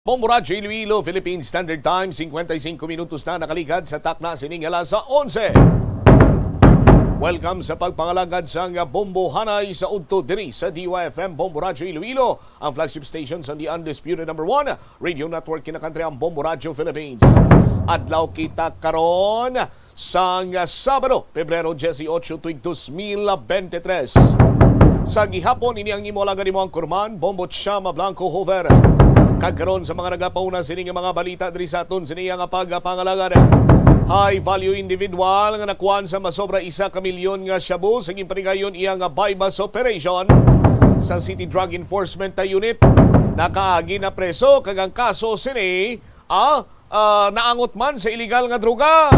Bomboracho, Iloilo, Philippine Standard Time, 55 minutos na nakaligad sa takna sining alas 11. Welcome sa pagpangalagad sa Bombo Hanay sa Udto diri sa DYFM Bomboracho, Iloilo, ang flagship station sa the undisputed number 1 radio network kinakantri ang Bomboracho Philippines. Adlaw kita karon sang Sabado, Pebrero 18, tuig 2023. Sa gihapon ini ang imolagan nimo ang kurman, Bombo Chama Blanco Hover. Kagkaroon sa mga nagapauna sining mga balita diri sa aton siniya nga pagpangalagad. High value individual nga nakuan sa masobra 1 milyon nga shabu sa gimpanigayon iya nga bypass operation sa City Drug Enforcement Unit. Nakaagi na preso kag ang kaso sini naangot man sa illegal nga droga.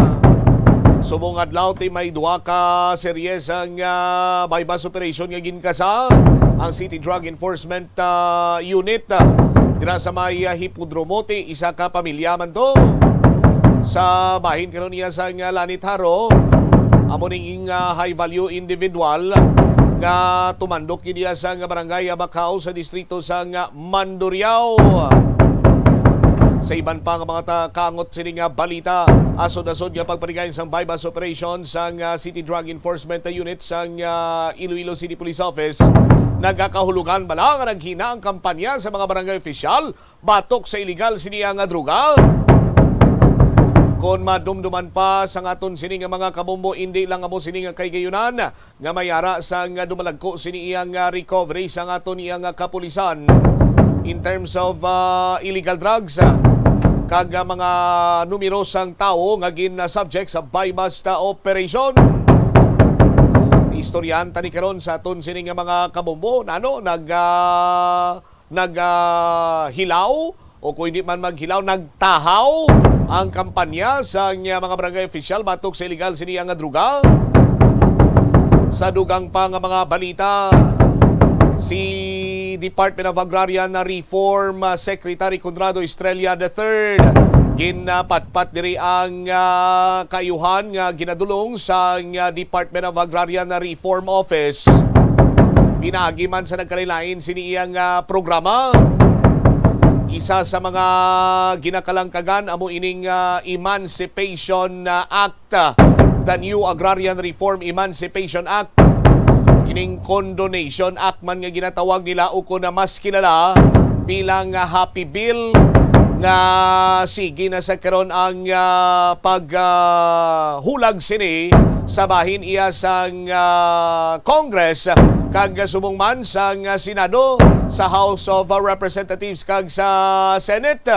Subong adlaw ti may duha ka seryes ang bypass operation nga ginkasa ang City Drug Enforcement Unit. Dira sa may Hipodromote, isa ka pamilya man to. Sa bahin karon niya sa Lanit Haro, amo ning high value individual nga tumandok niya sa barangay Abacao sa distrito sa Mandurriao. Sa iban pa nga mga kaangot sining balita, asod-asod nga pagpanigayon sang bypass operation sang City Drug Enforcement Unit sang Iloilo City Police Office. Nagkakahulugan bala nga naghina ang kampanya sa mga barangay opisyal batok sa illegal siniya nga droga. Kung madumduman pa sa aton sini nga mga kabombo, hindi lang amo sini nga kay gayunan nga mayara sa nga dumalagko sini iyang recovery sa aton iyang kapulisan in terms of illegal drugs. Kag mga numerosang tao nga subject sa bypass operation. Istoryan tani karon sa aton sining mga kabombo naghilaw o kung hindi man maghilaw nagtahaw ang kampanya sa mga barangay official batok sa illegal sini nga droga. Sa dugang pa nga mga balita, si Department of Agrarian Reform Secretary Conrado Estrella III ginapatpat diri ang kayuhan nga ginadulong sa Department of Agrarian Reform Office. Pinagi man sa nagkalilain sini iyang programa. Isa sa mga ginakalangkagan amo ining Emancipation Act, the new Agrarian Reform Emancipation Act. Ining Condonation Act man nga ginatawag nila o kung na mas kilala bilang Happy Bill nga sige na sa karon ang paghulag sini sa bahin iya sang Congress kag subong man sang Senado, sa House of Representatives kag sa Senate.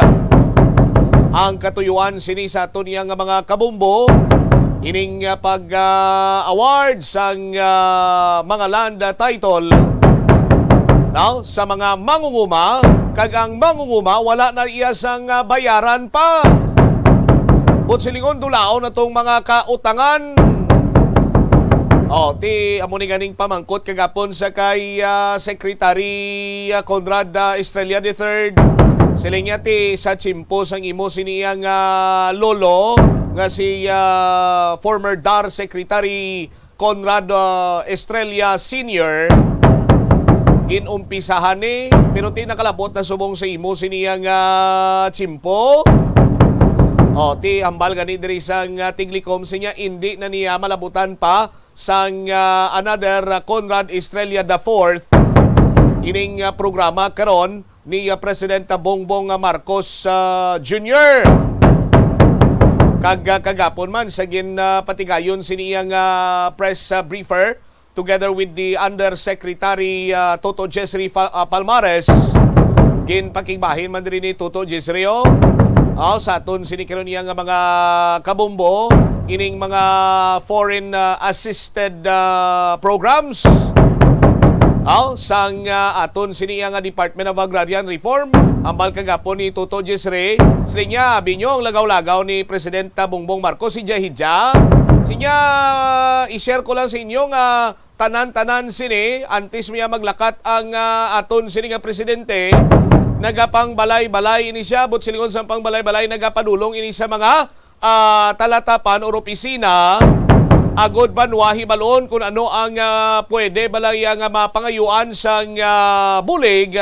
Ang katuyuan sini sa aton iyang mga kabombo ining pag-award sang mga land title sa mga mangunguma, kag ang mangunguma wala na iya sang bayaran pa. But silingon dulao na tong mga kautangan. Ti amo ni ganing pamangkot kagapon sa kay Secretary Conrad Estrella III. Siling niya ti sa chimpo sang imo siniyang lolo nga si former DAR Secretary Conrad Estrella Sr. Inumpisahan ni pero ti nakalabot na subong sa imo siniyang chimpo. Ti ambal gani diri sang tiglikom sinya hindi na niya malabutan pa sang another Conrad Estrella IV ining programa karon ni Presidente Bongbong Marcos Jr. Kagapon man sa patigayon siniyang press briefer together with the Undersecretary Toto Jesri Palmares. Ginpakigbahin man din ni Toto Jesrio sa aton sinikaron niya nga mga kabombo ining mga foreign assisted programs. Sang aton siniya nga Department of Agrarian Reform, ambal kagapon ni Toto Jesre, sinya binyong lagaw-lagaw ni Presidente Bongbong Marcos si Jahidja. Sinya i-share ko lang sa inyo nga tanan-tanan sini antes miya maglakat ang aton sini nga presidente, nagapang balay-balay ini siya, but silingon sa pang balay-balay nagapadulong ini sa mga talatapan o opisina. Agod banwahi balon kung ano ang pwede balay nga mapangayuan sang bulig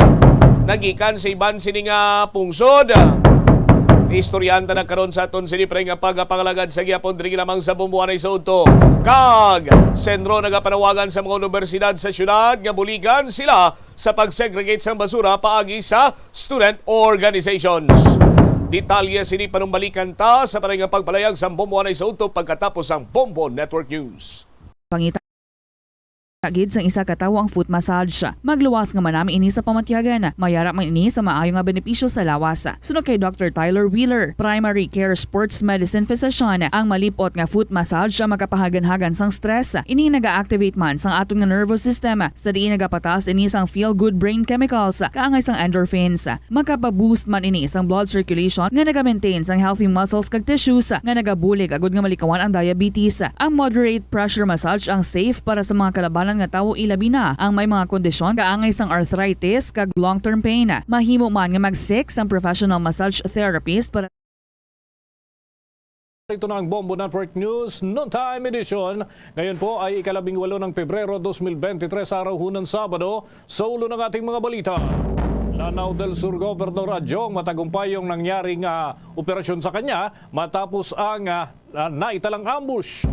nagikan sa iban sini nga pungsod. Istoryanta na karon sa aton sini pre nga pagpangalagad sa gyapon diri lamang sa Bumbuanay sa Udto. Kag sentro nagapanawagan sa mga universidad sa syudad nga buligan sila sa pagsegregate sa basura paagi sa student organizations. Detalye sini panumbalikan ta sa parang pagpalayag sa Bumbuanay sa Udto pagkatapos ang Bombo Network News. Pangita gid sang isa ka tawo ang foot massage. Magluwas nga manami ini sa pamatyagan. Mayara man ini sa maayo nga benepisyo sa lawas. Sunod kay Dr. Tyler Wheeler, Primary Care Sports Medicine Physician, ang malipot nga foot massage ang makapahagan-hagan sang stress. Ini naga-activate man sang aton nga nervous system. Sa diin nagapatas ini sang feel-good brain chemicals, kaangay sang endorphins. Makapaboost man ini sang blood circulation nga naga-maintain sang healthy muscles kag tissues nga nagabulig agud nga malikawan ang diabetes. Ang moderate pressure massage ang safe para sa mga kalabanan nga tawo ilabi na ang may mga kondisyon kaangay sang arthritis kag long-term pain. Mahimo man nga mag-seek sang professional massage therapist para ito na ang Bombo Network News Noontime Edition. Ngayon po ay ika-18 ng Pebrero 2023, araw ho ng Sabado. Sa ulo ng ating mga balita. Lanao del Sur Governor Adjong matagumpay yung nangyaring operasyon sa kanya matapos ang naitalang ambush.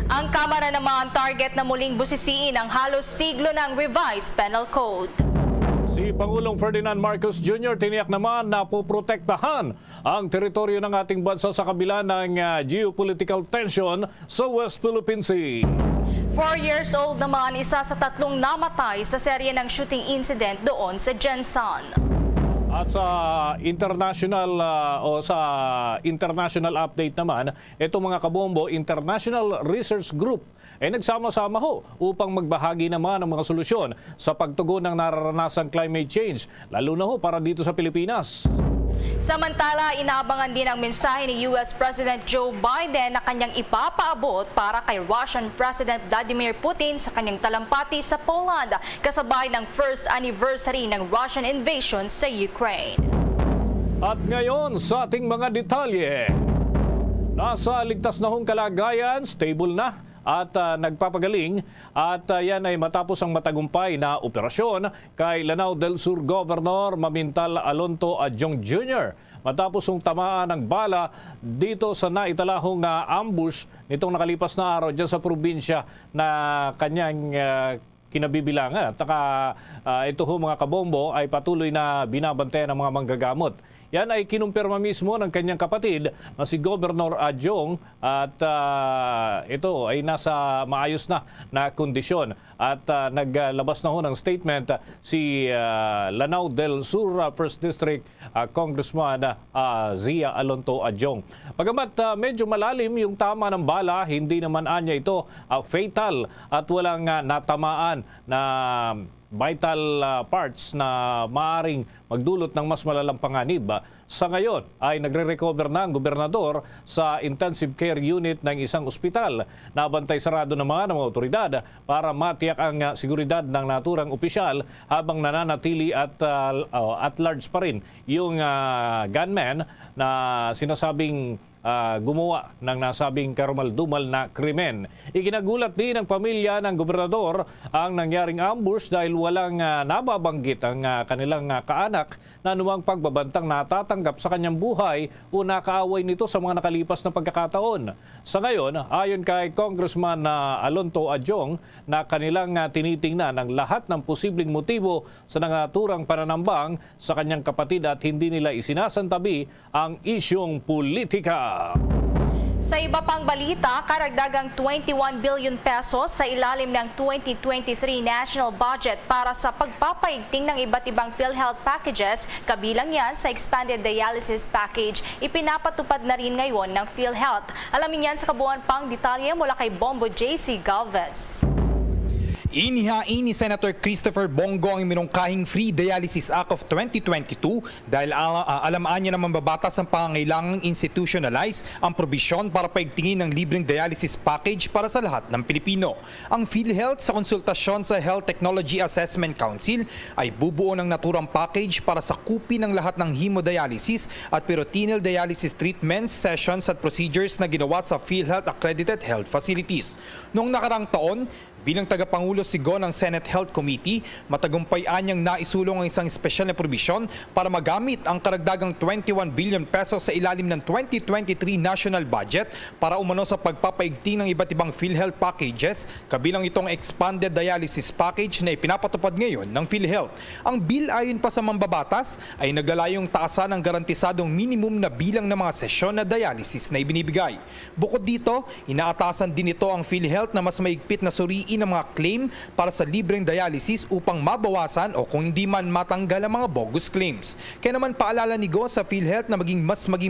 Ang Kamara naman target na muling busisiin ang halos siglo ng revised penal code. Si Pangulong Ferdinand Marcos Jr. tiniyak naman na poprotektahan ang teritoryo ng ating bansa sa kabila ng geopolitical tension sa West Philippine Sea. 4 years old naman isa sa 3 namatay sa serye ng shooting incident doon sa Jensan. At sa international update naman, itong mga kabombo, International Research Group ay nagsama-sama ho upang magbahagi naman ng mga solusyon sa pagtugon ng nararanasang climate change, lalo na ho para dito sa Pilipinas. Samantala, inaabangan din ang mensahe ni US President Joe Biden na kanyang ipapaabot para kay Russian President Vladimir Putin sa kanyang talampati sa Poland, kasabay ng first anniversary ng Russian invasion sa Ukraine. At ngayon sa ating mga detalye, nasa ligtas na hong kalagayan, stable na at nagpapagaling at yan ay matapos ang matagumpay na operasyon kay Lanao del Sur Governor Mamintal Alonto Adjong Jr. Matapos ang tamaan ng bala dito sa naitalahong ambush nitong nakalipas na araw dyan sa probinsya na kanyang kinabibilangan. At ito ho mga kabombo ay patuloy na binabantayan ng mga manggagamot. Yan ay kinumpirma mismo ng kanyang kapatid na si Governor Adjong at ito ay nasa maayos na kondisyon. At naglabas na ho ng statement si Lanao del Sur First District Congressman Zia Alonto Adjong. Bagamat medyo malalim yung tama ng bala, hindi naman anya ito fatal at walang natamaan na vital parts na maaring magdulot ng mas malalang panganib. Sa ngayon ay nagre-recover na ang gobernador sa intensive care unit ng isang ospital. Nabantay sarado naman ng mga otoridad para matiyak ang seguridad ng naturang opisyal habang nananatili at large pa rin yung gunman na sinasabing gumawa ng nasabing karumal-dumal na krimen. Ikinagulat din ng pamilya ng gobernador ang nangyaring ambush dahil walang nababanggit ang kanilang kaanak na anumang pagbabantang natatanggap sa kanyang buhay o nakaaway nito sa mga nakalipas na pagkakataon. Sa ngayon, ayon kay Congressman Alonto Adjong na kanilang tinitingnan ang lahat ng posibleng motibo sa nangaturang pananambang sa kanyang kapatid at hindi nila isinasantabi ang isyong politika. Sa iba pang balita, karagdagang 21 billion pesos sa ilalim ng 2023 national budget para sa pagpapaigting ng iba't ibang PhilHealth packages, kabilang yan sa expanded dialysis package. Ipinapatupad na rin ngayon ng PhilHealth. Alamin yan sa kabuuan pang detalye mula kay Bombo JC Galvez. Inihain ni Senator Christopher Bongo ang minungkahing Free Dialysis Act of 2022 dahil alamaan niya naman babatas ang pangangailangang institutionalize ang probisyon para paigtingin ng libreng dialysis package para sa lahat ng Pilipino. Ang PhilHealth sa konsultasyon sa Health Technology Assessment Council ay bubuo ng naturang package para sakupin ng lahat ng hemodialysis at peritoneal dialysis treatments, sessions at procedures na ginawa sa PhilHealth accredited health facilities. Noong nakarang taon, Bilang tagapangulo sigo ng Senate Health Committee, matagumpay anyang naisulong ang isang espesyal na probisyon para magamit ang karagdagang 21 billion pesos sa ilalim ng 2023 national budget para umano sa pagpapaigting ng iba't ibang PhilHealth packages, kabilang itong expanded dialysis package na ipinapatupad ngayon ng PhilHealth. Ang bill ayon pa sa mambabatas ay naglalayong taasan ang garantisadong minimum na bilang ng mga sesyon na dialysis na ibinibigay. Bukod dito, inaatasan din ito ang PhilHealth na mas maigpit na suriin ang mga claim para sa libreng dialysis upang mabawasan o kung hindi man matanggal ang mga bogus claims. Kaya naman paalala ni Go sa PhilHealth na maging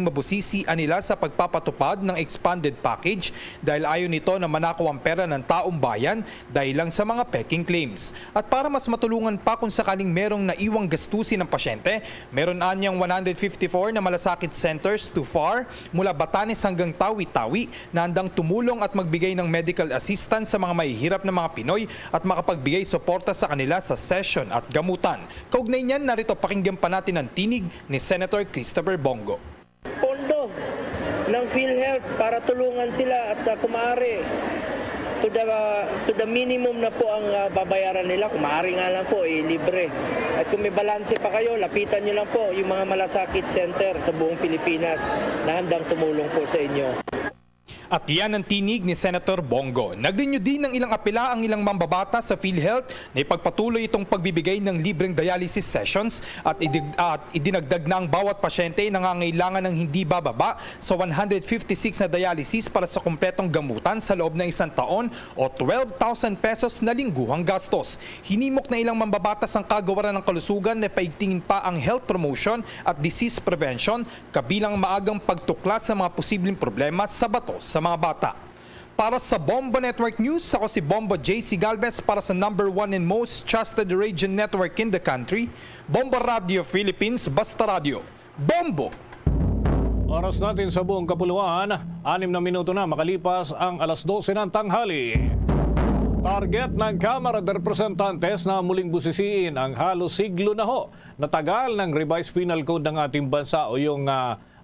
mabusisi nila sa pagpapatupad ng expanded package dahil ayon nito na manakaw ang pera ng taong bayan dahil lang sa mga peking claims. At para mas matulungan pa kung sakaling merong naiwang gastusin ng pasyente, meron anyang 154 na malasakit centers to FAR mula Batanes hanggang Tawi-Tawi na handang tumulong at magbigay ng medical assistance sa mga mahihirap na mga Pinoy at makapagbigay suporta sa kanila sa session at gamutan. Kaugnay niyan, narito pakinggan pa natin ang tinig ni Senator Christopher Bongo. Pondo ng PhilHealth para tulungan sila at kumari to the minimum na po ang babayaran nila. Kumari nga lang po, libre. At kung may balanse pa kayo, lapitan nyo lang po yung mga malasakit center sa buong Pilipinas na handang tumulong po sa inyo. At yan ang tinig ni Senator Bongo. Nagdinyo din ng ilang apela ang ilang mambabata sa PhilHealth na ipagpatuloy itong pagbibigay ng libreng dialysis sessions at idinagdag na ang bawat pasyente nangangailangan ng hindi bababa sa 156 na dialysis para sa kumpletong gamutan sa loob ng isang taon o 12,000 pesos na lingguhang gastos. Hinimok na ilang mambabatas ang kagawaran ng kalusugan na paigtingin pa ang health promotion at disease prevention kabilang maagang pagtuklas sa mga posibleng problema sa bato sa mga bata. Para sa Bombo Network News, ako si Bombo JC Galvez para sa #1 and most trusted radio network in the country, Bombo Radio Philippines, Basta Radio. Bombo! Oras natin sa buong kapuluan, 6 na minuto na makalipas ang alas 12 ng tanghali. Target ng Kamara de Representantes na muling busisiin ang halos siglo na ho na tagal ng revised penal code ng ating bansa o yung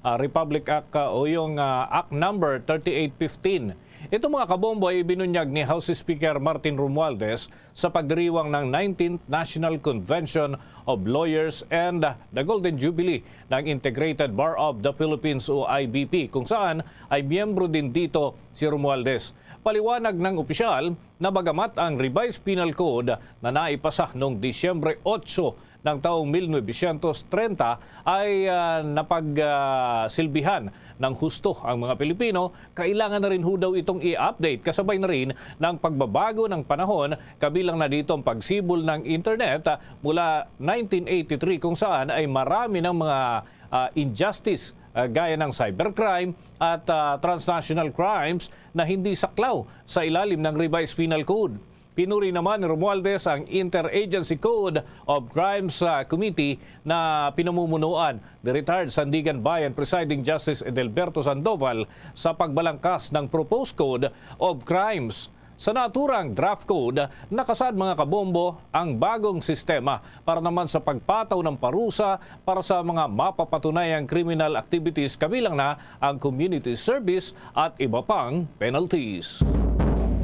Republic Act o yung Act number 3815. Ito mga kabombo ay binunyag ni House Speaker Martin Romualdez sa pagdiriwang ng 19th National Convention of Lawyers and the Golden Jubilee ng Integrated Bar of the Philippines o IBP kung saan ay miyembro din dito si Romualdez. Paliwanag ng opisyal na bagamat ang revised penal code na naipasa noong Disyembre 8 ng taong 1930 ay napagsilbihan ng husto ang mga Pilipino, kailangan na rin ho daw itong i-update kasabay na rin ng pagbabago ng panahon kabilang na dito ang pagsibol ng internet mula 1983 kung saan ay marami ng mga injustice gaya ng cybercrime at transnational crimes na hindi saklaw sa ilalim ng revised penal code. Pinuri naman ni Romualdez ang Interagency Code of Crimes Committee na pinamumunuan ni retired Sandigan Bayan Presiding Justice Edelberto Sandoval sa pagbalangkas ng Proposed Code of Crimes. Sa naturang draft code, nakasad mga kabombo ang bagong sistema para naman sa pagpataw ng parusa para sa mga mapapatunayang criminal activities kabilang na ang community service at iba pang penalties.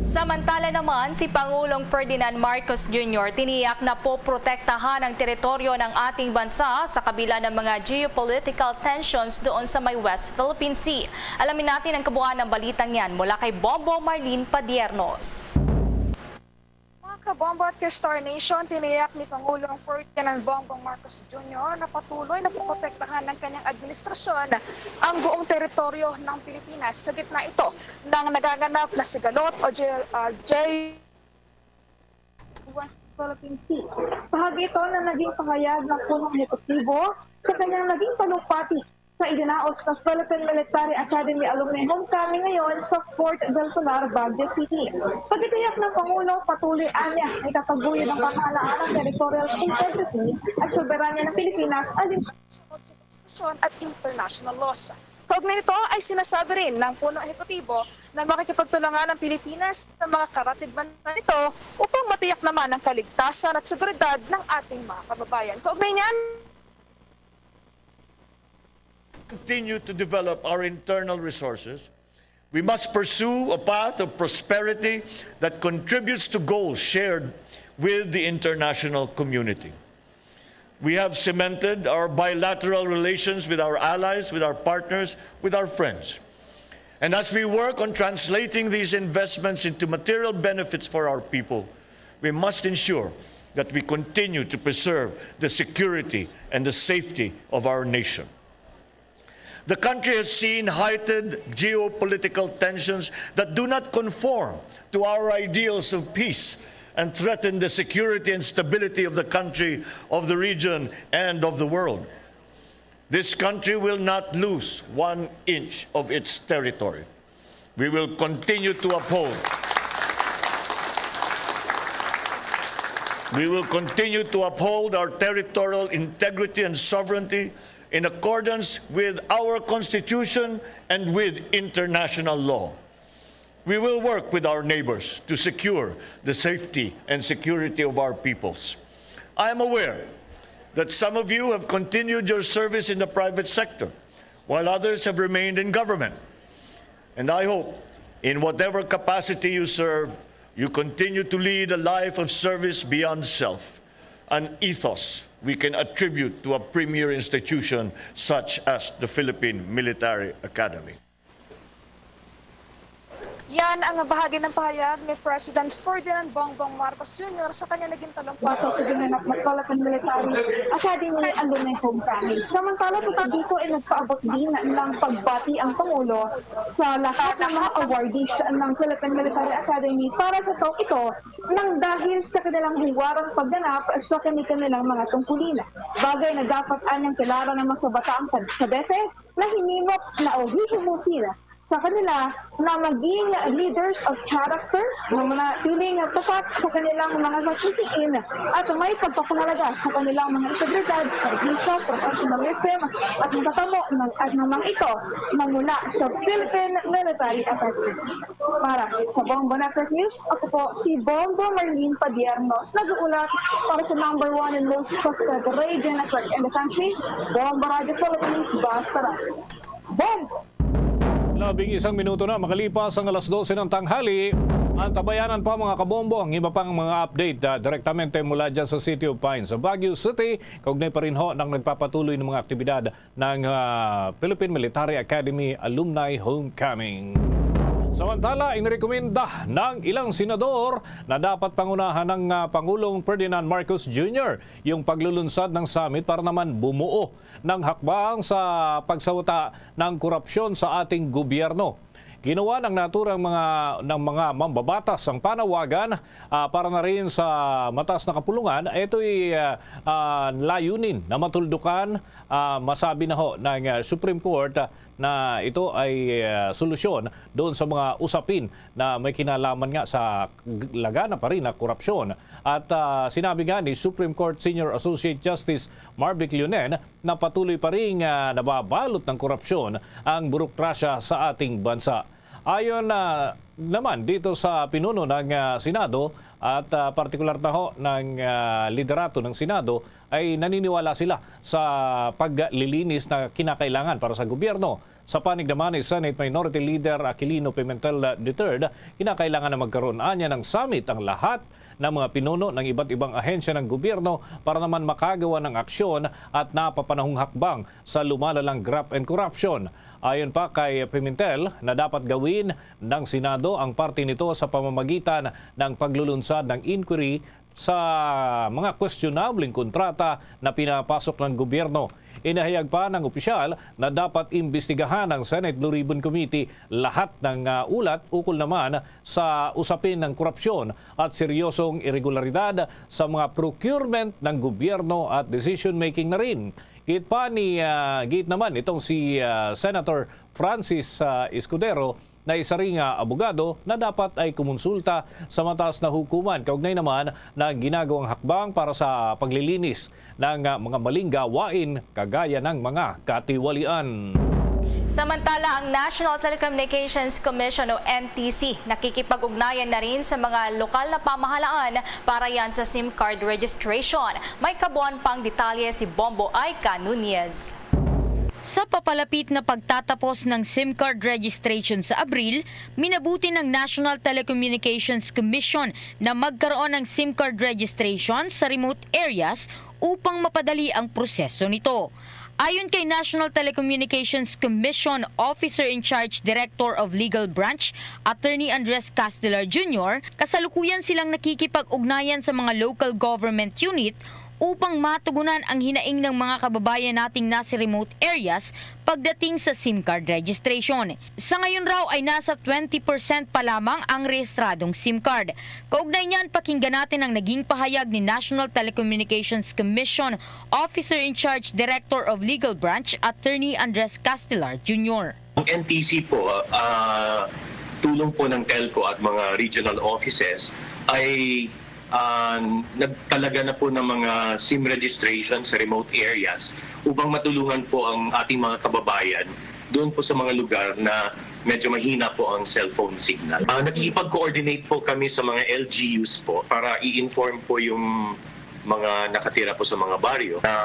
Samantala naman, si Pangulong Ferdinand Marcos Jr. tiniyak na poprotektahan ang teritoryo ng ating bansa sa kabila ng mga geopolitical tensions doon sa may West Philippine Sea. Alamin natin ang kabuuan ng balitang yan mula kay Bombo Marlene Padiernos. Kabombo at Star Nation, tiniyak ni Pangulong Ferdinand Bongbong Marcos Jr. na patuloy na poprotektahan ng kanyang administrasyon ang buong teritoryo ng Pilipinas sa gitna ito ng nagaganap na sigalot o West Philippine Sea. Bahagi ito na naging pahayag ng punong ehekutibo sa kanyang naging talumpati sa idinaos ng Philippine Military Academy Alumni Homecoming ngayon sa Fort del Pilar, Baguio City. Pagtitiyak ng Pangulo, patuloy anya ay tataguyod ng pamahalaan ng territorial integrity at soberanya ng Pilipinas alinsunod sa konstitusyon at international laws. Kaugnay nito ay sinasabi rin ng punong ehekutibo na makikipagtulungan ng Pilipinas sa mga karatid bansa nito upang matiyak naman ang kaligtasan at seguridad ng ating mga kababayan. Kaugnay niyan, continue to develop our internal resources We must pursue a path of prosperity that contributes to goals shared with the international community. We have cemented our bilateral relations with our allies, with our partners, with our friends. And as we work on translating these investments into material benefits for our people, we must ensure that we continue to preserve the security and the safety of our nation. The country has seen heightened geopolitical tensions that do not conform to our ideals of peace and threaten the security and stability of the country, of the region, and of the world. This country will not lose 1 inch of its territory. We will continue to uphold. We will continue to uphold our territorial integrity and sovereignty in accordance with our Constitution and with international law. We will work with our neighbors to secure the safety and security of our peoples. I am aware that some of you have continued your service in the private sector, while others have remained in government. And I hope, in whatever capacity you serve, you continue to lead a life of service beyond self, an ethos we can attribute to a premier institution such as the Philippine Military Academy. Yan ang bahagi ng pahayag ni President Ferdinand Bongbong Marcos Jr. sa kanya naging talumpati Sa ginanap ng Philippine Military Academy Alumni Homecoming. Samantala, dito ay nagpaabot din ng pagbati ang Pangulo sa lahat ng mga awardees ng Philippine Military Academy para sa taong ito nang dahil sa kanilang hiwarang pagganap sa kanilang mga tungkulin. Bagay na dapat anyang kilala ng mga kabataang kadete na hinimok na o hihimusin sa kanila na maging leaders of character, na manatiling tapat sa kanilang mga sakitiin at may pagpapanalaga sa kanilang mga integridad, servisyo, professionalism at matatamo ng mga ito na mula sa Philippine Military Academy. Para sa Bombo Network News, ako po si Bombo Marlene Padiernos, nag-uulat para sa #1 and most trusted radio network in the country, Bombo Radio Philippines, Basta Radio. Bombo! 11 minuto na makalipas ang 12:00 ng tanghali. Antabayanan pa mga kabombo ang iba pang mga update direktamente mula dyan sa City of Pines sa Baguio City. Kaugnay pa rin ho ng nagpapatuloy ng mga aktibidad ng Philippine Military Academy Alumni Homecoming. Samantala, inirekomenda ng ilang senador na dapat pangunahan ng Pangulong Ferdinand Marcos Jr. yung paglulunsad ng summit para naman bumuo ng hakbang sa pagsawata ng korupsyon sa ating gobyerno. Ginawa ng naturang mga mambabatas ang panawagan para na rin sa mataas na kapulungan. Ito'y layunin na matuldukan, masabi na ho ng Supreme Court na ito ay solusyon doon sa mga usapin na may kinalaman nga sa lagana pa rin na korupsyon. At sinabi nga ni Supreme Court Senior Associate Justice Marvic Leonen na patuloy pa rin nababalot ng korupsyon ang burokrasya sa ating bansa. Ayon naman dito sa pinuno ng Senado at partikular na ho ng liderato ng Senado ay naniniwala sila sa paglilinis na kinakailangan para sa gobyerno. Sa panig naman ni Senate Minority Leader Aquilino Pimentel III, kinakailangan na magkaroon anya ng summit ang lahat ng mga pinuno ng iba't ibang ahensya ng gobyerno para naman makagawa ng aksyon at napapanahong hakbang sa lumalalang graft and corruption. Ayon pa kay Pimentel na dapat gawin ng Senado ang parte nito sa pamamagitan ng paglulunsad ng inquiry sa mga questionabling kontrata na pinapasok ng gobyerno. Inahayag pa ng opisyal na dapat imbestigahan ng Senate Blue Ribbon Committee lahat ng ulat ukol naman sa usapin ng korupsyon at seryosong irregularidad sa mga procurement ng gobyerno at decision-making na rin. Gate naman itong si Senator Francis Escudero na isa ring abogado na dapat ay kumonsulta sa mataas na hukuman. Kaugnay naman na ginagawang hakbang para sa paglilinis ng mga maling gawain kagaya ng mga katiwalian. Samantala, ang National Telecommunications Commission o NTC nakikipag-ugnayan na rin sa mga lokal na pamahalaan para yan sa SIM card registration. May kabuuan pang detalye si Bombo Aika Nunez. Sa papalapit na pagtatapos ng SIM card registration sa Abril, minabuti ng National Telecommunications Commission na magkaroon ng SIM card registration sa remote areas upang mapadali ang proseso nito. Ayon kay National Telecommunications Commission Officer in Charge Director of Legal Branch, Attorney Andres Castelar Jr., kasalukuyan silang nakikipag-ugnayan sa mga local government unit upang matugunan ang hinaing ng mga kababayan nating nasa remote areas pagdating sa SIM card registration. Sa ngayon raw ay nasa 20% pa lamang ang rehistradong SIM card. Kaugnay niyan, pakinggan natin ang naging pahayag ni National Telecommunications Commission Officer in Charge Director of Legal Branch, Attorney Andres Castelar Jr. Ang NTC po, tulong po ng telco at mga regional offices ay nagtalaga na po ng mga SIM registration sa remote areas upang matulungan po ang ating mga kababayan doon po sa mga lugar na medyo mahina po ang cellphone signal. Nakikipag-coordinate po kami sa mga LGUs po para i-inform po yung mga nakatira po sa mga baryo na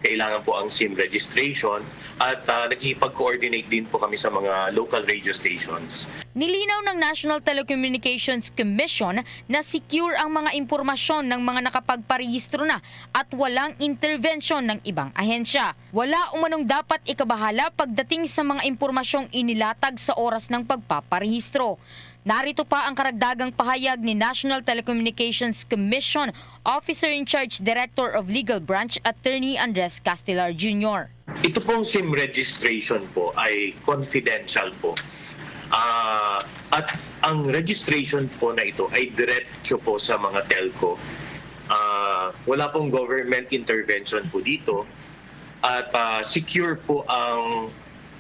kailangan po ang SIM registration at nakikipag-coordinate din po kami sa mga local radio stations. Nilinaw ng National Telecommunications Commission na secure ang mga impormasyon ng mga nakapagparehistro na at walang intervensyon ng ibang ahensya. Wala umanong dapat ikabahala pagdating sa mga impormasyong inilatag sa oras ng pagpaparehistro. Narito pa ang karagdagang pahayag ni National Telecommunications Commission Officer in Charge Director of Legal Branch, Attorney Andres Castelar Jr. Ito pong SIM registration po ay confidential po. At ang registration po na ito ay diretso po sa mga telco. Wala pong government intervention po dito at secure po ang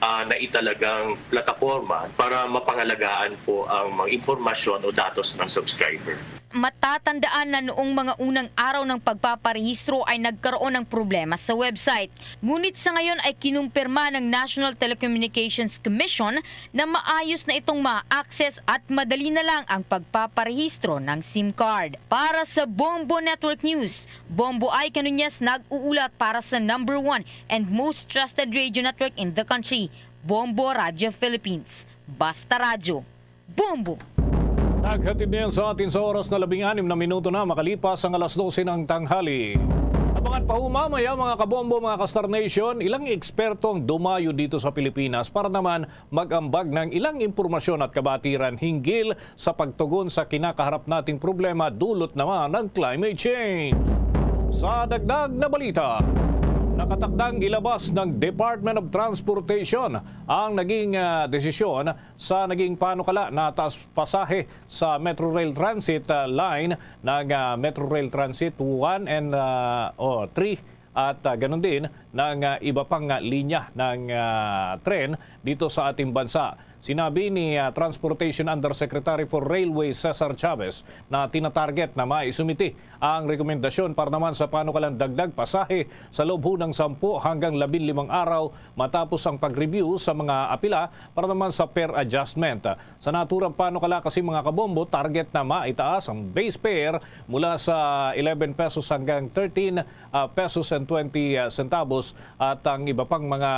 naitalagang plataforma para mapangalagaan po ang mga impormasyon o datos ng subscriber. Matatandaan na noong mga unang araw ng pagpaparehistro ay nagkaroon ng problema sa website. Ngunit sa ngayon ay kinumpirma ng National Telecommunications Commission na maayos na itong ma-access at madali na lang ang pagpaparehistro ng SIM card. Para sa Bombo Network News, Bombo I. Canuñas nag-uulat para sa number 1 and most trusted radio network in the country, Bombo Radio Philippines. Basta Radyo. Bombo! Naghatid na yan sa atin sa oras na 16 na minuto na makalipas ang alas 12 ng tanghali. Abangan pa ho mamaya mga kabombo, mga ka-Star Nation, ilang ekspertong dumayo dito sa Pilipinas para naman mag-ambag ng ilang impormasyon at kabatiran hinggil sa pagtugon sa kinakaharap nating problema dulot naman ng climate change. Sa dagdag na balita, nakatakdang ilabas ng Department of Transportation ang naging desisyon sa naging panukala na taas pasahe sa Metro Rail Transit line ng Metro Rail Transit 1 and 3 at ganun din ng iba pang linya ng tren dito sa ating bansa. Sinabi ni Transportation Undersecretary for Railways Cesar Chavez na tinatarget na maisumiti ang rekomendasyon para naman sa panukalang dagdag pasahe sa loob ng 10 hanggang 15 araw matapos ang pag-review sa mga apila para naman sa fare adjustment. Sa naturang panukala kasi mga kabombo, target na maitaas ang base fare mula sa 11 pesos hanggang 13 pesos and 20 centavos at ang iba pang mga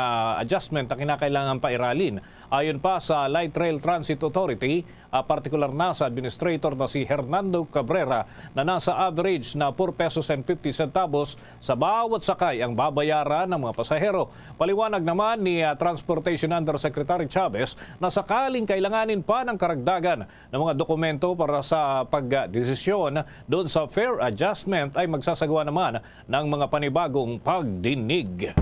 adjustment ang kinakailangan pairalin. Ayon pa sa Light Rail Transit Authority, partikular na sa administrator na si Hernando Cabrera na nasa average na 4 pesos and 50 centavos sa bawat sakay ang babayaran ng mga pasahero. Paliwanag naman ni Transportation Undersecretary Chavez na sakaling kailanganin pa ng karagdagan ng mga dokumento para sa pagdesisyon doon sa fare adjustment ay magsasagawa naman ng mga panibagong pagdinig.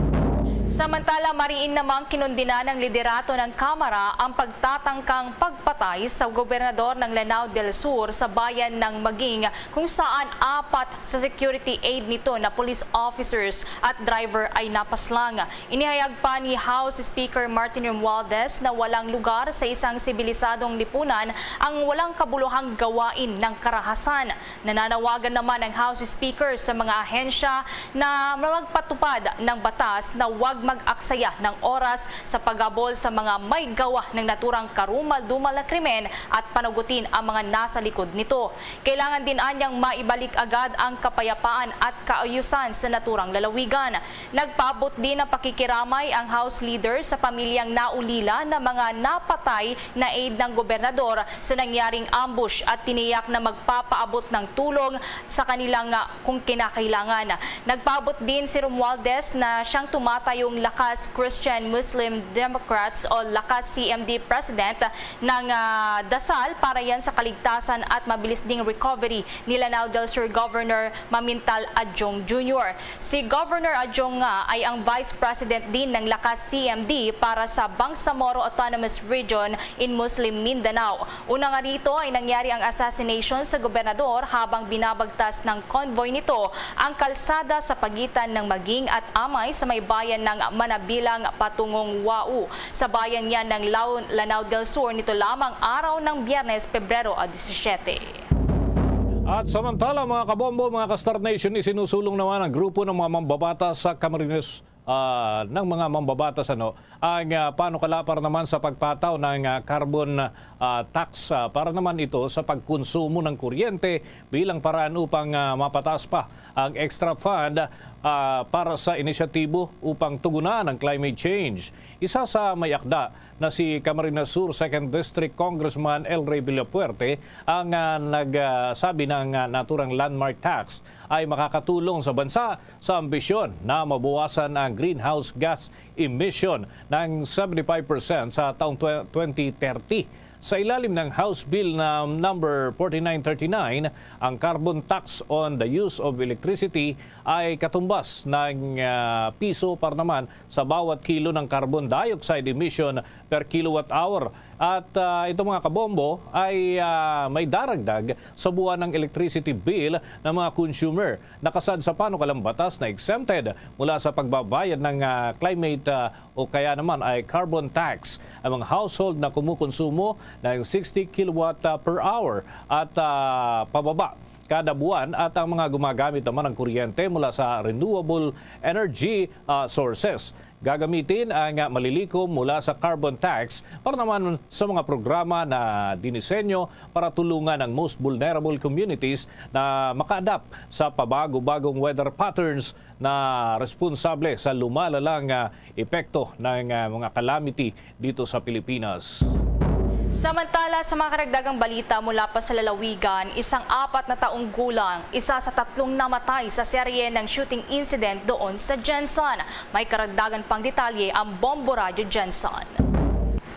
Samantala, mariin namang kinundina ng liderato ng Kamara ang pagtatangkang pagpatay sa gobernador ng Lanao del Sur sa bayan ng Maging kung saan 4 sa security aid nito na police officers at driver ay napaslang. Inihayag pa ni House Speaker Martin Romualdez na walang lugar sa isang sibilisadong lipunan ang walang kabuluhang gawain ng karahasan. Nananawagan naman ng House Speaker sa mga ahensya na magpatupad ng batas na wag huwag mag-aksaya ng oras sa paghabol sa mga may gawa ng naturang karumal-dumal na krimen at panagutin ang mga nasa likod nito. Kailangan din anyang maibalik agad ang kapayapaan at kaayusan sa naturang lalawigan. Nagpaabot din ng pakikiramay ang House Leader sa pamilyang naulila na mga napatay na aide ng gobernador sa nangyaring ambush at tiniyak na magpapaabot ng tulong sa kanilang kung kinakailangan. Nagpaabot din si Romualdez na siyang tumatayong Lakas Christian Muslim Democrats o Lakas CMD President ng dasal para yan sa kaligtasan at mabilis ding recovery ni Lanao del Sur Governor Mamintal Adjong Jr. Si Governor Adjong nga ay ang Vice President din ng Lakas CMD para sa Bangsamoro Autonomous Region in Muslim Mindanao. Una nga rito ay nangyari ang assassination sa gobernador habang binabagtas ng convoy nito ang kalsada sa pagitan ng Maging at Amay sa may bayan ng Manabilang patungong Wau. Sa bayan yan ng Lanao del Sur nito lamang araw ng Biyernes, Pebrero 17. At samantala mga kabombo, mga ka-Star Nation, isinusulong naman ang grupo ng mga mambabatas sa Camarines ng mga mambabatas ang panukala para naman sa pagpataw ng carbon tax para naman ito sa pagkonsumo ng kuryente bilang paraan upang mapataas pa ang extra fund para sa inisyatibo upang tugunan ang climate change. Isa sa may akda na si Camarines Sur 2nd District Congressman El Rey Villapuerte ang nagsabi ng naturang landmark tax ay makakatulong sa bansa sa ambisyon na mabawasan ang greenhouse gas emission ng 75% sa taong 2030. Sa ilalim ng House Bill na number 4939, ang carbon tax on the use of electricity ay katumbas ng piso para naman sa bawat kilo ng carbon dioxide emission per kilowatt hour. At ito mga kabombo ay may daragdag sa buwan ng electricity bill ng mga consumer. Nakasad sa panukalang batas na exempted mula sa pagbabayad ng climate o kaya naman ay carbon tax ang mga household na kumukonsumo ng 60 kilowatt per hour at pababa kada buwan at ang mga gumagamit naman ng kuryente mula sa renewable energy sources. Gagamitin ang malilikom mula sa carbon tax para naman sa mga programa na dinisenyo para tulungan ang most vulnerable communities na maka-adapt sa pabago-bagong weather patterns na responsable sa lumalalang epekto ng mga calamity dito sa Pilipinas. Samantala, sa mga karagdagang balita mula pa sa lalawigan, isang 4 na taong gulang, isa sa 3 namatay sa serye ng shooting incident doon sa Jensen. May karagdagan pang detalye ang Bombo Radio Jensen.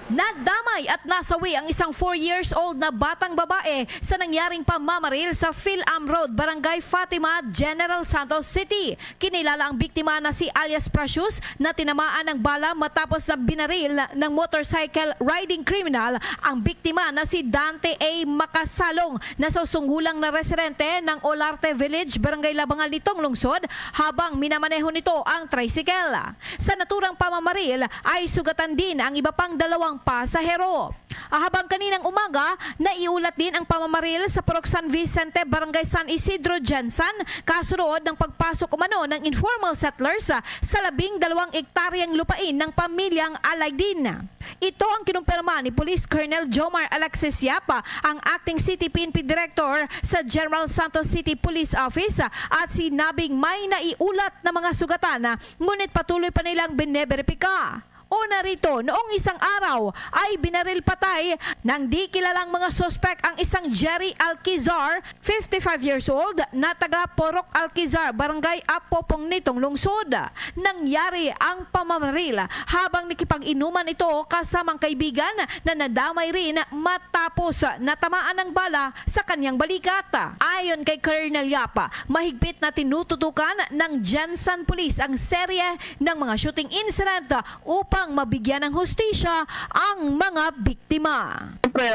Nadamay at nasawi ang isang 4 years old na batang babae sa nangyaring pamamaril sa Phil-Am Road, Barangay Fatima, General Santos City. Kinilala ang biktima na si alias Precious na tinamaan ng bala matapos na binaril ng motorcycle riding criminal ang biktima na si Dante A. Makasalong na susunggulang na residente ng Olarte Village, Barangay Labangal nitong lungsod habang minamaneho nito ang tricycle. Sa naturang pamamaril ay sugatan din ang iba pang 2 pasahero. Habang kaninang umaga, naiulat din ang pamamaril sa Purok San Vicente, Barangay San Isidro, Jensen, kasunod ng pagpasok umano ng informal settlers sa 12 ektaryang lupain ng pamilyang Alaydin. Ito ang kinumpirma ni Police Colonel Jomar Alexis Yapa, ang acting City PNP Director sa General Santos City Police Office, at sinabing may naiulat na mga sugatan, ngunit patuloy pa nilang bineberipika. Una rito, noong isang araw ay binaril patay ng di kilalang mga sospek ang isang Jerry Alquizar, 55 years old, na taga Porok Alquizar, Barangay Apopong nitong lungsod. Nangyari ang pamamaril habang nakipag-inuman ito kasamang kaibigan na nadamay rin matapos natamaan ng bala sa kanyang balikat. Ayon kay Colonel Yapa, mahigpit na tinututukan ng Jensen Police ang serye ng mga shooting incident upang mabigyan ng hustisya ang mga biktima. Siyempre,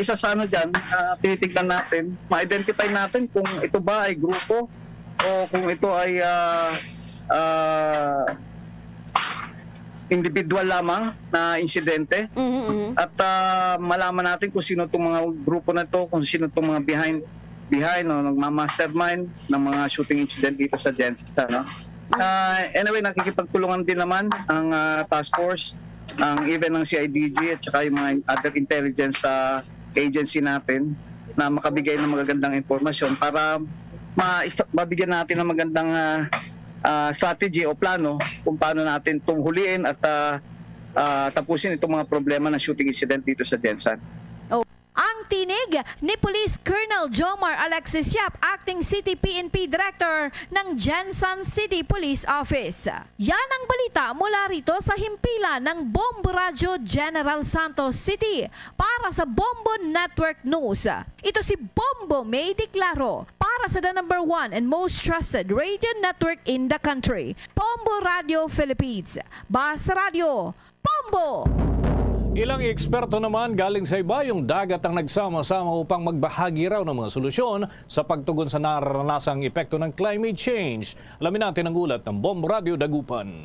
isa sa ano dyan, tinitignan natin, ma-identify natin kung ito ba ay grupo o kung ito ay individual lamang na insidente. At malaman natin kung sino itong mga grupo na ito, kung sino itong mga behind o nagmamastermind ng mga shooting incident dito sa Jensen. No? Anyway, nakikipagtulungan din naman ang task force, ang even ng CIDG at saka yung mga other intelligence agency natin na makabigay ng magagandang impormasyon para mabigyan natin ng magandang strategy o plano kung paano natin itong huliin at tapusin itong mga problema ng shooting incident dito sa Jensan. Ang tinig ni Police Colonel Jomar Alexis Yap, Acting City PNP Director ng Jensan City Police Office. Yan ang balita mula rito sa himpilan ng Bombo Radio General Santos City para sa Bombo Network News. Ito si Bombo May Declaro para sa the #1 and most trusted radio network in the country, Bombo Radio Philippines. Basta Radio, Bombo! Ilang eksperto naman galing sa ibayong dagat ang nagsama-sama upang magbahagi raw ng mga solusyon sa pagtugon sa naranasang epekto ng climate change. Alamin natin ang ulat ng Bombo Radio Dagupan.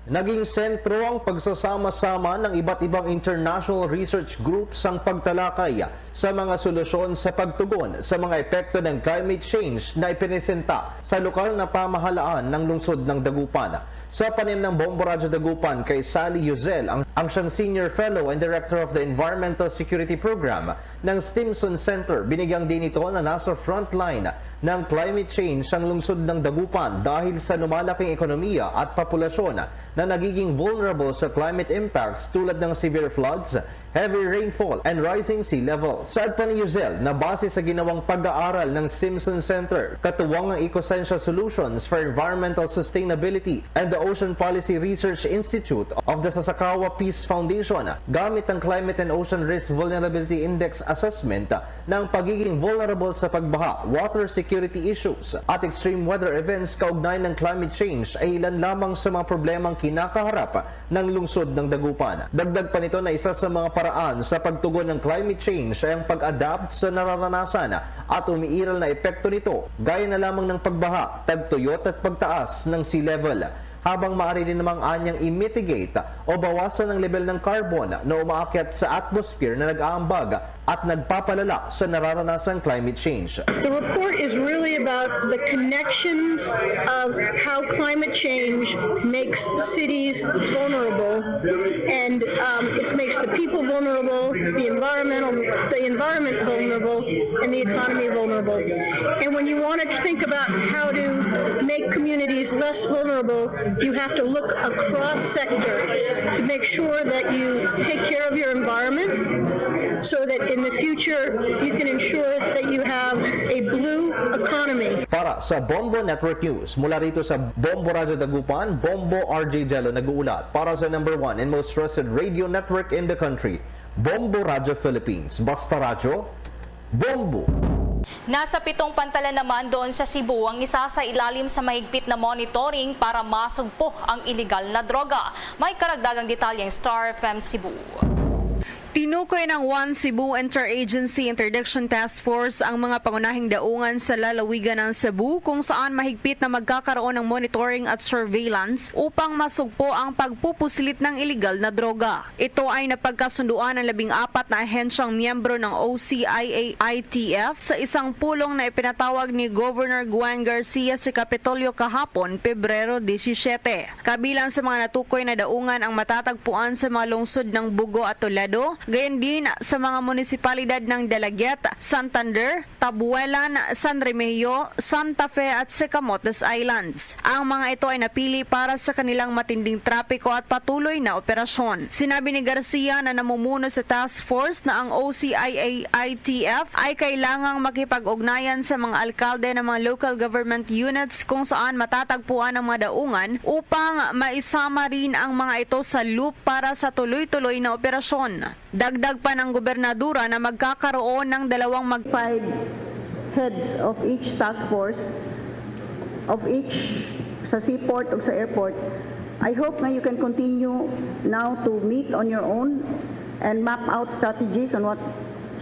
Naging sentro ang pagsasama-sama ng iba't ibang international research groups ang pagtalakay sa mga solusyon sa pagtugon sa mga epekto ng climate change na ipinesenta sa lokal na pamahalaan ng lungsod ng Dagupan. Sa panim ng Bombo Radio Dagupan kay Sally Yuzel, ang siyang Senior Fellow and Director of the Environmental Security Program ng Stimson Center, binigyang din ito na nasa frontline ng climate change ang lungsod ng Dagupan dahil sa lumalaking ekonomiya at populasyon na nagiging vulnerable sa climate impacts tulad ng severe floods, heavy rainfall, and rising sea level. Saad pa ni Yuzel na base sa ginawang pag-aaral ng Stimson Center, katuwang ang EcoScientia Solutions for Environmental Sustainability and the Ocean Policy Research Institute of the Sasakawa Peace Foundation, gamit ang Climate and Ocean Risk Vulnerability Index Assessment ng pagiging vulnerable sa pagbaha, water security issues, at extreme weather events kaugnay ng climate change ay ilan lamang sa mga problemang kinakaharap ng lungsod ng Dagupan. Dagdag pa nito na isa sa mga paraan sa pagtugon ng climate change ay ang pag-adapt sa nararanasan at umiiral na epekto nito, gaya na lamang ng pagbaha, tagtuyot at pagtaas ng sea level. Habang maaari din namang anyang i-mitigate o bawasan ang level ng carbon na umaakyat sa atmosphere na nag-aambag at nagpapalala sa nararanasang climate change. The report is really about the connections of how climate change makes cities vulnerable, and it makes the people vulnerable, the environment vulnerable, and the economy vulnerable. And when you want to think about how to make communities less vulnerable, you have to look across sector to make sure that you take care of your environment, so that in the future you can ensure that you have a blue economy. Para sa Bombo Network News, mula rito sa Bombo Radio Dagupan, Bombo RJ Jello nag-uulat para sa #1 and most trusted radio network in the country, Bombo Radio Philippines. Basta Radio, Bombo! Nasa 7 pantalan naman doon sa Cebu ang isa sa ilalim sa mahigpit na monitoring para masugpo ang iligal na droga. May karagdagang detalyeng Star FM Cebu. Tinukoy ng One Cebu Interagency Interdiction Task Force ang mga pangunahing daungan sa lalawigan ng Cebu kung saan mahigpit na magkakaroon ng monitoring at surveillance upang masugpo ang pagpupusilit ng iligal na droga. Ito ay napagkasunduan ng 14 na ahensyang miyembro ng OCIA-ITF sa isang pulong na ipinatawag ni Governor Gwen Garcia sa Kapitolyo kahapon, Pebrero 17. Kabilang sa mga natukoy na daungan ang matatagpuan sa mga lungsod ng Bugo at Toledo, gayon din sa mga munisipalidad ng Dalagyat, Santander, Tabuelan, San Remigio, Santa Fe at Camotes Islands. Ang mga ito ay napili para sa kanilang matinding trapiko at patuloy na operasyon. Sinabi ni Garcia na namumuno sa task force na ang OCIA-ITF ay kailangang makipag-ugnayan sa mga alkalde ng mga local government units kung saan matatagpuan ang mga daungan upang maisama rin ang mga ito sa loop para sa tuloy-tuloy na operasyon. Dagdag pa ng gobernadura na magkakaroon ng 2 5 heads of each task force, of each sa seaport o sa airport. I hope na you can continue now to meet on your own and map out strategies on what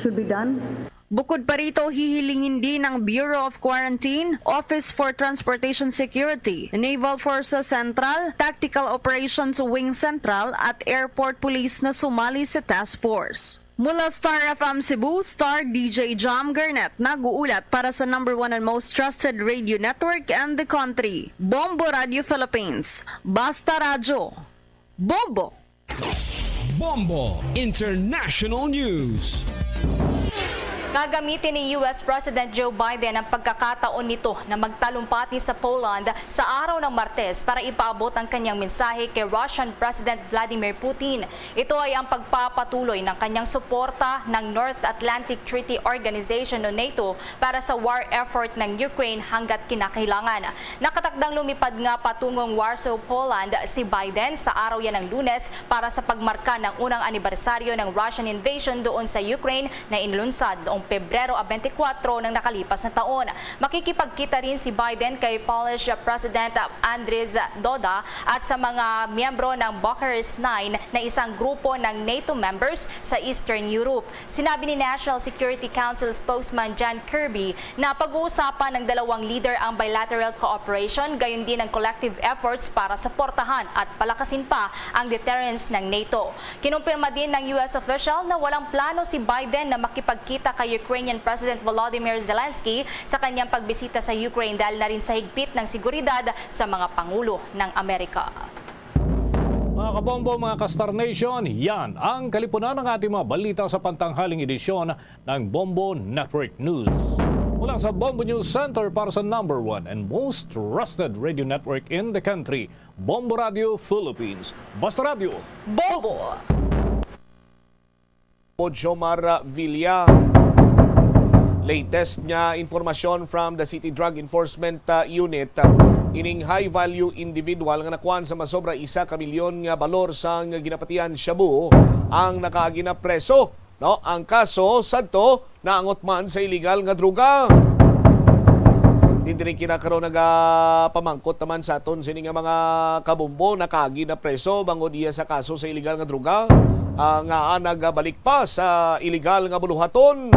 should be done. Bukod pa rito, hihilingin din ng Bureau of Quarantine, Office for Transportation Security, Naval Forces Central, Tactical Operations Wing Central at Airport Police na sumali sa task force. Mula Star FM Cebu, Star DJ Jam Garnett nag-uulat para sa #1 and most trusted radio network in the country, Bombo Radio Philippines. Basta Radyo. Bombo! Bombo International News. Gagamitin ni US President Joe Biden ang pagkakataon nito na magtalumpati sa Poland sa araw ng Martes para ipaabot ang kanyang mensahe kay Russian President Vladimir Putin. Ito ay ang pagpapatuloy ng kanyang suporta ng North Atlantic Treaty Organization o NATO para sa war effort ng Ukraine hanggat kinakailangan. Nakatakdang lumipad nga patungong Warsaw, Poland si Biden sa araw yan ng Lunes para sa pagmarka ng unang anibersaryo ng Russian invasion doon sa Ukraine na inlunsad noong Pebrero 24 ng nakalipas na taon. Makikipagkita rin si Biden kay Polish President Andrzej Duda at sa mga miyembro ng Bucharest 9 na isang grupo ng NATO members sa Eastern Europe. Sinabi ni National Security Council spokesman John Kirby na pag-uusapan ng dalawang leader ang bilateral cooperation, gayon din ang collective efforts para suportahan at palakasin pa ang deterrence ng NATO. Kinumpirma din ng US official na walang plano si Biden na makipagkita kay Ukrainian President Volodymyr Zelensky sa kanyang pagbisita sa Ukraine dahil na rin sa higpit ng seguridad sa mga pangulo ng Amerika. Mga kabombo, mga ka-Star Nation, yan ang kalipunan ng ating mga balita sa pantanghaling edisyon ng Bombo Network News. Mula sa Bombo News Center para sa #1 and most trusted radio network in the country, Bombo Radio Philippines. Basta Radio. Bombo! Jomar Villa. Latest niya informasyon from the City Drug Enforcement Unit. Ining high-value individual nga nakuan sa masobra 1 ka milyon nga balor sa ginapatian Shabu ang nakaagi na preso. No, ang kaso sadto naangot man sa illegal nga druga. Dindiri kinakaroon nagapamangkot naman sa aton sini nga mga kabumbo nakaagi na preso bangod iya sa kaso sa illegal nga druga. Nga nagbalik pa sa illegal nga buluhaton.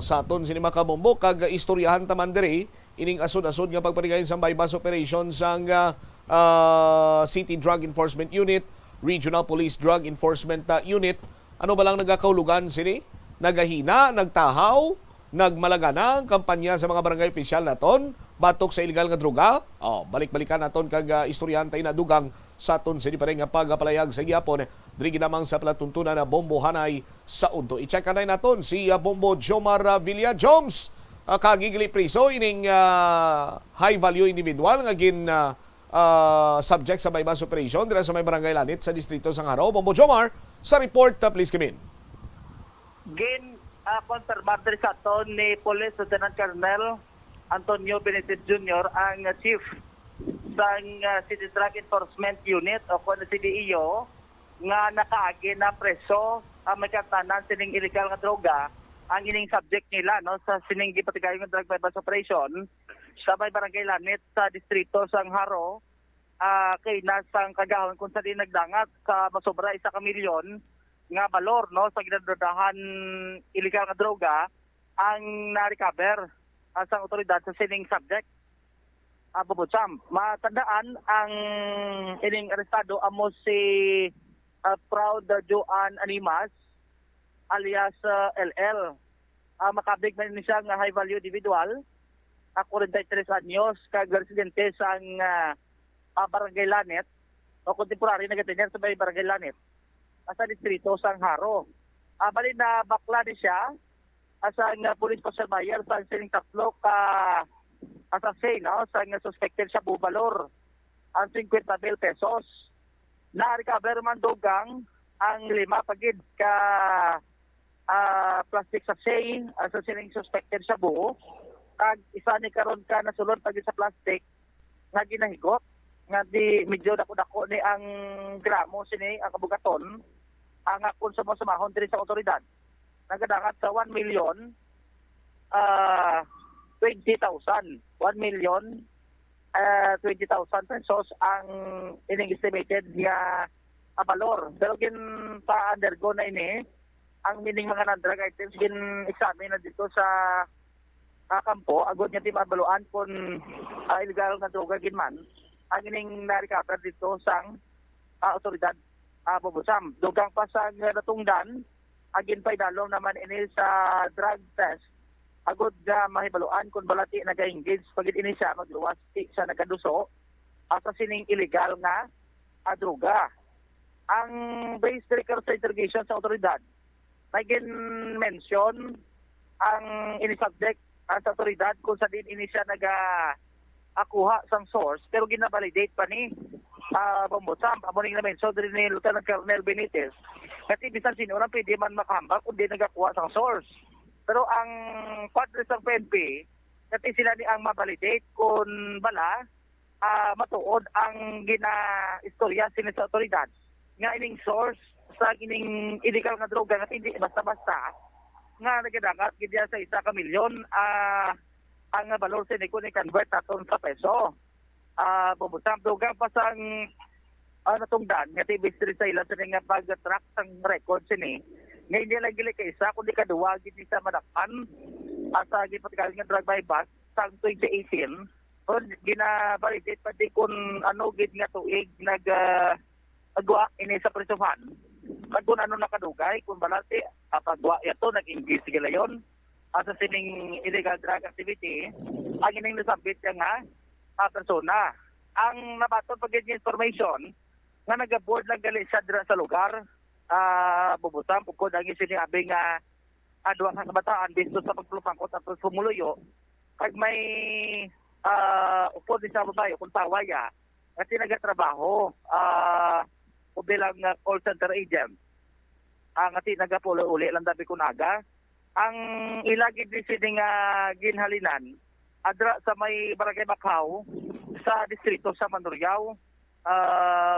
Sa aton sini mga kabumbo kag istoryahan taman diri ining asod-asod nga pagpanigayon sa bypass operations sang City Drug Enforcement Unit, Regional Police Drug Enforcement Unit. Ano ba lang nagakaulugan sini? Nagahina, nagtahaw, nagmalagana ang kampanya sa mga barangay opisyal naton batok sa illegal nga droga. Balik-balikan naton kag istoryahan tayo na dugang sa aton sini pa rin nga pagpalayag sa gihapon diri ginamang sa palatuntunan na Bombo Hanay sa Udto. I-check kanay naton si Bombo Jomar Villa. Joms, kagigili priso ining high value individual nga gin subject sa bypass operation dira sa may barangay Lanit sa distrito sang Haro. Bombo Jomar, sa report, please come in. Gin konservator sa aton ni Police Lieutenant Colonel Antonio Benitez Jr. ang chief sang City Drug Enforcement Unit o kung CDEO nga nakaagi na preso ang may katanan sining illegal nga droga ang ining subject nila no sa sining gipatigayon nga drug bypass operation sa may barangay Lanit sa distrito sang Haro kay nasang kagahon kung sa din nagdangat sa masobra 1 ka milyon nga balor no sa ginadrodahan illegal nga droga ang na-recover sa otoridad sa sining subject. Bubutsam, matandaan ang ining arestado amo si Proud Joan Animas alias LL. Makabig man ni siya nga high value individual, 43 anyos, kag residente sa barangay Lanet o contemporary na gatinyer sa barangay Lanet sa distrito sang Haro. Bali na bakla ni siya asang police pasal bayer sa sining 3 ka assassin sa suspected sa bubalor ang 50,000 pesos. Na-recover man dugang ang 5 pagid ka plastic sachet sa sining suspected sa buo. Kag isa ni karon ka nasulod pagid sa plastic nga ginahigot nga di medyo dako-dako ni ang gramo sini ang kabugaton ang akon sa masumahon diri sa otoridad. Nagadangat sa 1,020,000. 1,020,000 pesos ang ining estimated nga balor. Pero gin pa undergo na ini ang mining mga non-drug items gin examine na dito sa kampo agod nga di mabaluan kung illegal nga droga gin man ang ining na-recover dito sang otoridad. Bubusam. Dugang pa sa natungdan, agin pa'y dalong naman ini sa drug test. Agod nga mahibaluan kung balati nag-engage pagid ini siya magluwas sa nagaduso sa sining illegal nga droga. Ang based record sa interrogation sa otoridad, may mention ang ini-subject sa otoridad kung sa din ini siya nag-akuha sang source pero ginabalidate pa ni Bambusam. Amuning na mention din ni Lieutenant Colonel Benitez kasi bisan sino na pwede man makahambak kung di nagakuha sang source. Pero ang padre sa PNP, kasi sila ni ang mabalidate kung bala matuod ang gina-istorya sila sa otoridad nga ining source sa ining illegal nga droga nga hindi basta-basta nga nagdagat gidya sa 1 milyon ang valor sa ni convert naton sa peso. Bubusam droga pa sang natungdan nga tibis sa ila sa nga pag-track sang record sini nga hindi lang gili kay isa kundi kaduwa gid sa madakan sa gipatgal nga drug by bus sang 2018 o gina-validate pa di kung ano gid nga tuig agwa ini sa presuhan. Kung ano nakadugay, kung balati, pagwa ito, nag-investigate yon sa sining illegal drug activity, ang ining nasabit niya nga persona. Ang nabaton pag information, nga nag-board lang gali sa lugar, Bubusam, kung ang isinabi nga duwang kabataan, bisto sa pagpulupangkot at sumuluyo, kag may upod sa babae, kung tawaya, kasi nagatrabaho, o bilang call center agent. Ang ati nagapulo uli lang dabi kunaga. Ang ilagid ni sining ginhalinan adra sa may Barangay Macau sa distrito sa Mandurriao.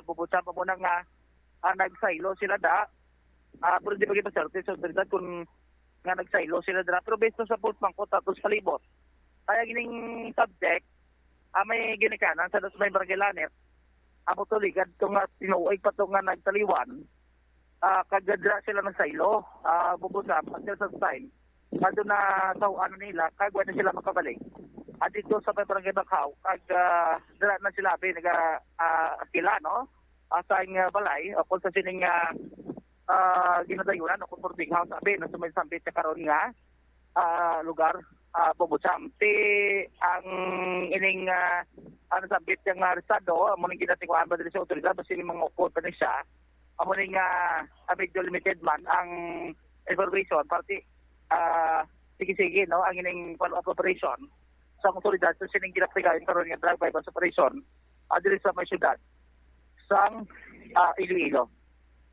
Bubusam pa muna nga nagsaylo sila pero di bagay pa-certain sa otoridad kung nga nagsaylo sila pero besto sa pulpangkot at sa libot. Kaya gining subject may ginikanan sa may Barangay Lanet amo tuligad itong tinuoy pa itong nagtaliwan, kagadra sila ng saylo, Bubusam, until sa time, kado na tawaan nila, kagwa na sila makabalik. At dito sa Barangay Macau, dala na sila, nag-akila, no? Sa ang balay, o kung sa sining ginadayunan, o kung boarding house, na sumisambit sa karon nga, lugar, Bubusam. Ang ining sabit yung arestado, amuning ginatingwaan ba din sa otoridad, basta yung mga upod pa na siya, amuning medyo limited man ang information, party, sige-sige, no, ang ining follow-up operation sa otoridad, so sining ginatingwaan karon yung drug bypass operation, din sa may syudad, sa Iloilo.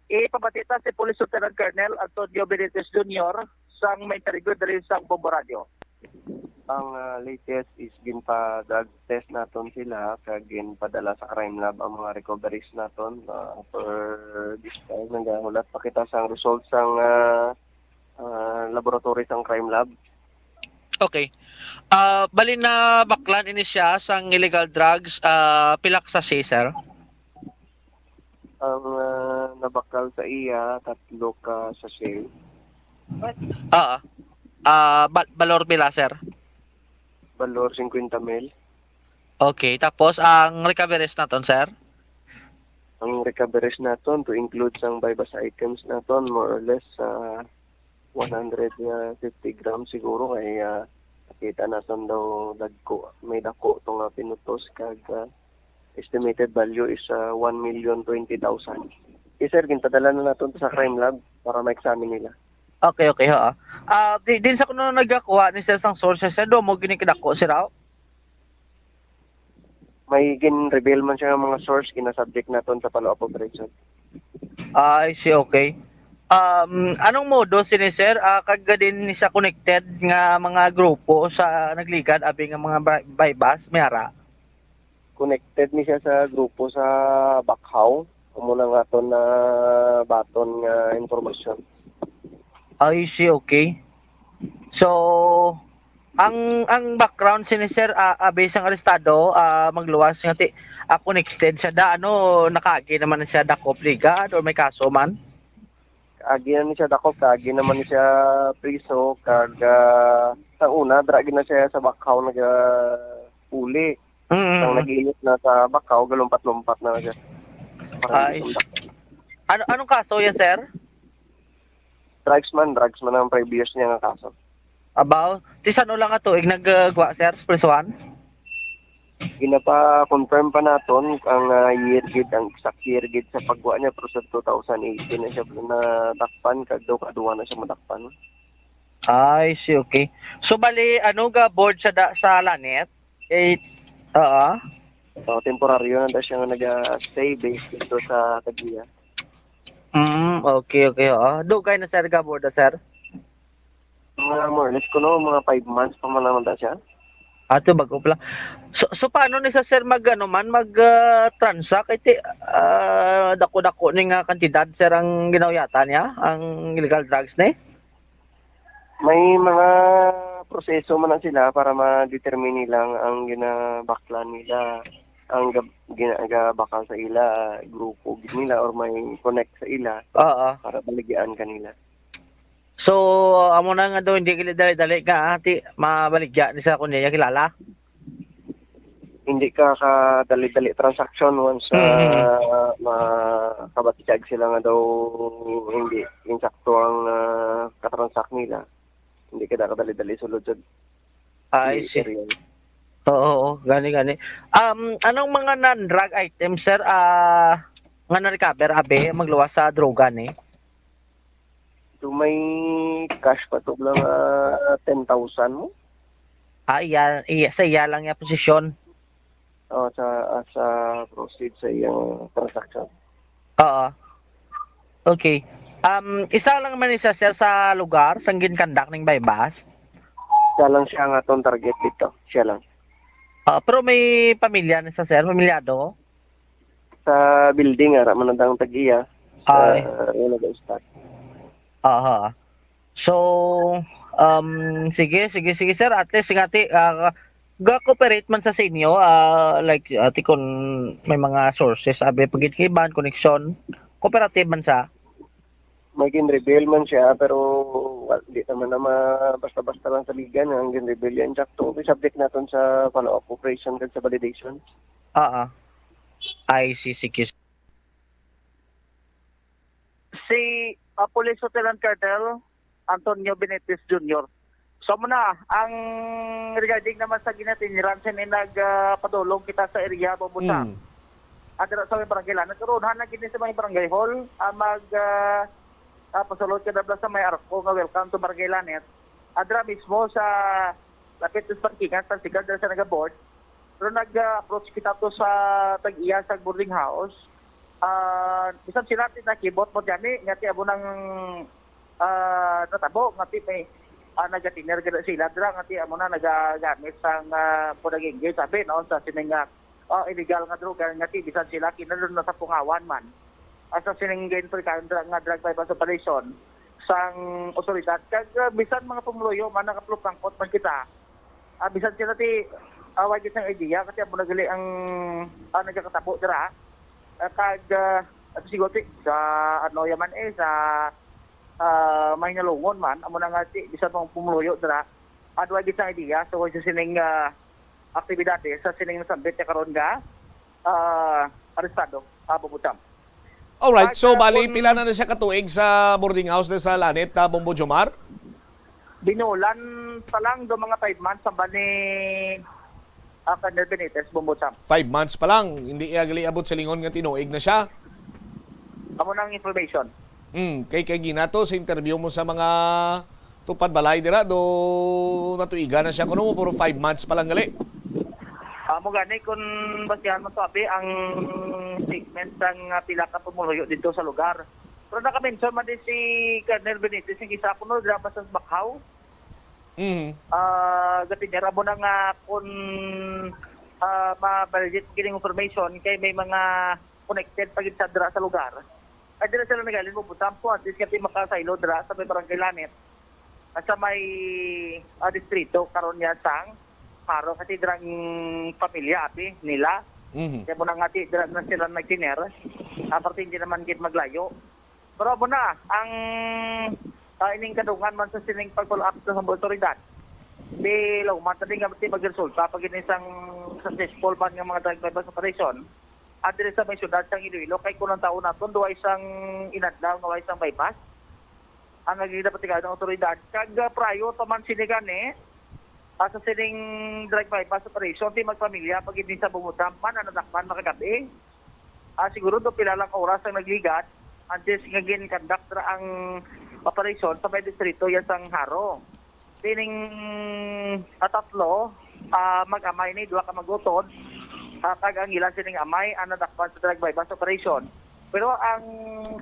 Ipabatita si Police Lieutenant Colonel Antonio Benitez Jr. sa may interview din sa Bombo Radio. Ang latest is ginpa-drug test naton sila kag ginpadala sa crime lab ang mga recoveries naton for this time nagahulat pakita sang results sang laboratory sang crime lab. Okay. Bali na baklan ini siya sang illegal drugs pilak sa sir. Ang nabakal sa iya 3 ka sachet. Balor pila sir? Valor 50 mil. Okay, tapos ang recoveries naton, sir? Ang recoveries naton to include sang bypass items naton more or less 150 grams siguro kay nakita naton daw may dako tong pinutos kag estimated value is 1,020,000. Sir, ginpadala na naton sa crime lab para ma-examine nila. Okay, ha. Din sa kuno nagakuha ni sir sang sources sa do mo ginikidako sir raw. May gin-reveal man siya ng mga source kinasubject naton sa follow-up operation. I see, okay. Anong modo sini sir? Kagga din ni sa connected nga mga grupo sa nagligad abi nga mga bypass mayara. Connected ni siya sa grupo sa Bakhaw. Muna nga aton na baton nga informasyon. I see, okay. So, ang background sini sir, base ang arestado, magluwas nga connected siya nakagi naman siya dakop ligad or may kaso man? Kaagi na siya dakop, kaagi naman siya priso, kag sa una, dragi na siya sa Bakhaw nag-uli. Ang nag-iinit na sa Bakhaw, galumpat-lumpat na siya. Anong kaso yan, sir? Drugs man ang previous niya nga kaso. About, tisano lang ato, naggawa, sir, prisuhan? Ginapa-confirm pa naton ang year gid, ang exact year gid sa pagwa niya, pero sa 2018 na siya natakpan, kaduwa na siya matakpan. Ay, see, okay. So, bali, board siya sa Lanet? So, temporaryo na siya nga nag-stay based dito sa Taguia. Okay. Doon kayo na, sir, board na, sir? Mga more or less ko no, mga 5 months pa man naman siya. Ato bago pala. So paano ni sa sir transact iti dako-dako ning kantidad sir ang ginawayata niya ang illegal drugs ni? May mga proseso man na sila para ma-determine nilang ang ginabaklan nila, ang ginagabakal sa ila, grupo gid nila or may connect sa ila. Para baligyan kanila. So amo na nga daw hindi dali nga ati mabaligya ni sa kunya kilala. Hindi ka dali transaction once makabatyag sila nga daw hindi insakto ang katransact nila. Hindi ka dali sulod sa see. Oo, gani. Anong mga non-drug items sir nga na-recover abe magluwas sa droga ni? So may cash pa to lang 10,000 mo. Iya lang yung posisyon. Sa proceed sa iyang transaction. Oo. Okay. Isa lang man isa sir sa lugar sang ginkandak ning bypass. Siya lang siya nga tong target dito. Siya lang. Pero may pamilya na sa sir, pamilyado? Sa building ara man ang Taguia. Sa start. So, sige sir, at least ngati ga-cooperate man sa inyo like ati kun may mga sources abe pagitkiban connection cooperative man sa may gin-reveal man siya pero di naman basta-basta lang sa liga ang gin-reveal yan sakto subject naton sa follow-up operation kag sa validation. I see, sige. Si Police Lieutenant Colonel Antonio Benitez Jr. So muna, ang regarding naman sa ginatinran sa nagpadulong kita sa area Bobusa. Adra sa may barangay Lanet. Karoon, gini sa may barangay hall, pasulot ka na sa may arko nga welcome to barangay Lanet. Adra mismo sa lapit sa parkingan, sa sigal sa nag-board. Pero nag-approach kita to sa Tag-iya sa boarding house. Bisan sila nakibot mo dyan ngati abo nang natabo ngati may nagatiner gada sila dra ngati amo na nagagamit sang podagingge sabi no sa sining illegal nga droga ngati bisan sila kinalun na sa pungawan man asa sining gentry kan nga drug bypass operation sang otoridad kag bisan mga pumuluyo man nakaplupangkot man kita bisan sila ti away gid sang idea kasi amo nagali ang nagakatabo dra kag siguro sa yaman sa may nalungon man amo na nga bisan pang pumuluyo dira adwa gid sa idea so sa sining aktibidade sa sining nasambit karon ga arestado Bobutam. Alright, so bali pila na siya katuig sa boarding house na sa Lanet Bombo Jomar? Binulan pa lang do mga 5 months sa bani Colonel Benitez Bobutam. 5 months pa lang, hindi gali abot sa lingon nga tinuig na siya. Amo nang information. Kay ginato sa interview mo sa mga tupad balay dira do natuiga na siya kuno mo puro 5 months pa lang gali. Mo gani kun basihan mo to abi ang statement sang pila ka pumuluyo dito sa lugar. Pero naka-mention man din si Colonel Benitez ng isa kuno dira pa sa Bakhaw. Gatinera mo na nga kung ma-validate kining information kay may mga connected pagit sa dra sa lugar. Ay dira sila nagalin mo butam po at least kasi makasaylo dra sa may barangay Lanet at sa may distrito karon niya sang Paro kasi dirang pamilya ati nila. Kaya mo na nga dira na sila nagtiner aparte hindi naman gid maglayo. Pero mo na ang ining kadungan man sa sining pag-follow up sa otoridad. Di law matading nga ti magresulta pag isang successful man nga mga drug bypass operation. adres sa may syudad sang Iloilo kay kunang taon naton duwa isang inadlaw nga isang bypass. Ang nagdapat ng otoridad kag prayo to man sinigani sa sining drug bypass operation ti magpamilya pag hindi sa bumutam man nadakpan makagabi. Siguro do pilalang oras ang nagligat antes nga gin-conduct ang operation sa may distrito yan sang Haro. Tining tatlo mag-amay ni duha ka magutod kag ang ilan sining amay ang nadakpan sa drug bypass operation. Pero ang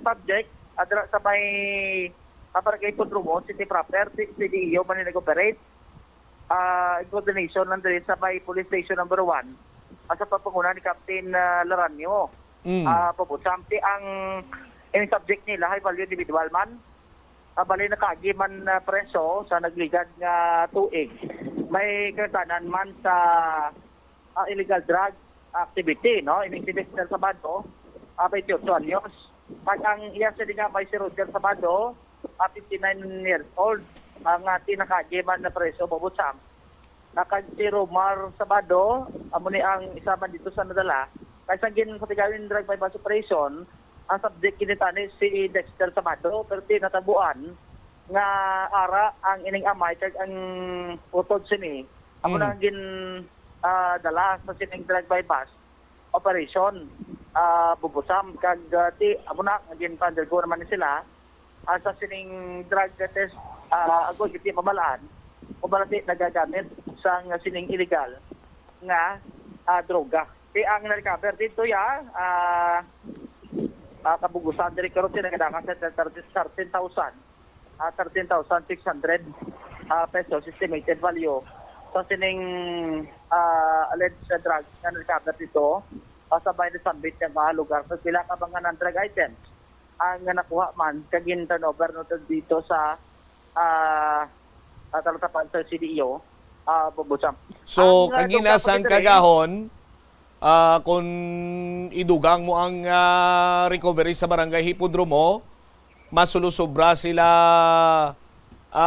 subject adra sa may barangay Pudrumo, city proper, CDEO man nag-operate in coordination nandun sa may police station number 1 sa pagpanguna ni Captain Laranio. Samti ang any subject nila high value individual man. Bali na kaagi man preso sa nagligad nga tuig. May katanan man sa illegal drug activity, no? Incident sa Sabado, 28 anyos. Pag ang iya sa nga may si Roger Sabado, 59 years old, ang tinakaagi man na preso bubusam. Nakag si Romar Sabado, amo ni ang isa man dito sa nadala, kaysa gin sa tigawin drug bypass operation, ang subject kinitani si Dexter Sabado, pero tinatabuan nga ara ang ining amay kag ang utod sini. Amo na gin dala sa sining drug bypass operation. Bubusam kag ti amo na gin undergo naman ni sila sa sining drug test agod iti mamalaan o balati nagagamit sa sining illegal nga droga. Ang na-recover dito kabugusan diri karon nagadakan sa 13,600 pesos estimated value sa sining alleged drugs na na-recover dito sabay na sambit ng mga lugar sa sila kabangan ng drug items ang nakuha man kagin turnover dito sa talatapan sa CDEO bubusam. So kagina sang kagahon kung idugang mo ang recovery sa barangay Hipodromo, masulusobra sila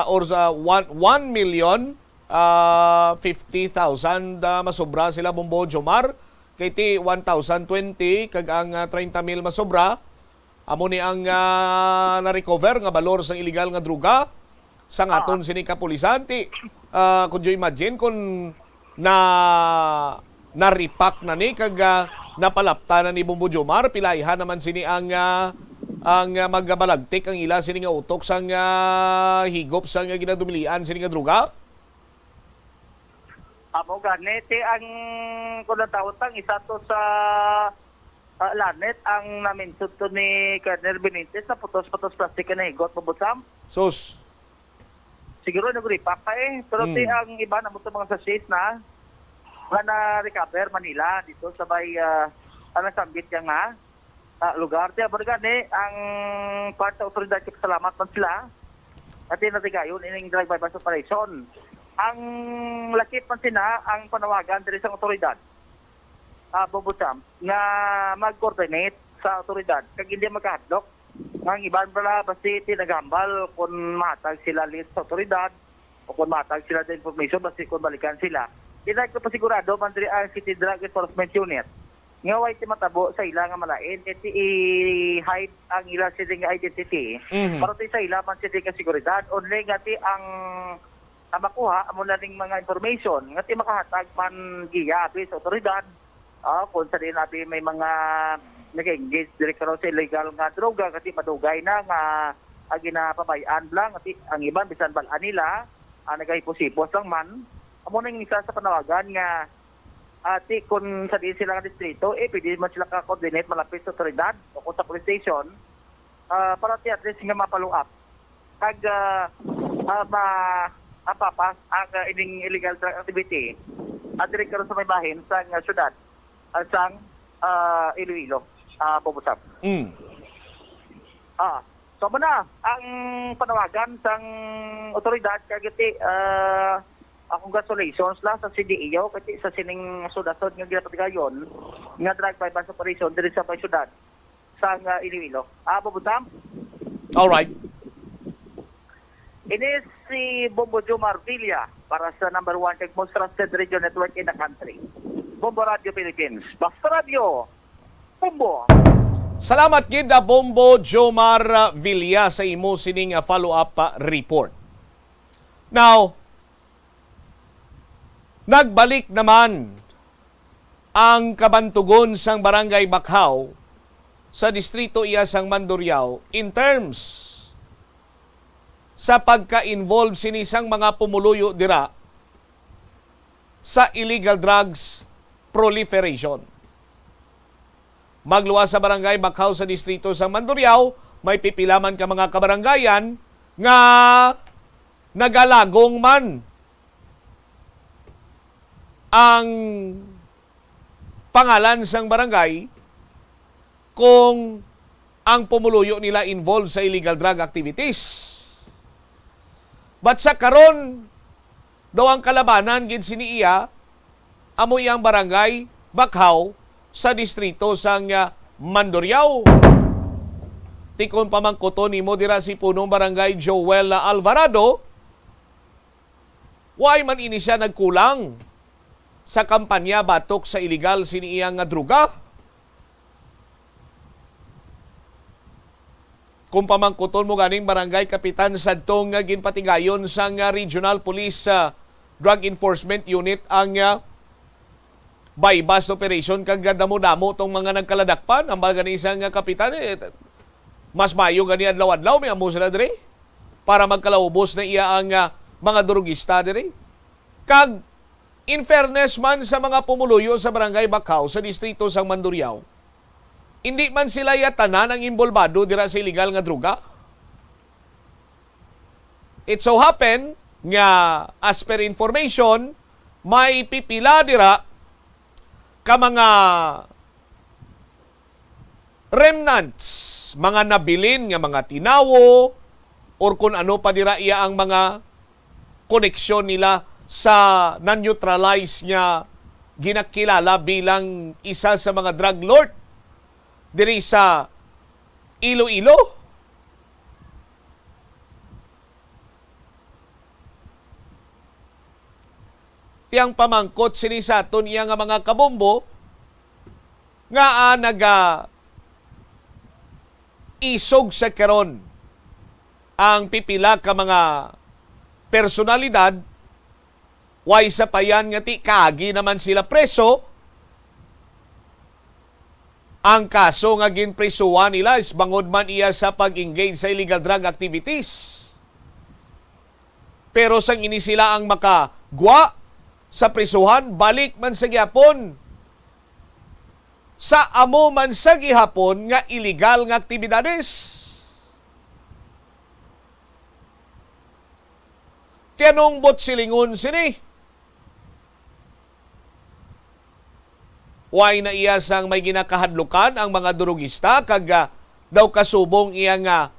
or sa 1,050,000 masobra sila Bombo Jomar, kay ti 1,020 kag ang 30,000 masobra amo ni ang na-recover nga balor sa illegal nga druga sa ngaton sini kapulisan ti kung you imagine kung naripak na ni kag napalapta na ni Bombo Jomar, pilayhan naman sini ang magabalagtik ang ila sini nga utok sang higop sang ginadumilian sini nga druga. Amo ganete ang kunatawtang isa to sa lanet ang naminsod to ni Colonel Benitez sa putos-putos plastic na higot mabusam. Sus. Siguro nagripak pa pero ti ang iba na mo mga sachets na na-recover Manila dito sa may sambit niya nga lugar. Kaya bargani ang part sa otoridad salamat man sila at tinatigayon ining drug bypass operation. Ang lakip man sina ang panawagan diri sa otoridad bubusam nga mag-coordinate sa otoridad kag hindi magkahadlok ang iban pala basta tinagambal kung matag sila list sa otoridad o kung matag sila the information basta kung balikan sila. Hindi ko pa sigurado man diri ang City Drug Enforcement Unit nga way ti matabo sa ila nga malain iti i-hide ang ila sining identity para ti sa ila man sining seguridad only nga ti ang makuha amo na ning mga information nga ti makahatag man giya sa otoridad kung sa din natin may mga nag-engage direktaro sa illegal nga droga kasi madugay na nga ginapabayaan lang kasi ang iban bisan balaan nila nagahiposipos lang man. Amo nang isa sa panawagan nga kung sa din sila nga distrito pwede man sila ka-coordinate malapit sa otoridad o kung sa police station para at least nga ma-follow up kag mapapas ang ining illegal drug activity direktaro sa may bahin sa syudad sang Iloilo Bubusam. So na ang panawagan sang otoridad kagiti congratulations lang sa CDEO kasi sa sining sudasod nga ginapatigayon nga drug bypass operation diri sa may syudad sa Iloilo. Bubusam. All right. Ini si Bombo Jomar Villa para sa number 1 kag most trusted radio network in the country. Bombo Radio Philippines. Basta Radio. Bombo. Salamat gid Bombo Jomar Villa sa imo sining follow-up report. Now, nagbalik naman ang kabantugon sang Barangay Bakhaw sa distrito iya sang Mandurriao in terms sa pagka-involve sinisang mga pumuluyo dira sa illegal drugs proliferation. Magluwas sa Barangay Bakhaw sa distrito sa Mandurriao, may pipilaman ka mga kabaranggayan nga nagalagong man ang pangalan sang barangay kung ang pumuluyo nila involved sa illegal drug activities. But sa karon daw ang kalabanan gid siniiya amo iyang Barangay Bakhaw sa distrito sang Mandurriao. Tikon pamangkoton nimo dira si punong barangay Joel Alvarado, why man ini siya nagkulang sa kampanya batok sa illegal siniyang nga druga. Kung pamangkoton mo ganing barangay kapitan sadtong ginpatigayon sang Regional Police Drug Enforcement Unit ang bypass operation kag damo-damo tong mga nagkaladakpan ang bagani isang kapitan mas mayo gani adlaw-adlaw may amo sila dire para magkalaubos na iya ang mga drugista dire. Kag in fairness man sa mga pumuluyo sa Barangay Bakhaw sa distrito sang Mandurriao, hindi man sila yatanan ang imbolbado dira sa illegal nga druga. It so happen nga as per information may pipila dira ka mga remnants, mga nabilin nga mga tinawo or kung ano pa dira iya ang mga koneksyon nila sa non-neutralized nga ginakilala bilang isa sa mga drug lord diri sa Iloilo. Tiyang pamangkot sinisaton iya nga mga kabombo nga isog sa karon ang pipila ka mga personalidad way sa payan nga ti kaagi naman sila preso. Ang kaso nga ginpresuhan nila is bangod man iya sa pag-engage sa illegal drug activities. Pero sang ini sila ang makagwa sa prisuhan, balik man sa gihapon sa amo man sa gihapon nga illegal nga aktibidades. Tianong bot silingon sini. Way na iya sang may ginakahadlukan ang mga drugista kag daw kasubong iya nga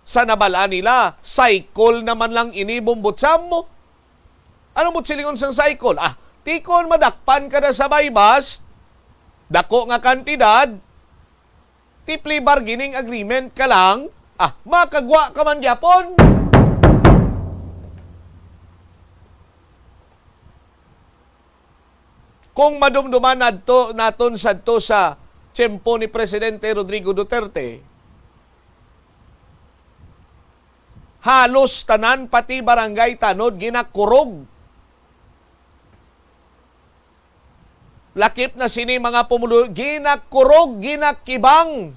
sa nabalaan nila, cycle naman lang ini bumbutsam mo. Ano mo silingon sang cycle? Tikon madakpan ka na sa bypass, dako nga kantidad, tipli bargaining agreement ka lang, makagwa ka man Japon. Kung madumduman naton sadto sa tiyempo ni Presidente Rodrigo Duterte, halos tanan pati barangay tanod ginakurog. Lakip na sini mga pumulo, ginakurog, ginakibang.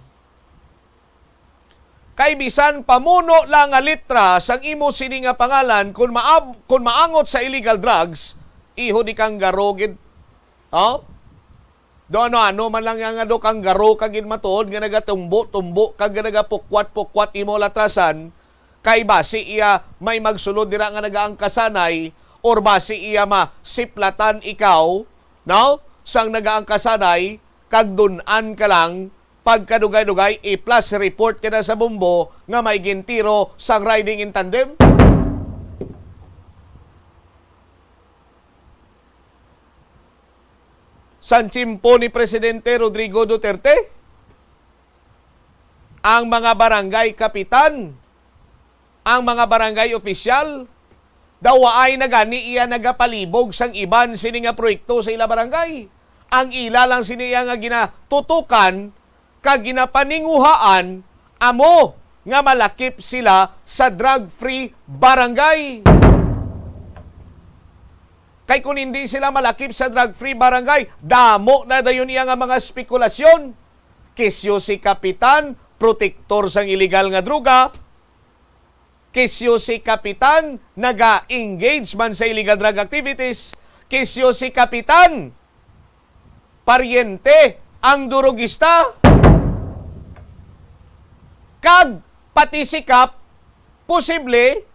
Kay bisan pamuno lang nga litra sang imo sini nga pangalan kung maangot sa illegal drugs, iho di kang garogid. Do ano man lang nga do kang garo kagin matuod nga nagatumbo kag nagapukwat imo latrasan. Kay basi iya may magsulod dira nga nagaangkasanay or basi iya masiplatan ikaw, sang nagaangkasanay kag dun-an ka lang pagkadugay-dugay i-plus report ka na sa bombo nga may gintiro sang riding in tandem. San tsimpo ni Presidente Rodrigo Duterte, ang mga barangay kapitan, ang mga barangay opisyal, daw ay nagani iya nagapalibog sang iban sini nga proyekto sa ila barangay. ang ilalang siniya nga ginatutukan kag ginapaninguhaan amo nga malakip sila sa drug-free barangay. Kay kung hindi sila malakip sa drug-free barangay, damo na dayon iya nga mga spekulasyon. Kisyo si kapitan, protektor sang illegal nga droga. Kisyo si kapitan, naga-engage man sa illegal drug activities. Kisyo si kapitan, paryente ang durugista. Kag pati sikap, posible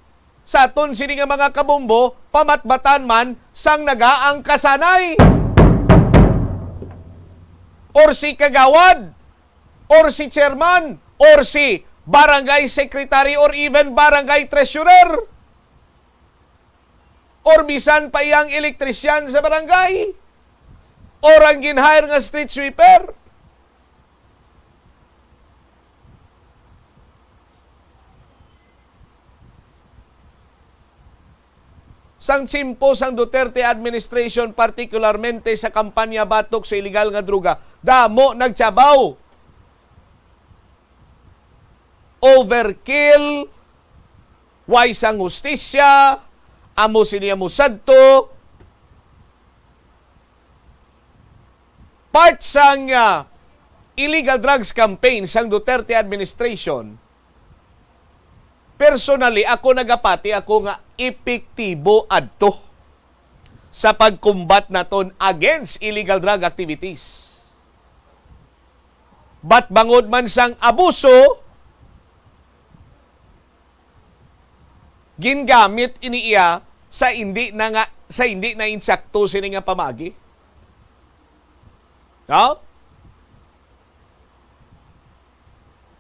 sa aton sini nga mga kabombo, pamatbatan man sang nagaang kasanay. Or si kagawad, or si chairman, or si barangay secretary, or even barangay treasurer. Or bisan pa iyang elektrisyan sa barangay. Or ang ginhire nga street sweeper. Sang tsimpo sang Duterte administration, partikularmente sa kampanya batok sa illegal nga droga, damo nagtsabaw. Overkill, way sang hustisya, amo siniya mo sadto. Part sang illegal drugs campaign sang Duterte administration, personally, ako nagapati, ako nga epektibo adto sa pagkumbat naton against illegal drug activities. But bangod man sang abuso, gingamit iniiya sa hindi na insakto sini nga pamagi. No?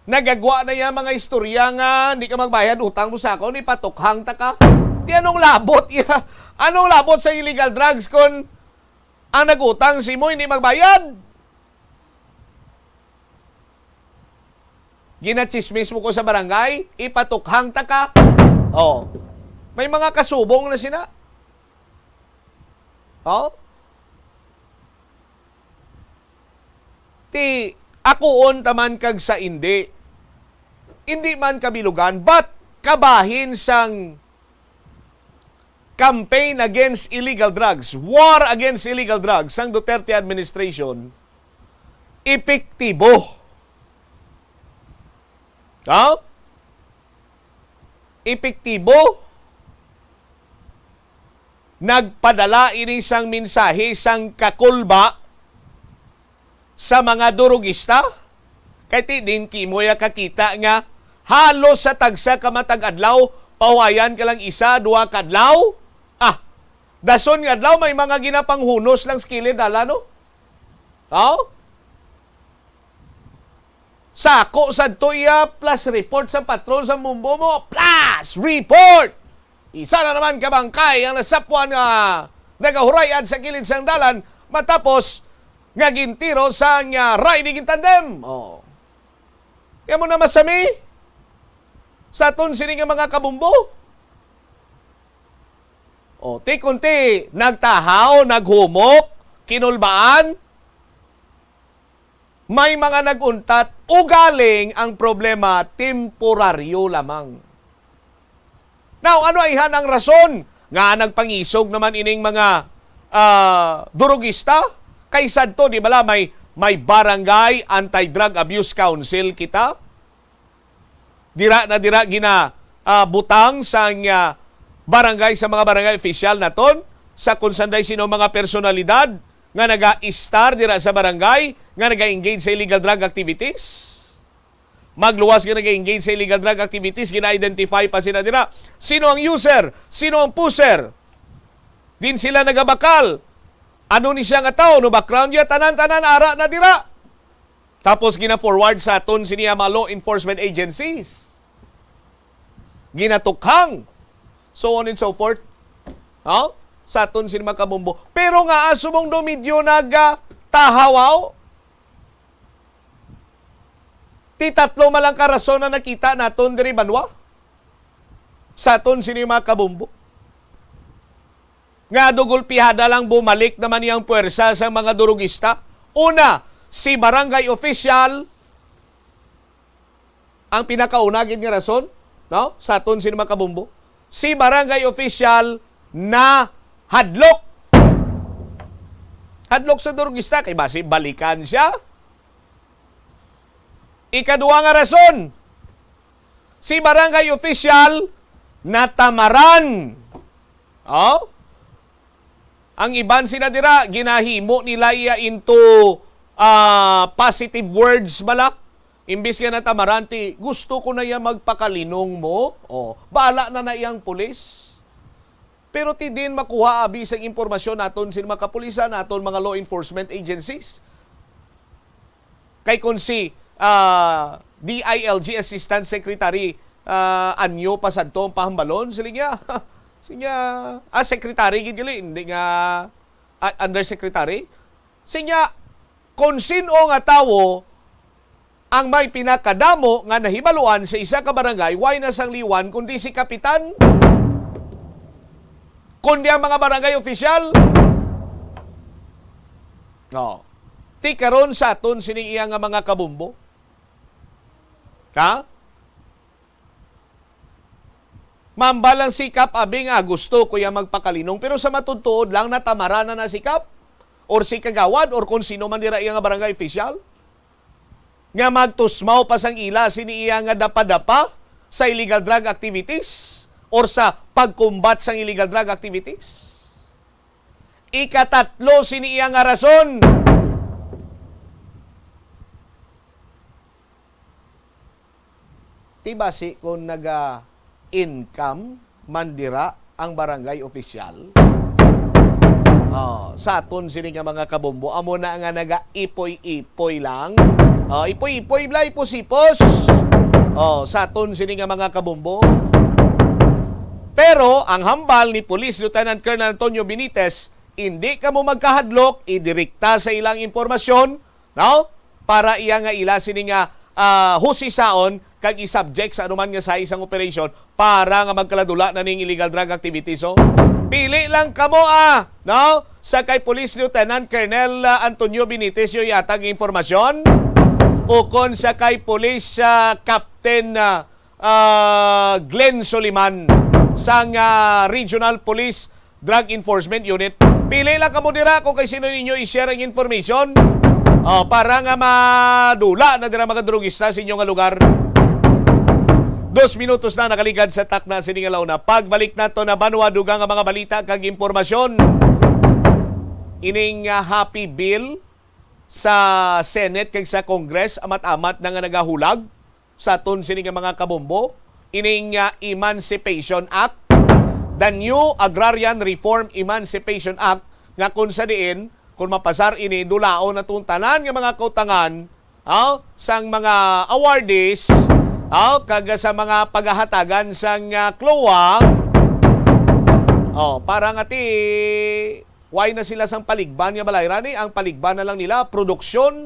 Nagagwa na yan mga istorya nga hindi ka magbayad, utang mo sa ako, ni patukhang ta ka. Di anong labot? Anong labot sa illegal drugs kung ang nagutang si mo hindi magbayad? Ginachismis mo ko sa barangay, ipatukhang ta ka. Oh. May mga kasubong na sina. Oh. Ti akuon taman kag sa hindi man kabilugan, but kabahin sang campaign against illegal drugs, war against illegal drugs sang Duterte administration, epektibo. No? Epektibo. Nagpadala ini sang mensahe sang kakulba sa mga durugista. Kaya din kimoya kakita nga halos sa tagsa ka matag-adlaw, pawayan ka lang isa, duha kadlaw. Dason nga adlaw may mga ginapanghunos lang skilid dala, no? Oh? Sako sad to iya plus report sa patrol sa mumbo mo, plus report. Isa na naman kabangkay ang nasapwan nga nagahurayan sa kilid sang dalan matapos nga gintiro sa riding in tandem. Oh. Kaya mo na masami sa aton sini nga mga kabumbo. O, ti-kunti, nagtahaw, naghumok, kinulbaan. May mga naguntat, ugaling ang problema, temporaryo lamang. Now, ano ay hanang rason nga nagpangisog naman ining mga durugista? Kaysa to, di bala, may barangay anti-drug abuse council kita. Dira gina butang sa barangay sa mga barangay official naton sa kunsanday sino mga personalidad nga naga-star dira sa barangay nga naga-engage sa illegal drug activities. Magluwas nga naga-engage sa illegal drug activities, gina-identify pa sila dira. Sino ang user? Sino ang pusher? Din sila nagabakal. Ano ni siya nga tao? No background niya? Tanan-tanan, ara na dira. Tapos gina-forward sa aton siniya mga law enforcement agencies. Ginatukhang. So on and so forth. Huh? Sa aton siniya mga kabumbo. Pero nga asumong domidyo tahawaw. Ti tatlo malang karason na nakita naton diri banwa. Sa aton siniya mga kabumbo. nga dugulpihada lang bumalik naman niyang puwersa sa mga durugista. Una, si barangay official ang pinakaunagin nga rason, no? Sa aton sino makabumbo. Si barangay official na hadlok. Hadlok sa durugista kay base balikan siya. Ikaduha nga rason, si barangay official na tamaran. Oh? Ang iban sila dira, ginahimo nila iya into positive words balak. Imbis nga na tamaranti, gusto ko na iya magpakalinong mo. Oh, bahala na iyang pulis. Pero ti din makuha abi sa impormasyon naton sa mga kapulisan, naton mga law enforcement agencies. Kay kung si DILG Assistant Secretary Anyo Pasadtong pahambalon, sila niya, secretary, gigili, hindi nga undersecretary. Sinya, kung sino nga tawo ang may pinakadamo nga nahibaluan sa isa ka barangay, why na sang liwan, kundi si kapitan, kundi ang mga barangay official. No. Ti karon sa aton sining iya nga mga kabumbo. Ha? Mambalang sikap abi nga gusto ko ya magpakalinong pero sa matutuod lang natamara na sikap or si kagawad or kung sino man dira iya nga barangay official nga magtusmaw pa sang ila sini iya nga dapadapa sa illegal drug activities or sa pagkumbat sang illegal drug activities. Ikatatlo sini iya nga rason, tibasi kung naga-income mandira ang barangay official. Sa aton sini nga mga kabombo, amo na nga naga-ipoy-ipoy lang. Ipoy-ipoy blay ipos-ipos. Sa aton sini nga mga kabombo. Pero ang hambal ni Police Lieutenant Colonel Antonio Benitez, hindi ka mo magkahadlok, idirekta sa ilang impormasyon, no? Para iya nga ila sini nga husisaon kag i-subject sa anuman nga sa isang operation para nga magkaladula na ning illegal drug activities. So, pili lang kamo no? Sa kay Police Lieutenant Colonel Antonio Benitez yung yatag informasyon o kon sa kay Police Captain Glenn Soliman sa Regional Police Drug Enforcement Unit. Pili lang kamo dira kung kay sino ninyo i-share ang information para nga madula na dira mga drugista sa inyong lugar. 2 minutos na nakaligad sa takna sining alauna. Pagbalik nato na banwa dugang nga mga balita kag impormasyon. Ining happy bill sa Senate kag sa Congress amat-amat na nga nagahulag sa aton sining mga kabombo. Ining Emancipation Act, the new Agrarian Reform Emancipation Act nga kung sa diin kung mapasar ini dulaon na tanan nga mga kautangan sang mga awardees kaga sa mga paghahatagan sang CLOA para nga ti why na sila sang paligban nga balay rani ang paligban na lang nila produksyon.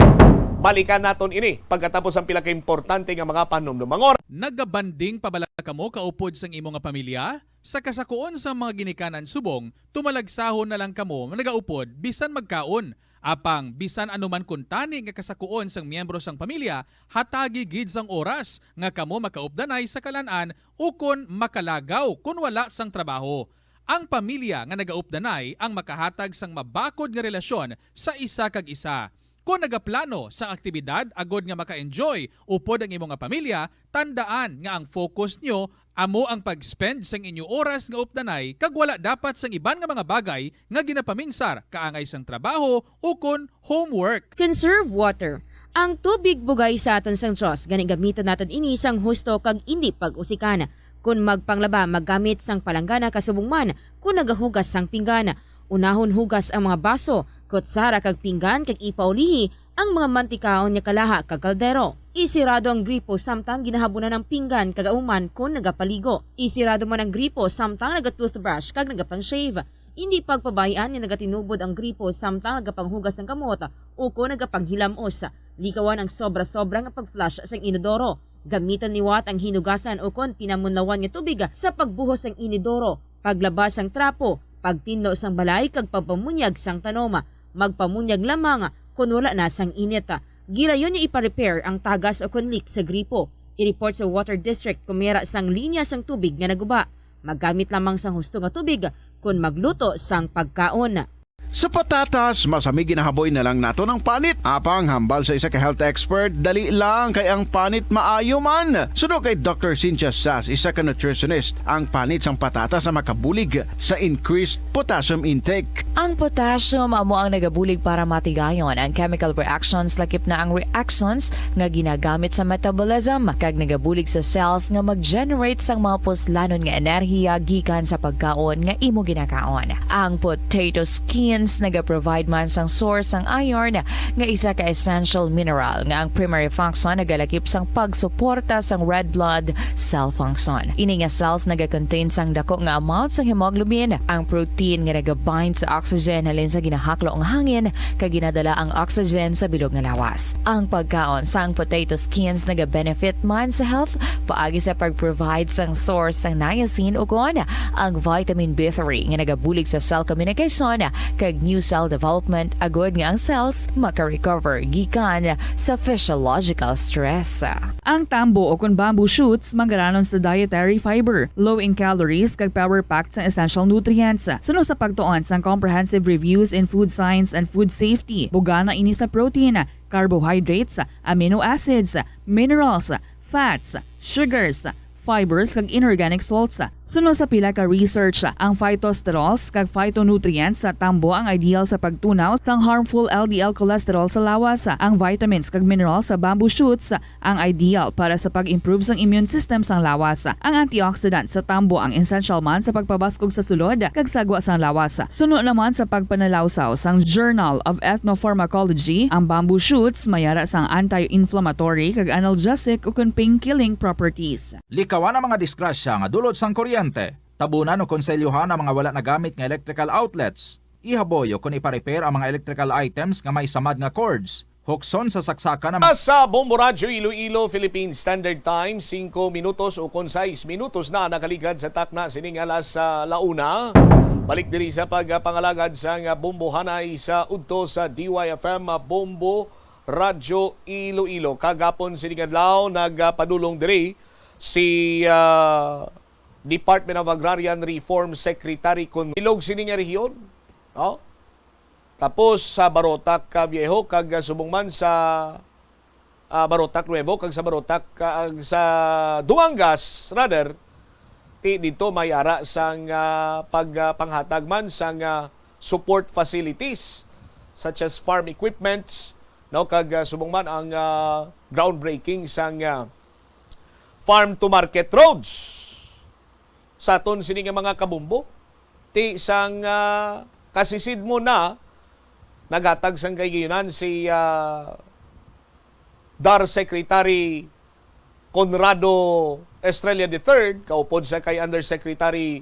Balikan naton ini pagkatapos ang pila ka importante nga mga panumdumangor. Nagabanding pabalaka mo kaupod sang imo nga pamilya? Sa kasakuon sa mga ginikanan subong, tumalagsahon na lang kamo nagaupod bisan magkaon. Apang bisan anuman kuntani nga kasakuon sang miyembro sang pamilya, hatagi gid sang oras nga kamo makaupdanay sa kalan-an ukon makalagaw kun wala sang trabaho. Ang pamilya nga nagaupdanay ang makahatag sang mabakod nga relasyon sa isa kag isa. Kung nagaplano sa aktibidad agod nga maka-enjoy upod ang imong pamilya, tandaan nga ang focus nyo amo ang pag-spend sang inyo oras nga updanay kag wala dapat sang iban nga mga bagay nga ginapaminsar kaangay sang trabaho o kon homework. Conserve water. Ang tubig bugay sa aton sang Diyos, gani gamitan natin ini sang husto kag indi pag-usikan. Kung magpanglaba, maggamit sang palanggana kasubong man, kung nagahugas sang pinggana, unahon hugas ang mga baso, kutsara kag pinggan kag ipaulihi ang mga mantikaon nga kalaha kag kaldero. Isirado ang gripo samtang ginahabunan ng pinggan kag auman kung nagapaligo. Isirado man ang gripo samtang nagatoothbrush kag nagapang-shave. Hindi pagpabayaan nga nagatinubod ang gripo samtang nagapanghugas ng kamot o kung nagapanghilamos. Likawan ang sobra-sobra nga pag-flush sa inodoro. Gamitan niwat ang hinugasan o kon pinamunlawan nga tubig sa pagbuhos ng inodoro. Paglabas ang trapo, Pagtinlo sang balay kag pagpamunyag sang tanoma, magpamunyag lamang kung wala na sang init. Gilayon niya ipa-repair ang tagas o konlik sa gripo. I-report sa Water District kung mera sang linya sang tubig nga naguba. Maggamit lamang sang husto nga tubig kung magluto sang pagkaon. Sa patatas, masami ginahaboy na lang nato ng panit. Apang hambal sa isa ka health expert, dali lang kay ang panit maayo man. Suno kay Dr. Cynthia Sass, isa ka nutritionist, ang panit sang patatas na makabulig sa increased potassium intake. Ang potassium amo ang nagabulig para matigayon ang chemical reactions lakip na ang reactions nga ginagamit sa metabolism kag nagabulig sa cells nga mag-generate sang mga puslanon nga enerhiya gikan sa pagkaon nga imo ginakaon. Ang potato skin naga-provide man sang source sang iron nga isa ka essential mineral nga ang primary function nagalakip sang pagsuporta sang red blood cell function. Ini nga cells naga-contain sang dako nga amount sang hemoglobin, ang protein nga naga-bind sa oxygen halin sa ginahaklo ang hangin kag ginadala ang oxygen sa bilog nga lawas. Ang pagkaon sang potato skins naga-benefit man sa health paagi sa pag-provide sang source sang niacin ug ang vitamin B3 nga nagabulig sa cell communication kag new cell development agod nga ang cells maka-recover gikan sa physiological stress. Ang tambo o kung bamboo shoots mangaranon sa dietary fiber, low in calories kag power-packed sa essential nutrients. Suno sa pagtuon sang comprehensive reviews in food science and food safety, bugana ini sa protein, carbohydrates, amino acids, minerals, fats, sugars, fibers kag inorganic salts. Sunod sa pila ka research, ang phytosterols kag phytonutrients sa tambo ang ideal sa pagtunaw sang harmful LDL cholesterol sa lawas. Ang vitamins kag minerals sa bamboo shoots ang ideal para sa pag-improve sang immune system sang lawas. Ang antioxidants sa tambo ang essential man sa pagpabaskog sa sulod kag sagwa sang lawas. Sunod naman sa pagpanalawsaw sang Journal of Ethnopharmacology, ang bamboo shoots mayara sang anti-inflammatory kag analgesic ug pain-killing properties. Likawan ang mga disgrasya nga dulot sang kuryente. Tabunan o konselyuhan ang mga wala nagamit nga electrical outlets. Ihaboy o kung ipa-repair ang mga electrical items nga may samad nga cords. Hukson sa saksakan ng... Sa Bombo Radio Iloilo, Philippine Standard Time, 5 minutos o kung 6 minutos na nakaligad sa takna sining alas sa launa. Balik diri sa pagpangalagad sa Bombo Hanay sa udto sa DYFM Bombo Radio Iloilo. Kagapon sining adlaw nagpadulong diri si Department of Agrarian Reform Secretary kun ilog sini nga rehiyon. No? Tapos sa Barotac Viejo kag subongman sa Barotac Nuevo kag sa Barotac sa Duangas rather dito may ara sang pagpanghatag man sang support facilities such as farm equipments no kag subongman ang groundbreaking sang farm to market roads sa aton sini nga mga kabumbo ti sang kasisid mo na naghatag sang kayunan si DAR Secretary Conrado Estrella III kaupod sa kay Undersecretary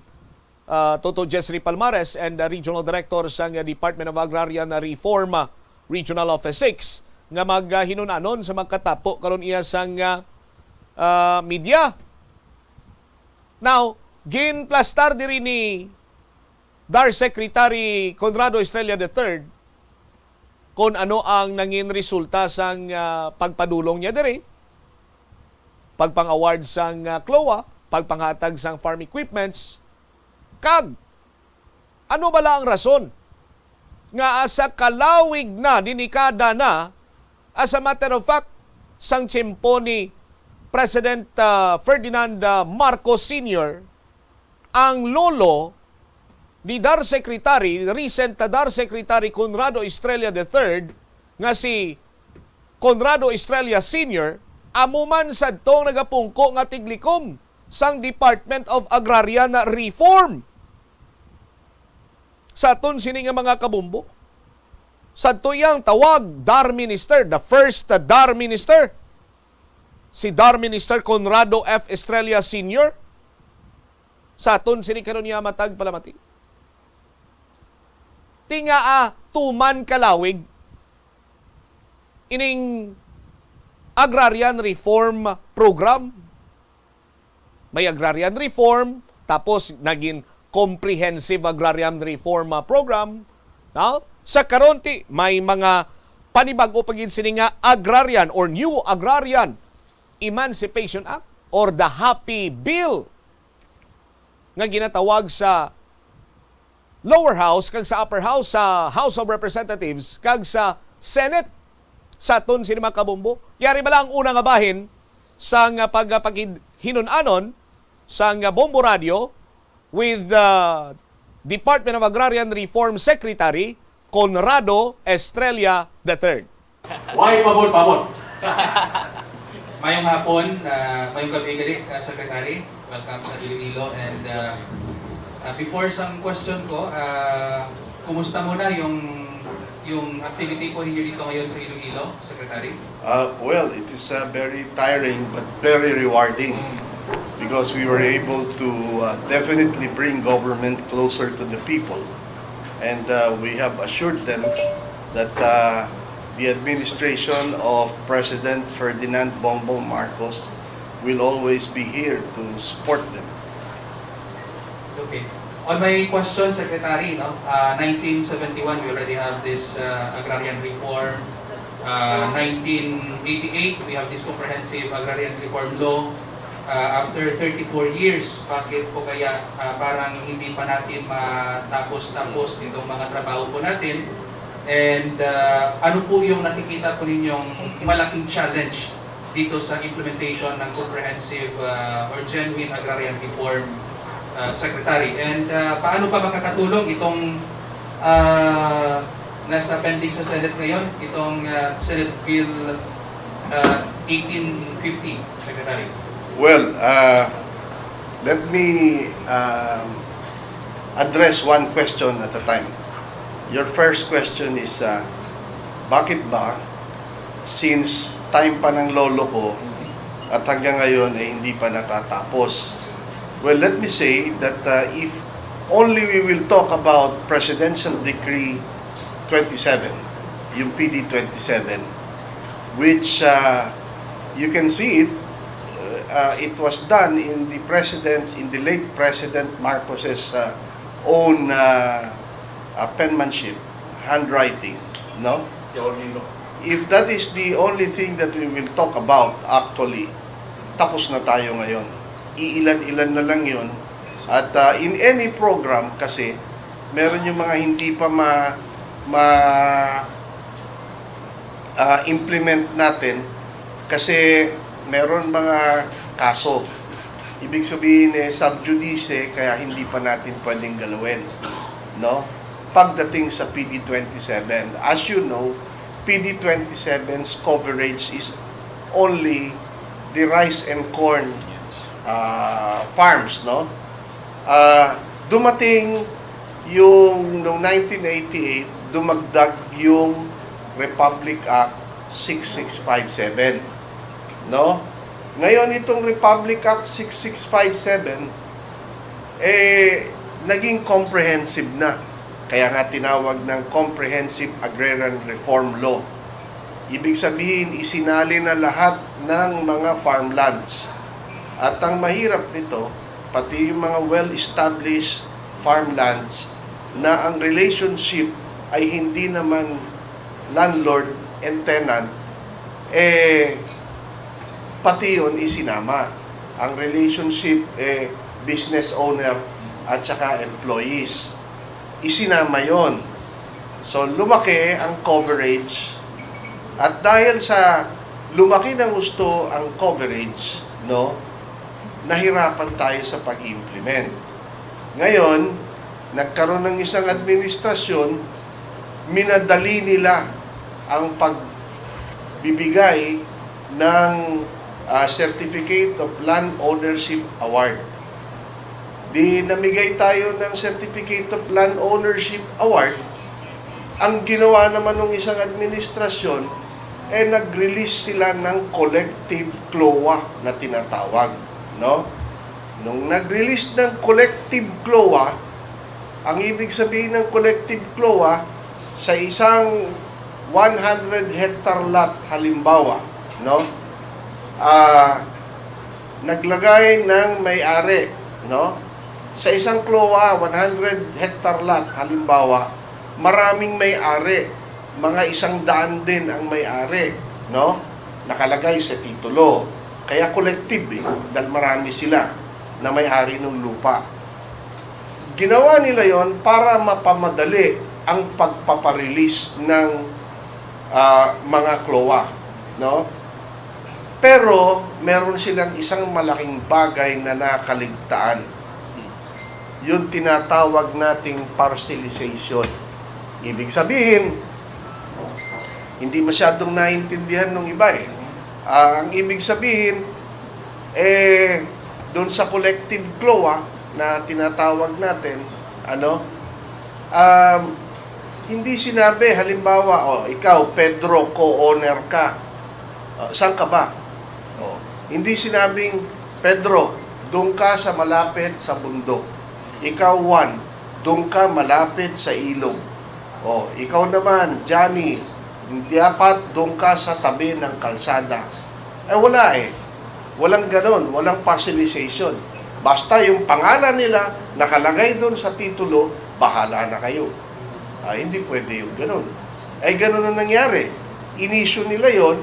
Toto Jesri Palmares and Regional Director sang Department of Agrarian Reform Regional Office 6 nga maghinunanon sa magkatapo karon iya sang media. Now, ginplastar diri ni DAR Secretary Conrado Estrella III kung ano ang nangin resulta sang pagpadulong niya diri. Pagpang-award sang CLOA, pagpanghatag sang farm equipments, kag ano bala ang rason nga asa kalawig na dinikada na as a matter of fact sang tiyempo ni President Ferdinand Marcos Sr. ang lolo ni DAR Secretary, recent DAR Secretary Conrado Estrella III nga si Conrado Estrella Sr. amuman sadtong nagapungko nga tiglikom sang Department of Agrarian Reform. Sa aton sini nga mga kabumbo, sadto yang tawag DAR Minister, the first DAR Minister, si DAR Minister Conrado F. Estrella Sr. Sa aton sini karon niya matag palamati. Tingaa tuman kalawig ining agrarian reform program. May agrarian reform, tapos naging Comprehensive Agrarian Reform Program. No? Sa karonti, may mga panibag-o pagin sini nga agrarian or new agrarian Emancipation Act or the Happy Bill nga ginatawag sa lower house kag sa upper house, sa House of Representatives kag sa Senate sa aton sini mga kabombo. Yari ba lang una nga bahin sa nga paghinunanon sa nga Bombo Radio with the Department of Agrarian Reform Secretary Conrado Estrella III. Why pabor? Mayong hapon, mayong gabi, Secretary. Welcome sa Iloilo. And before some question ko, kumusta muna yung activity po ninyo dito ngayon sa Iloilo, Secretary? Well, it is very tiring but very rewarding because we were able to definitely bring government closer to the people. And we have assured them that the administration of President Ferdinand Bongbong Marcos will always be here to support them. Okay. On my question, Secretary, 1971, we already have this agrarian reform. 1988, we have this comprehensive agrarian reform law. After 34 years, bakit po kaya parang hindi pa natin matapos-tapos itong mga trabaho po natin? And ano po yung nakikita po ninyong malaking challenge dito sa implementation ng comprehensive or genuine agrarian reform, Secretary? And paano pa makakatulong itong nasa pending sa Senate ngayon, itong Senate Bill 1850, Secretary? Well, let me address one question at a time. Your first question is, bakit ba, since time pa ng lolo ko, at hanggang ngayon ay hindi pa natatapos? Well, let me say that if only we will talk about Presidential Decree 27, yung PD 27, which you can see it was done in the late President Marcos's own penmanship, handwriting, no? If that is the only thing that we will talk about, actually, tapos na tayo ngayon. Iilan-ilan na lang yun. At in any program, kasi, meron yung mga hindi pa implement natin, kasi meron mga kaso. Ibig sabihin sub judice, kaya hindi pa natin pwedeng galawin, no? Pagdating sa PD 27, as you know, PD 27's coverage is only the rice and corn farms, no? Dumating yung noong 1988, dumagdag yung Republic Act 6657, no? Ngayon itong Republic Act 6657 naging comprehensive na. Kaya nga tinawag ng Comprehensive Agrarian Reform Law. Ibig sabihin, isinali na lahat ng mga farmlands. At ang mahirap nito, pati yung mga well-established farmlands na ang relationship ay hindi naman landlord and tenant, pati yun isinama. Ang relationship business owner at saka employees. Isinama yon. So lumaki ang coverage at dahil sa lumaki ng gusto ang coverage, no, nahirapan tayo sa pag-implement. Ngayon, nagkaroon ng isang administrasyon, minadali nila ang pagbibigay ng Certificate of Land Ownership Award. Di namigay tayo ng Certificate of Land Ownership Award. Ang ginawa naman ng isang administrasyon, nag-release sila ng collective CLOA na tinatawag, no? Nung nag-release ng collective CLOA, ang ibig sabihin ng collective CLOA, sa isang 100 hectare lot halimbawa, no? Naglagay ng may-ari, no? Sa isang CLOA, 100 hectare lot, halimbawa, maraming may-ari. Mga 100 din ang may-ari, no? Nakalagay sa titulo. Kaya collective dahil marami sila na may-ari ng lupa. Ginawa nila yon para mapamadali ang pagpaparelease ng mga CLOA, no? Pero meron silang isang malaking bagay na nakaligtaan. Yung tinatawag nating parcelization. Ibig sabihin, hindi masyadong naintindihan ng iba eh. Ang ibig sabihin, doon sa collective CLOA na tinatawag natin, hindi sinabi, halimbawa, ikaw, Pedro, co-owner ka. Saan ka ba? Hindi sinabing, Pedro, doon ka sa malapit sa bundok. Ikaw, Juan, doon ka malapit sa ilog. Ikaw naman, Johnny, dapat doon ka sa tabi ng kalsada. Wala eh. Walang ganon, walang parcelization. Basta yung pangalan nila nakalagay doon sa titulo, bahala na kayo. Hindi pwede yung ganon. Ganon ang nangyari. Inisyu nila yon.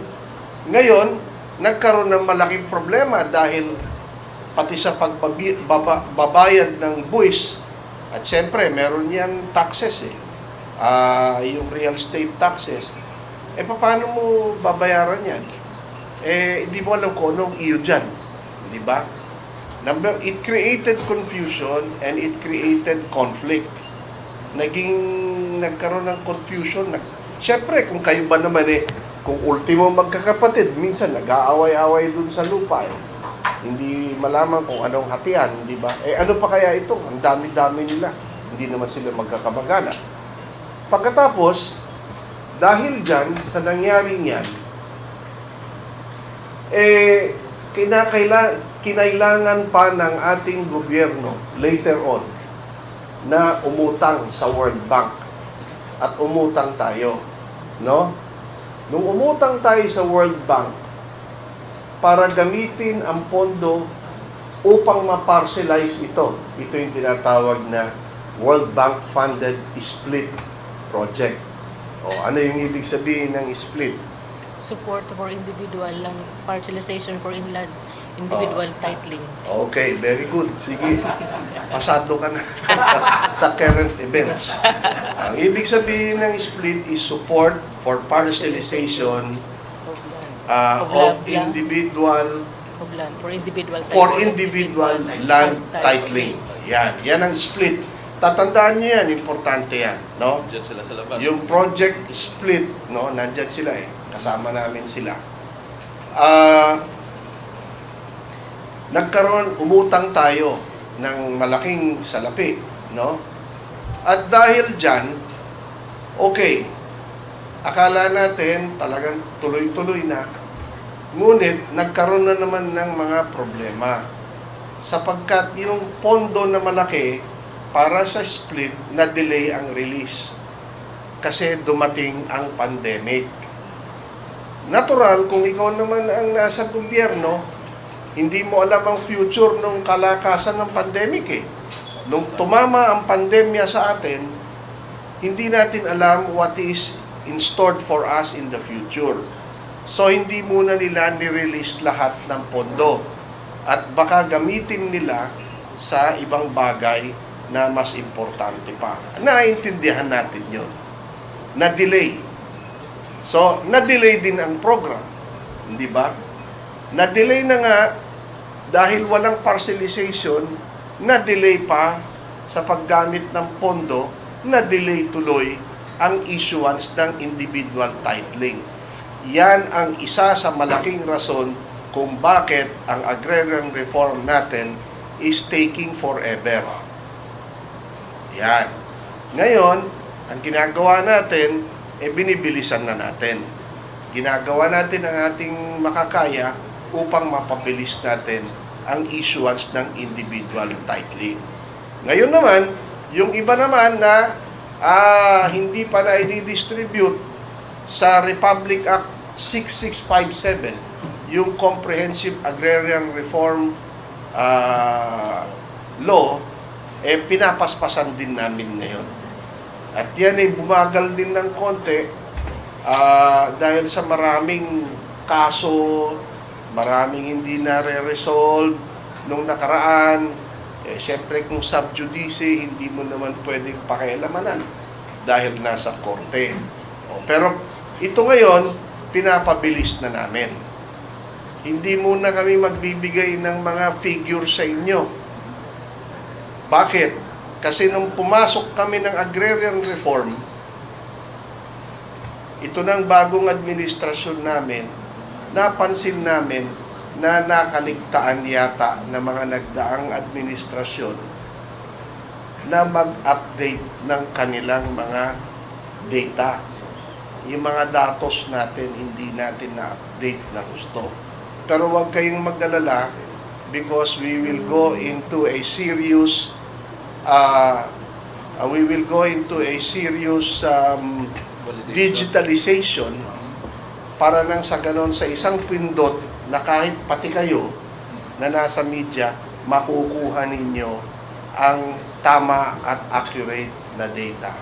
Ngayon, nagkaroon ng malaking problema dahil pati sa pagbabayad ng buwis, at syempre, meron yan taxes eh. Yung real estate taxes. Paano mo babayaran yan? Hindi mo alam kung anong iyo dyan. Di ba? It created confusion and it created conflict. Nagkaroon ng confusion. Siyempre, kung kayo ba naman kung ultimo magkakapatid, minsan nag-aaway-away dun sa lupa Hindi malaman kung anong hatian, di ba? Ano pa kaya ito? Ang dami-dami nila. Hindi naman sila magkakamagana. Pagkatapos, dahil dyan, sa nangyaring yan, kinailangan pa ng ating gobyerno later on na umutang sa World Bank at umutang tayo, no? Nung umutang tayo sa World Bank para gamitin ang pondo upang ma-parcelize ito. Ito yung tinatawag na World Bank Funded Split Project. Ano yung ibig sabihin ng split? Support for individual lang, parcelization for inland, individual titling. Okay, very good. Sige, pasado ka na sa current events. Ang ibig sabihin ng split is support for parcelization of individual land titling. Yan ang split. Tatandaan niyo yan, importante yan, no? Sila sa labas. Yung project split, no, nandyan sila kasama namin sila. Umutang tayo ng malaking salapi, no? At dahil dyan, okay, akala natin talagang tuloy-tuloy na, ngunit nagkaroon na naman ng mga problema. Sapagkat yung pondo na malaki para sa split, na-delay ang release. Kasi dumating ang pandemic. Natural, kung ikaw naman ang nasa gobyerno, hindi mo alam ang future ng kalakasan ng pandemic Nung tumama ang pandemya sa atin, hindi natin alam what is in store for us in the future. So, hindi muna nila ni-release lahat ng pondo. At baka gamitin nila sa ibang bagay na mas importante pa. Naiintindihan natin yun. Na-delay. So, na-delay din ang program. Hindi ba? Na-delay na nga dahil walang parcelization, na-delay pa sa paggamit ng pondo, na-delay tuloy ang issuance ng individual titling. Yan ang isa sa malaking rason kung bakit ang agrarian reform natin is taking forever. Yan. Ngayon, ang ginagawa natin, binibilisan na natin. Ginagawa natin ang ating makakaya upang mapabilis natin ang issuance ng individual titling. Ngayon naman, yung iba naman na hindi pa na i-distribute sa Republic Act 6657, yung Comprehensive Agrarian Reform Law, pinapaspasan din namin ngayon. At yan ay bumagal din ng konti dahil sa maraming kaso, maraming hindi na-resolve nung nakaraan. Siyempre kung sub judice, hindi mo naman pwedeng pakialamanan dahil nasa korte. Pero ito ngayon, pinapabilis na namin. Hindi muna kami magbibigay ng mga figure sa inyo. Bakit? Kasi nung pumasok kami ng agrarian reform, ito ng bagong administrasyon namin, napansin namin na nakaligtaan yata ng mga nagdaang administrasyon na mag-update ng kanilang mga data. Yung mga datos natin, hindi natin na-update na gusto. Pero huwag kayong mag-alala because we will go into a serious digitalization para nang sa ganon sa isang pindot na kahit pati kayo na nasa media, makukuha ninyo ang tama at accurate na data.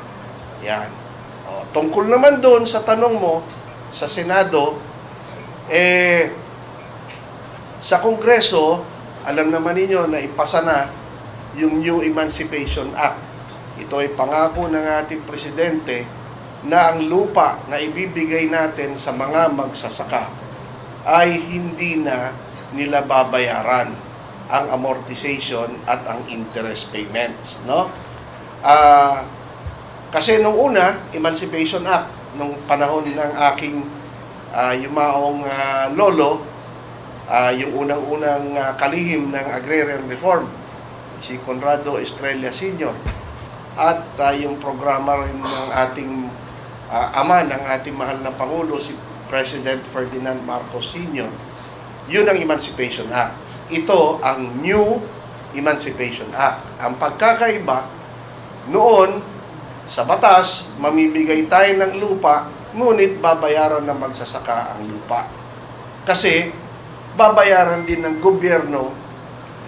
Yan. Tungkol naman doon sa tanong mo sa Senado, sa Kongreso, alam naman ninyo na ipasa na yung New Emancipation Act. Ito ay pangako ng ating Presidente na ang lupa na ibibigay natin sa mga magsasaka ay hindi na nila babayaran ang amortization at ang interest payments, no? Kasi nung una, Emancipation Act, nung panahon ng aking yumaong lolo, yung unang-unang kalihim ng agrarian reform, si Conrado Estrella Sr. At yung programa rin ng ating ama ng ating mahal na Pangulo, si President Ferdinand Marcos Sr. Yun ang Emancipation Act. Ito ang New Emancipation Act. Ang pagkakaiba, noon, sa batas, mamimigay tayo ng lupa, ngunit babayaran ng magsasaka ang lupa. Kasi, babayaran din ng gobyerno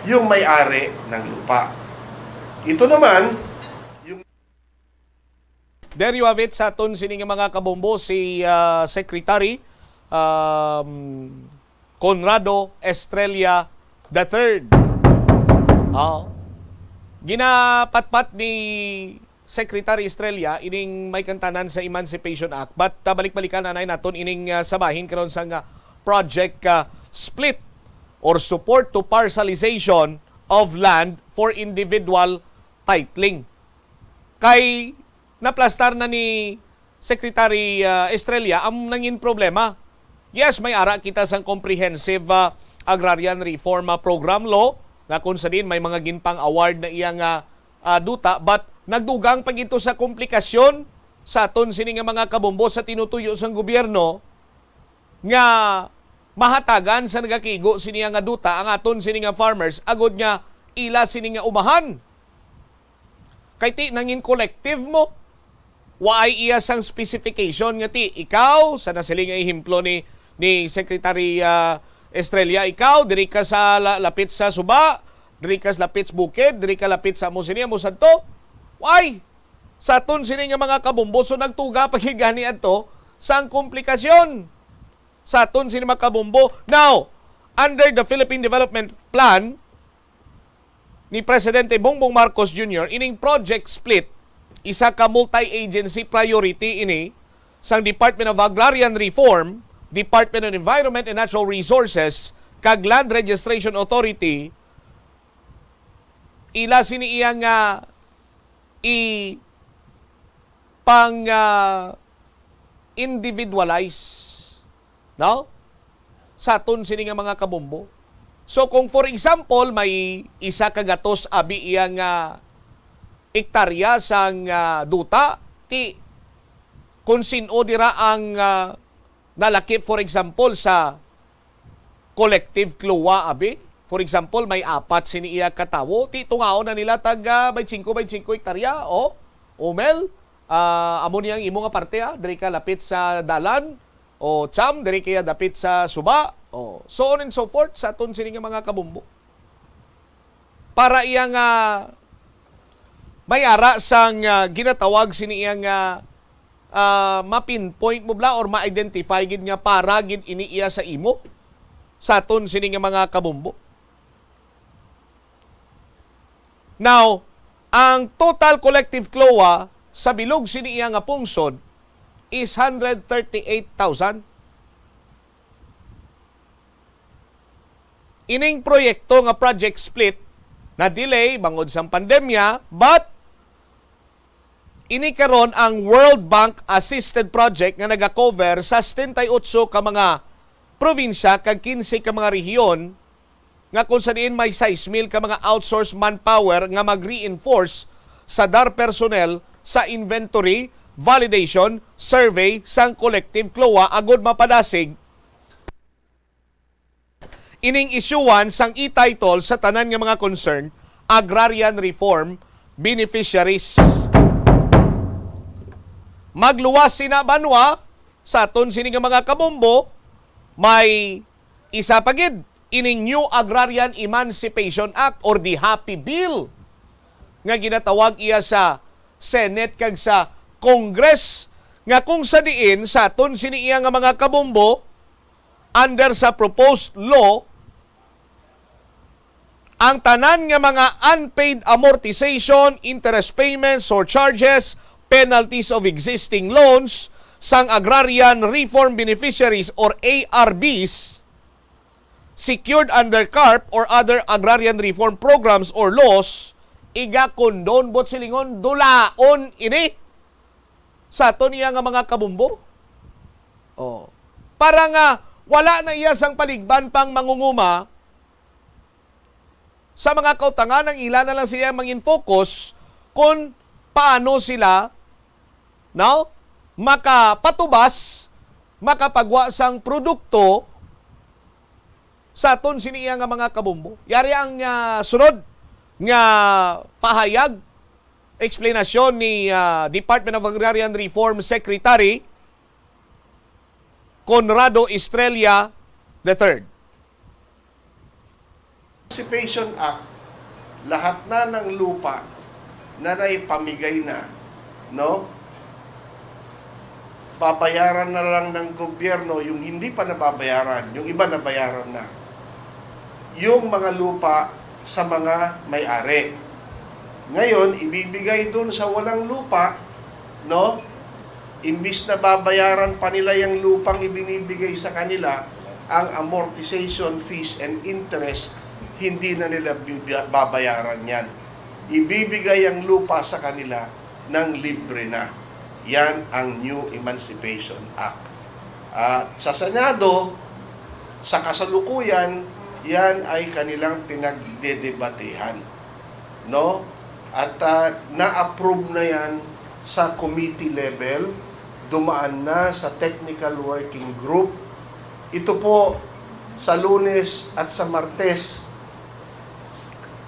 yung may-ari ng lupa. Ito naman, There you have it sa aton sining mga kabombo si Secretary Conrado Estrella III. Ginapatpat ni Secretary Estrella ining may kantanan sa Emancipation Act, but balik-balikan na naton ining sabahin karon sa project split or support to parcelization of land for individual titling. Kay naplastar na ni Secretary Estrella ang nangin problema. Yes, may ara kita sa comprehensive agrarian reform program law na kung sa din may mga ginpang award na iyang duta, but nagdugang pag ito sa komplikasyon sa aton sini nga mga kabombo sa tinutuyo sang gobyerno nga mahatagan sa nagakigo sini nga duta ang aton sini nga farmers agod nga ila sini nga umahan. Kay ti nangin collective mo, waay iya sang specification nga ti ikaw sa nasiling nga ehemplo ni Secretary Estrella, ikaw diri ka sa lapit sa Suba, diri ka sa lapit sa Bukid, diri ka lapit sa Musinia, Musadto. Why? Sa aton sini nga mga kabombo so nagtuga pagigani adto sang komplikasyon sa aton sini mga kabombo. Now, under the Philippine Development Plan ni Presidente Bongbong Marcos Jr., ining project split, isa ka multi-agency priority ini sang Department of Agrarian Reform, Department of Environment and Natural Resources, kag Land Registration Authority, ila sini iyang individualize, no? Sa aton sini nga mga kabombo. So kung for example may isa ka gatos abi iyang ektarya sang duta, ti kung sino dira ang nalakip for example sa collective kluwa abi, for example may apat sini iya katawo, ti tungao na nila tag 25 hektarya o umel amo niyang imo nga parte diri ka lapit sa dalan o cham diri kaya dapit sa Suba o so on and so forth sa aton sini nga mga kabumbo para iyang may ara sang ginatawag sini nga ma-pinpoint mo bla or ma-identify gid nga para gid iniiya sa imo sa aton sini nga mga kabumbo. Now, ang total collective CLOA sa bilog sini iya nga pungsod is 138,000. Ining proyekto nga project split na delay bangod sa pandemya, but ini karon ang World Bank assisted project nga naga-cover sa 78 ka mga probinsya kag 15 ka mga rehiyon nga kung sa diin may 6,000 ka mga outsourced manpower nga mag-reinforce sa DAR personnel sa inventory, validation, survey sang collective CLOA agud mapadasig ining isyuan sang e-title sa tanan nga mga concern agrarian reform beneficiaries. Magluwas sina banwa sa aton sini nga mga kabombo, may isa pa gid ining New Agrarian Emancipation Act or the Happy Bill nga ginatawag iya sa Senate kag sa Congress nga kung sa diin sa aton sini iya nga mga kabombo under sa proposed law ang tanan nga mga unpaid amortization, interest payments or charges, penalties of existing loans sang agrarian reform beneficiaries or ARBs secured under CARP or other agrarian reform programs or laws, iga kondon bot silingon dulaon ini sa aton iya nga mga kabumbo. Oh. Para nga wala na iya sang paligban pang mangunguma sa mga kautangan ng ilan na lang sila mangin focus kung paano sila makapatubas, makapagwa sang produkto sa aton siniya nga mga kabumbo. Yari ang sunod nga pahayag, explanation ni Department of Agrarian Reform Secretary Conrado Estrella III. Emancipation Act, lahat na ng lupa na naipamigay na, no? Babayaran na lang ng gobyerno yung hindi pa nababayaran, yung iba nabayaran na. Yung mga lupa sa mga may-ari. Ngayon, ibibigay dun sa walang lupa, no? Imbis na babayaran pa nila yung lupang ibinibigay sa kanila, ang amortization fees and interest, hindi na nila babayaran yan. Ibibigay ang lupa sa kanila ng libre na. Yan ang New Emancipation Act. At sa Senado, sa kasalukuyan, yan ay kanilang pinagdedebatehan. No? At na-approve na yan sa committee level, dumaan na sa technical working group. Ito po, sa Lunes at sa Martes,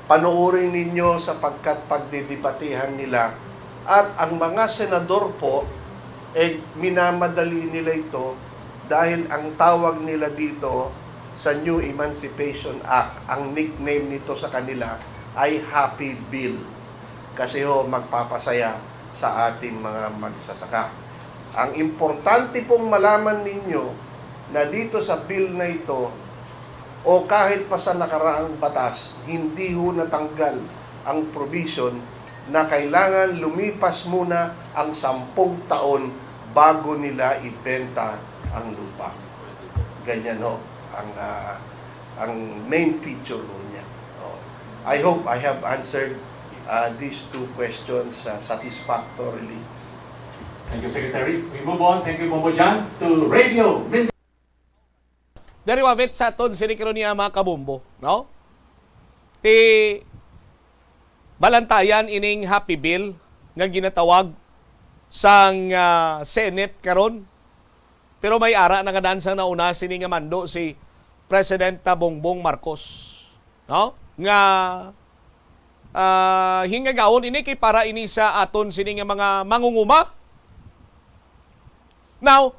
panoorin ninyo sapagkat pagdedebatehan nila. At ang mga senador po, minamadali nila ito dahil ang tawag nila dito sa New Emancipation Act, ang nickname nito sa kanila ay Happy Bill. Kasi magpapasaya sa ating mga magsasaka. Ang importante pong malaman ninyo na dito sa bill na ito o kahit pa sa nakaraang batas, hindi natanggal ang provision na kailangan lumipas muna ang 10 taon bago nila ibenta ang lupa. Ganyan ang main feature niya. I hope I have answered these two questions satisfactorily. Thank you, Secretary. We move on. Thank you, Bombo Jan, to Radio Mindanao. Dari wabit sa aton sinikiro niya mga kabumbo, no? Balantayan ining Happy Bill nga ginatawag sang Senate karon. Pero may ara na nga sa nauna sini nga mando si President Bongbong Marcos, no? Nga hingagawon ini kay para ini sa aton sini nga mga mangunguma. Now,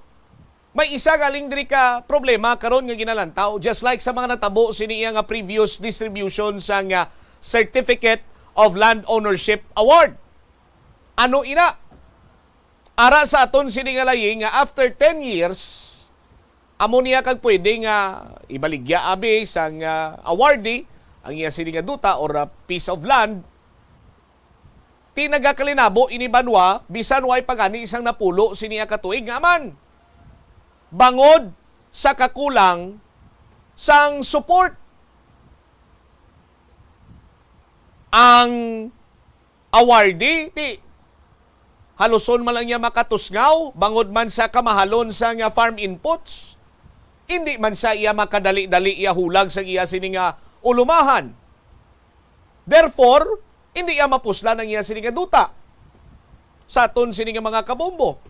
may isa galing diri ka problema karon nga ginalantaw, just like sa mga natabo sini nga previous distribution sang Certificate of Land Ownership Award Ano ina? Ara sa aton siningalaying nga after 10 years, amo niya kag pwede nga ibaligya abi sang awardee ang iya sini nga duta or piece of land. Tinagakalinabo inibanwa bisan way pagani isang napulo siniya katuig nga man. Bangod sa kakulang sang support. Ang awardee ti haluson man lang niya makatusngaw bangod man sa kamahalon sa nga farm inputs. Hindi man sa iya makadali-dali iya hulag sa iya sini nga ulumahan. Therefore, hindi iya mapusla ng iya sini nga duta sa aton sini nga mga kabombo.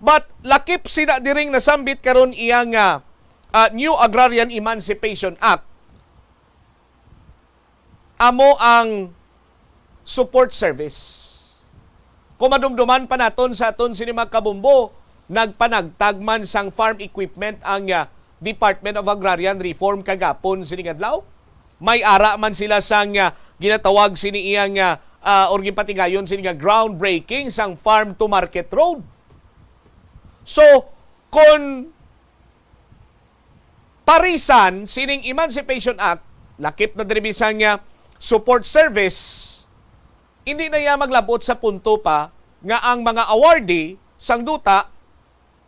But lakip sina diring nasambit karon iya nga New Agrarian Emancipation Act. Amo ang support service. Kung madumduman pa naton sa aton sini mga kabombo, nagpanagtagman sang farm equipment ang Department of Agrarian Reform kagapon sini adlaw. May ara man sila sang ginatawag sini iyang or gipatigayon sini nga groundbreaking sang farm to market road. So, kung parisan sining Emancipation Act, lakip na diri bisang support service, hindi na iya maglabot sa punto pa nga ang mga awardee sang duta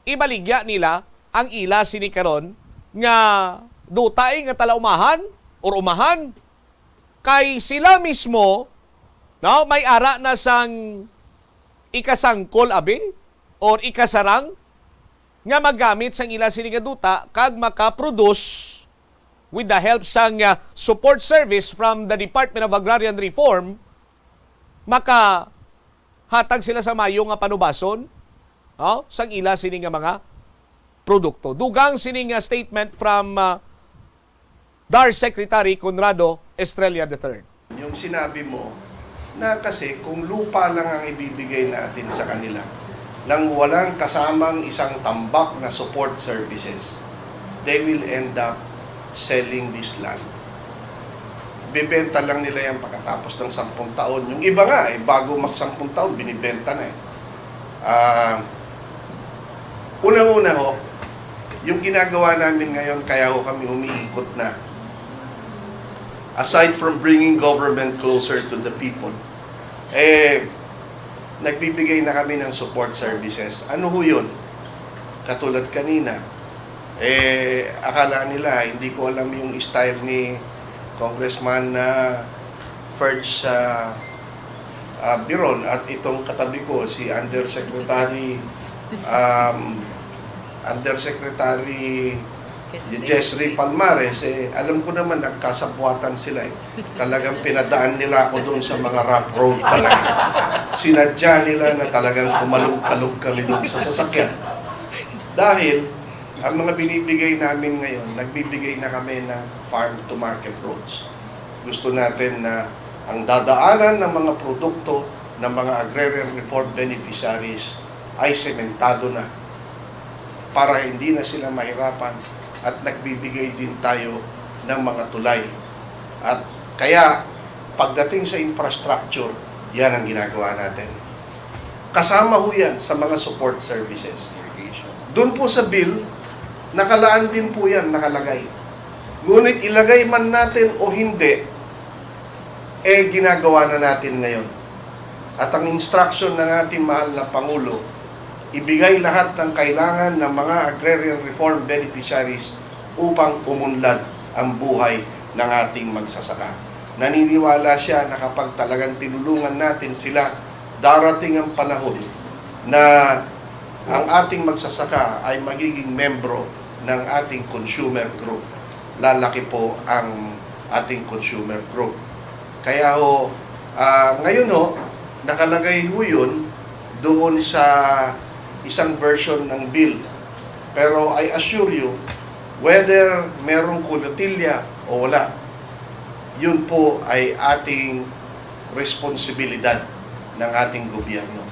ibaligya nila ang ila sini karon nga dutay nga talaumahan or umahan kay sila mismo no may ara na sang ikasangkol abi or ikasarang nga magamit sang ila sini nga duta kag makaproduce with the help sang support service from the Department of Agrarian Reform, maka hatag sila sa mayo nga panubason sang ila sini nga mga produkto. Dugang sini nga statement from DAR Secretary Conrado Estrella III. Yung sinabi mo na kasi kung lupa lang ang ibibigay natin sa kanila, nang walang kasamang isang tambak na support services, they will end up selling this land. Bibenta lang nila yan pagkatapos ng 10 taon. Yung iba nga, bago mag-10 taon, binibenta na Unang-una ho, yung ginagawa namin ngayon, kaya ho kami umiikot na. Aside from bringing government closer to the people, nagbibigay na kami ng support services. Ano ho yun? Katulad kanina, akala nila, hindi ko alam yung style ni Congressman Ferge Biron at itong katabi ko, si Undersecretary Jessry Palmares, alam ko naman nagkasapuatan sila Talagang pinadaan nila ako doon sa mga rough road talaga. Sinadya nila na talagang kumalog-kalog kami doon sa sasakyan. Dahil ang mga binibigay namin ngayon, nagbibigay na kami ng farm to market roads. Gusto natin na ang dadaanan ng mga produkto ng mga agrarian reform beneficiaries ay sementado na para hindi na sila mahirapan at nagbibigay din tayo ng mga tulay. At kaya, pagdating sa infrastructure, yan ang ginagawa natin. Kasama ho yan sa mga support services. Doon po sa bill, nakalaan din po yan, nakalagay. Ngunit ilagay man natin o hindi, ginagawa na natin ngayon. At ang instruction ng ating mahal na Pangulo, ibigay lahat ng kailangan ng mga agrarian reform beneficiaries upang umunlad ang buhay ng ating magsasaka. Naniniwala siya na kapag talagang tinulungan natin sila, darating ang panahon na ang ating magsasaka ay magiging membro ng ating consumer group. Lalaki po ang ating consumer group. Kaya ngayon nakalagay ho yun doon sa isang version ng bill. Pero I assure you, whether merong kulutilya o wala, yun po ay ating responsibilidad ng ating gobyerno.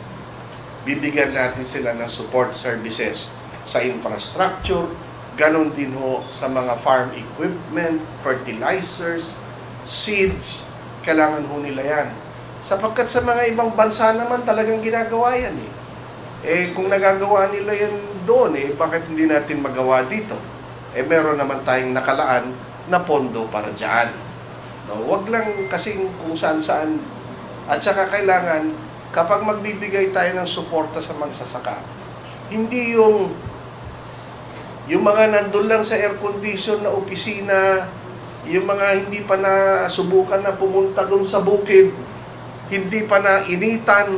Bibigyan natin sila ng support services sa infrastructure, ganon din ho sa mga farm equipment, fertilizers, seeds, kailangan ho nila yan. Sapagkat sa mga ibang bansa naman talagang ginagawa yan eh. Eh kung nagagawa nila yan doon, eh bakit hindi natin magawa dito? Eh meron naman tayong nakalaan na pondo para dyan. No, wag lang kasing kung saan-saan. At saka kailangan, kapag magbibigay tayo ng suporta sa magsasaka, hindi yung mga nandun lang sa air condition na opisina, yung mga hindi pa na subukan na pumunta doon sa bukid, hindi pa na initan,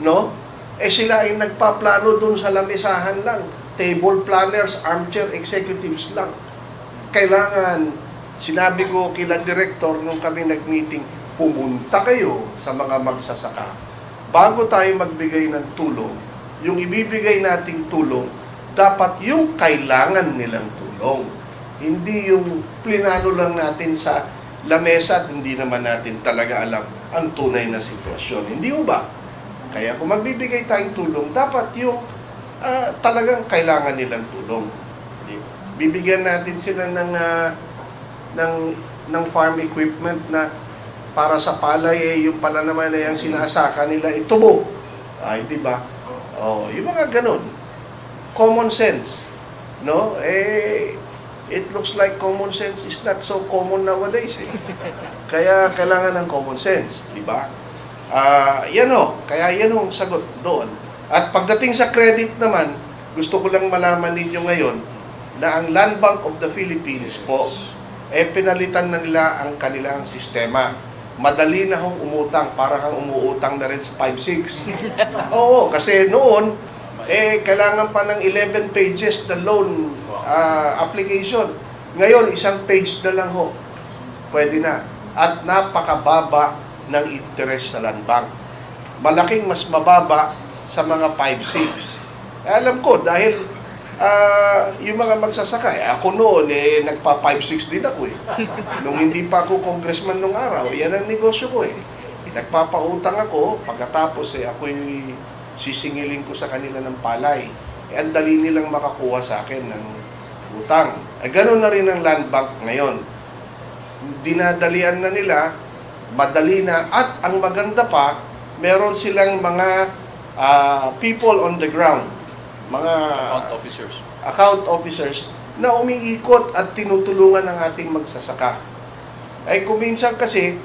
no? Eh sila ay nagpaplano doon sa lamisahan lang. Table planners, armchair executives lang. Kailangan, sinabi ko kila director nung kami nag-meeting, pumunta kayo sa mga magsasaka. Bago tayo magbigay ng tulong, yung ibibigay nating tulong, dapat yung kailangan nilang tulong. Hindi yung plinano lang natin sa lamesa at hindi naman natin talaga alam ang tunay na sitwasyon. Hindi ba? Kaya kung magbibigay tayong tulong, dapat yung talagang kailangan nilang tulong. Bibigyan natin sila ng farm equipment na para sa palay, eh, yung pala naman ay ang sinasaka nila itubo. Ay, di ba? Oh, yung mga ganun. Common sense. No? Eh, it looks like common sense is not so common nowadays. Eh. Kaya kailangan ng common sense. Di ba? Yan o. Kaya yan o sagot doon. At pagdating sa credit naman, gusto ko lang malaman ninyo ngayon na ang Land Bank of the Philippines po, eh pinalitan na nila ang kanilang sistema. Madali na hong umutang, para kang umuutang na rin sa 5-6. Oo, kasi noon, eh kailangan pa ng 11 pages na loan application. Ngayon, isang page na lang ho. Pwede na. At napakababa ng interest sa Land Bank. Malaking mas mababa sa mga 5-6. Alam ko, dahil yung mga magsasaka, ako noon, nagpa 5-6 din ako eh. Nung hindi pa ako congressman nung araw, yan ang negosyo ko eh. Nagpapautang ako, pagkatapos ako'y sisingilin ko sa kanila ng palay. Ang dali nilang makakuha sa akin ng utang. Ganoon na rin ang Land Bank ngayon. Dinadalian na nila, madali na, at ang maganda pa, meron silang mga people on the ground, mga account officers na umiikot at tinutulungan ng ating magsasaka. Ay kuminsan kasi,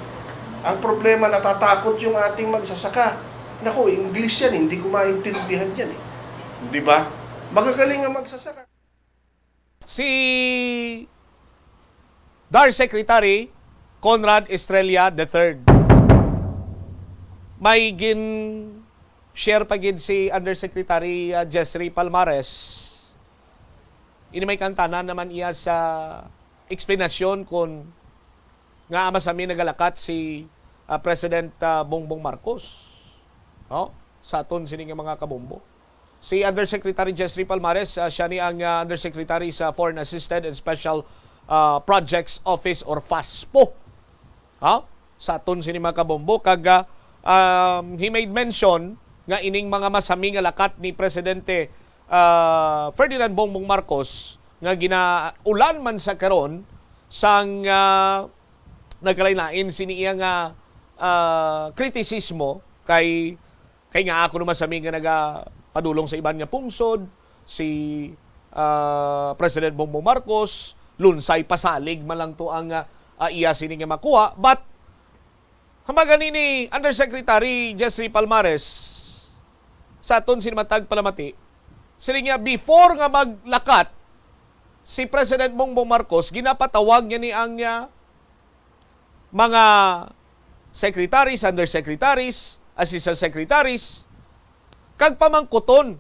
ang problema, natatakot yung ating magsasaka. Naku, English yan, hindi ko maintindihan yan eh. Di ba? Magagaling ang magsasaka. Si DAR Secretary Conrad Estrella III. May share pa gid si Undersecretary Jessry Palmares. Ini may kantanan naman iya sa eksplanasyon kung nga masami nagalakat si President Bongbong Marcos. Sa aton sining mga kabombo. Si Undersecretary Jessry Palmares, siya ni ang Undersecretary sa Foreign Assisted and Special Projects Office or FASPO. Sa aton sining mga kabombo. Kag he made mention nga ining mga masami nga lakat ni Presidente Ferdinand Bongbong Marcos nga ginaulan man sa karon sang nagkalain siniya nga kritisismo kay nga ako naman masami nga nagapadulong sa iban nga pungsod si President Bongbong Marcos lunsay pasalig man lang to ang iya sini nga makuha, but hamagan ni Undersecretary Jessry Palmares sa aton sinimatag palamati, sila nga before nga maglakat si President Bongbong Marcos, ginapatawag niya ni ang mga secretaries, undersecretaries, assistant secretaries, kag pamangkuton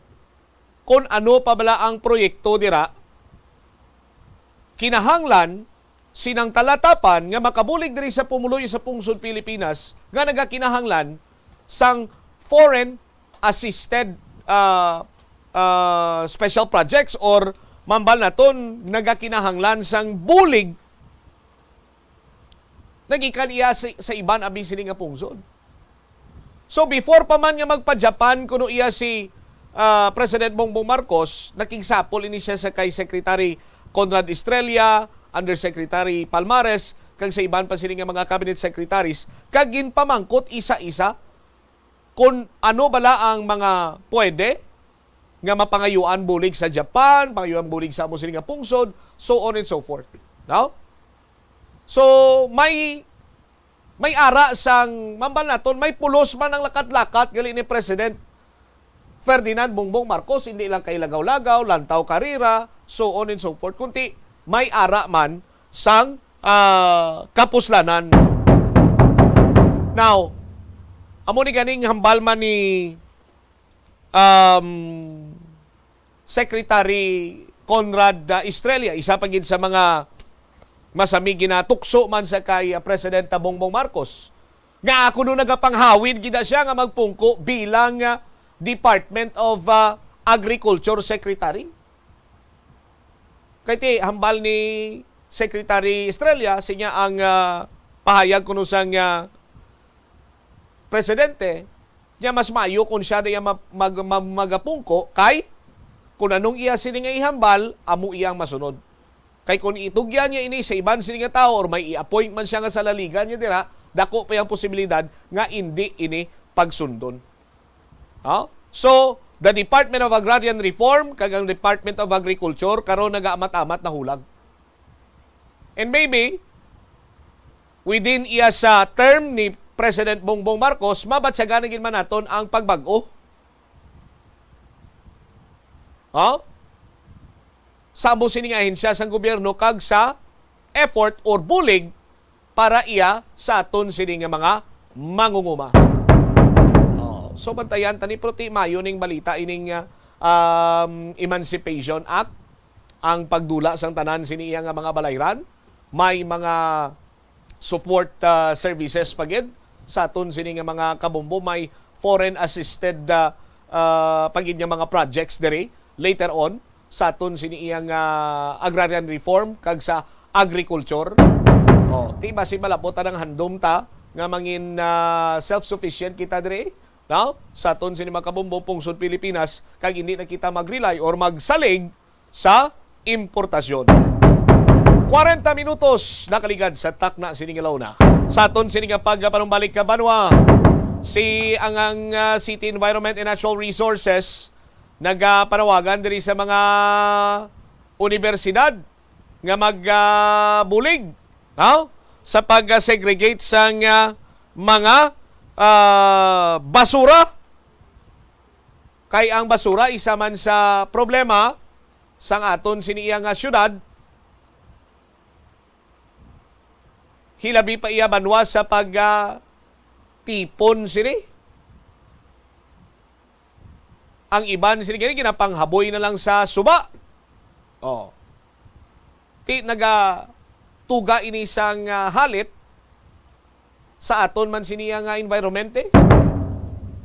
kung ano pa bala ang proyekto dira, kinahanglan sinang talatapan nga makabulig diri sa pumuloy sa pungsod Pilipinas nga nagakinahanglan sang foreign assisted special projects or mambal naton nagakinahanglan sang bulig nagikan iya sa iban abi sini nga pungsod. So before pa man nga magpa-Japan kuno iya si President Bongbong Marcos, nakingsapol ini siya sa kay Secretary Conrad Estrella, Undersecretary Palmares kag sa iban pa sila nga mga cabinet secretaries kag ginpamangkot isa-isa kung ano bala ang mga pwede nga mapangayuan bulig sa Japan, pangayuan bulig sa amo sila nga pungsod, so on and so forth. No? So may ara sang mambal naton, may pulos man ang lakat-lakat gali ni President Ferdinand Bongbong Marcos, hindi lang kay lagaw-lagaw, lantaw karira, so on and so forth, kunti may ara man sang kapuslanan. Now, amo ni ganing hambal man ni Secretary Conrad Estrella, isa pa gid sa mga masamig na tukso man sa kay President Bongbong Marcos. Nga ako nung nagapanghawid gida siya nga magpungko bilang Department of Agriculture Secretary. Kaya ti, hambal ni Secretary Estrella, siya ang pahayag kuno sang presidente, niya mas mayo kung siya na magapungko kay kung anong iya sini nga ihambal, amo iyang masunod. Kay kung itugyan niya ini sa iban sini nga tao or may i-appoint man siya nga sa laligan niya dira, dako pa yung posibilidad nga hindi ini pagsundon. So, the Department of Agrarian Reform kag ang Department of Agriculture karon nagaamat-amat na hulag. And maybe within iya sa term ni President Bongbong Marcos, mabatsyagan man naton ang pagbag-o. Sa amo sining ahensya sang gobyerno kag sa effort or bulig para iya sa aton sining mga mangunguma. So bantayan tani proti mayo ning balita ining Emancipation Act, ang pagdula sang tanan sini iya nga mga balayran, may mga support services pagid sa aton sini nga mga kabombo, may foreign assisted pagid nga mga projects diri later on sa aton sini iya nga agrarian reform kag sa agriculture. Di ba si malapot ang handom ta nga mangin self-sufficient kita diri? Now, sa aton sini mga kabombo pungsod Pilipinas kag hindi na kita mag-rely or magsalig sa importasyon. 40 minutos nakaligad sa takna sini nga launa. Sa aton sini nga pagpanumbalik ka Banwa, si ang City Environment and Natural Resources nagpanawagan diri sa mga universidad nga magbulig sa pag-segregate sang mga basura. Kay ang basura isa man sa problema sang aton siniya nga syudad, hilabi pa iya Banwa sa tipon sini. Ang iban sini gani ginapanghaboy na lang sa suba. Ti tuga ini sang halit sa aton man siniya nga environmente.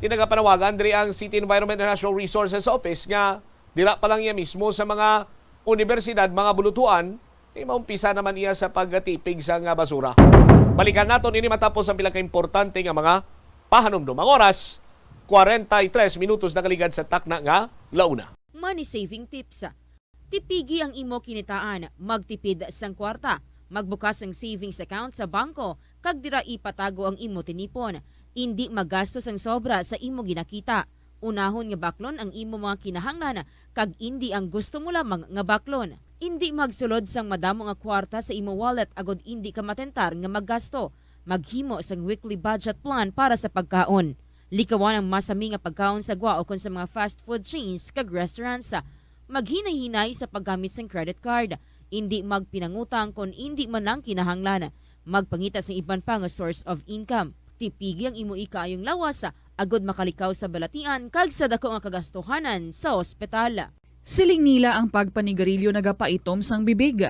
Tinagapanawagan diri ang City Environment and Natural Resources Office nga dira pa lang iya mismo sa mga universidad, mga bulutuan, maumpisa naman iya sa pagtipig sa nga basura. Balikan naton ini matapos ang pila ka importante nga mga pahanumdum. Ang oras 43 minutos nakaligad sa takna nga launa. Money saving tips. Tipigi ang imo kinitaan, magtipid sang kwarta, magbukas ng savings account sa bangko, kag dira ipatago ang imo tinipon. Hindi magastos ang sobra sa imo ginakita. Unahon nga baklon ang imo mga kinahanglan, kag hindi ang gusto mo lamang nga baklon. Hindi magsulod sang madamo nga kwarta sa imo wallet agod hindi ka matentar nga maggasto. Maghimo sang weekly budget plan para sa pagkaon. Likawan ang masami nga pagkaon sa gwa o kon sa mga fast food chains kag restaurants. Maghinay-hinay sa paggamit sang credit card. Hindi magpinangutang kon hindi man lang kinahanglan. Magpangita sa iban pa nga source of income. Tipigi ang imo ikaayong lawas agod makalikaw sa balatian kag sa dako nga kagastuhanan sa ospital. Siling nila ang pagpanigarilyo nagapaitom sang bibig.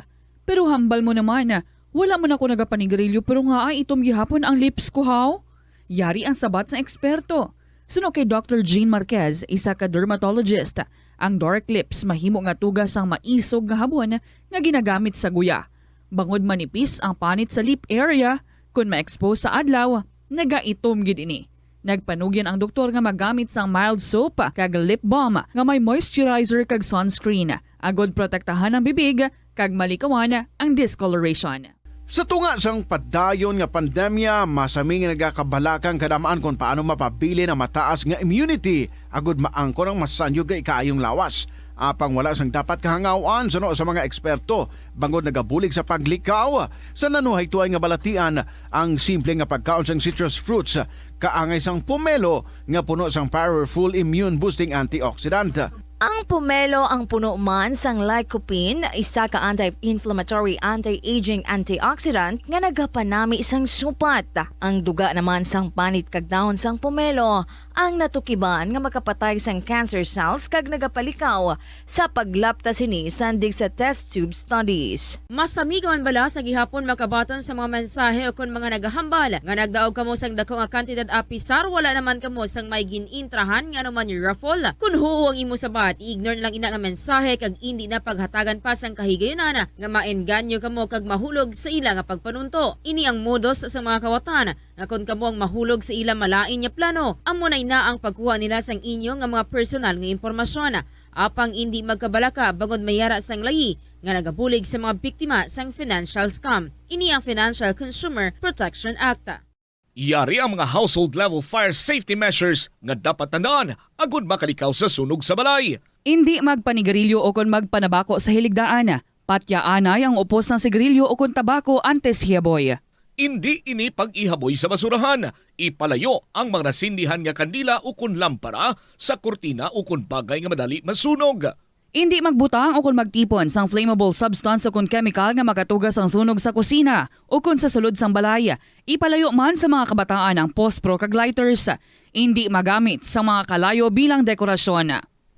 Pero hambal mo naman, wala man ako nagapanigarilyo pero nga ay itom gihapon ang lips ko haw. Yari ang sabat sa eksperto. Suno kay Dr. Jean Marquez, isa ka dermatologist, ang dark lips mahimo nga tugas ang maisog nga habon nga ginagamit sa guya. Bangod manipis ang panit sa lip area, kung ma-expose sa adlaw, nagaitom gid ini. Nagpanugyan ang doktor nga magamit sang mild soap kag lip balm nga may moisturizer kag sunscreen agod protektahan ang bibig kag malikawan ang discoloration. Sa tunga sang padayon nga pandemya, masami nga nagakabalakang kadamaan kung paano mapabili na mataas nga immunity agud maangkon ang masanyo nga ikaayong lawas. Apang wala sang dapat kahangawan sa mga eksperto bangod nagabulig sa paglikaw sa nanuhay tuay nga balatian ang simple nga pagkaon sang citrus fruits kaangay sang pomelo nga puno sang powerful immune boosting antioxidant. Ang pomelo ang puno man sang lycopene, isa ka anti-inflammatory, anti-aging antioxidant nga nagapanami sang supat. Ang duga naman sang panit kag dahon sang pomelo ang natukiban nga makapatay sang cancer cells kag nagapalikaw sa paglapta sini sandig sa test tube studies. Masami ka man bala sa gihapon makabaton sa mga mensahe o kon mga nagahambal nga nagdaog kamo sang dako nga kantidad apisar wala naman kamo sang may ginintrahan nga naman yung raffle. Kun huo ang imo sabat, i-ignore na lang ina nga mensahe kag hindi na paghatagan pa sang kahigayonan nga maengganyo kamo kag mahulog sa ila nga pagpanunto. Ini ang modus sa mga kawatan nga kun kamo ang mahulog sa ila malain nya plano, amo na ang pagkuha nila sang inyo nga mga personal nga impormasyon. Apang hindi magkabalaka bangod mayara sang layi nga nagabulig sa mga biktima sang financial scam. Ini ang Financial Consumer Protection Act. Yari ang mga household level fire safety measures nga dapat tandaan agud makalikaw sa sunog sa balay. Hindi magpanigarilyo o kon magpanabako sa hiligdaan. Patyaanay ang upos ng sigarilyo o kon tabako antes hiyaboy. Hindi ini pag-ihaboy sa basurahan. Ipalayo ang mga nasindihan nga kandila o kun lampara sa kurtina o kun bagay nga madali masunog. Hindi magbutang o kung magtipon sang flammable substance o kung chemical nga makatugas ang sunog sa kusina o kung sa sulod sang balay. Ipalayo man sa mga kabataan ang pospro kag lighters. Hindi magamit sa mga kalayo bilang dekorasyon.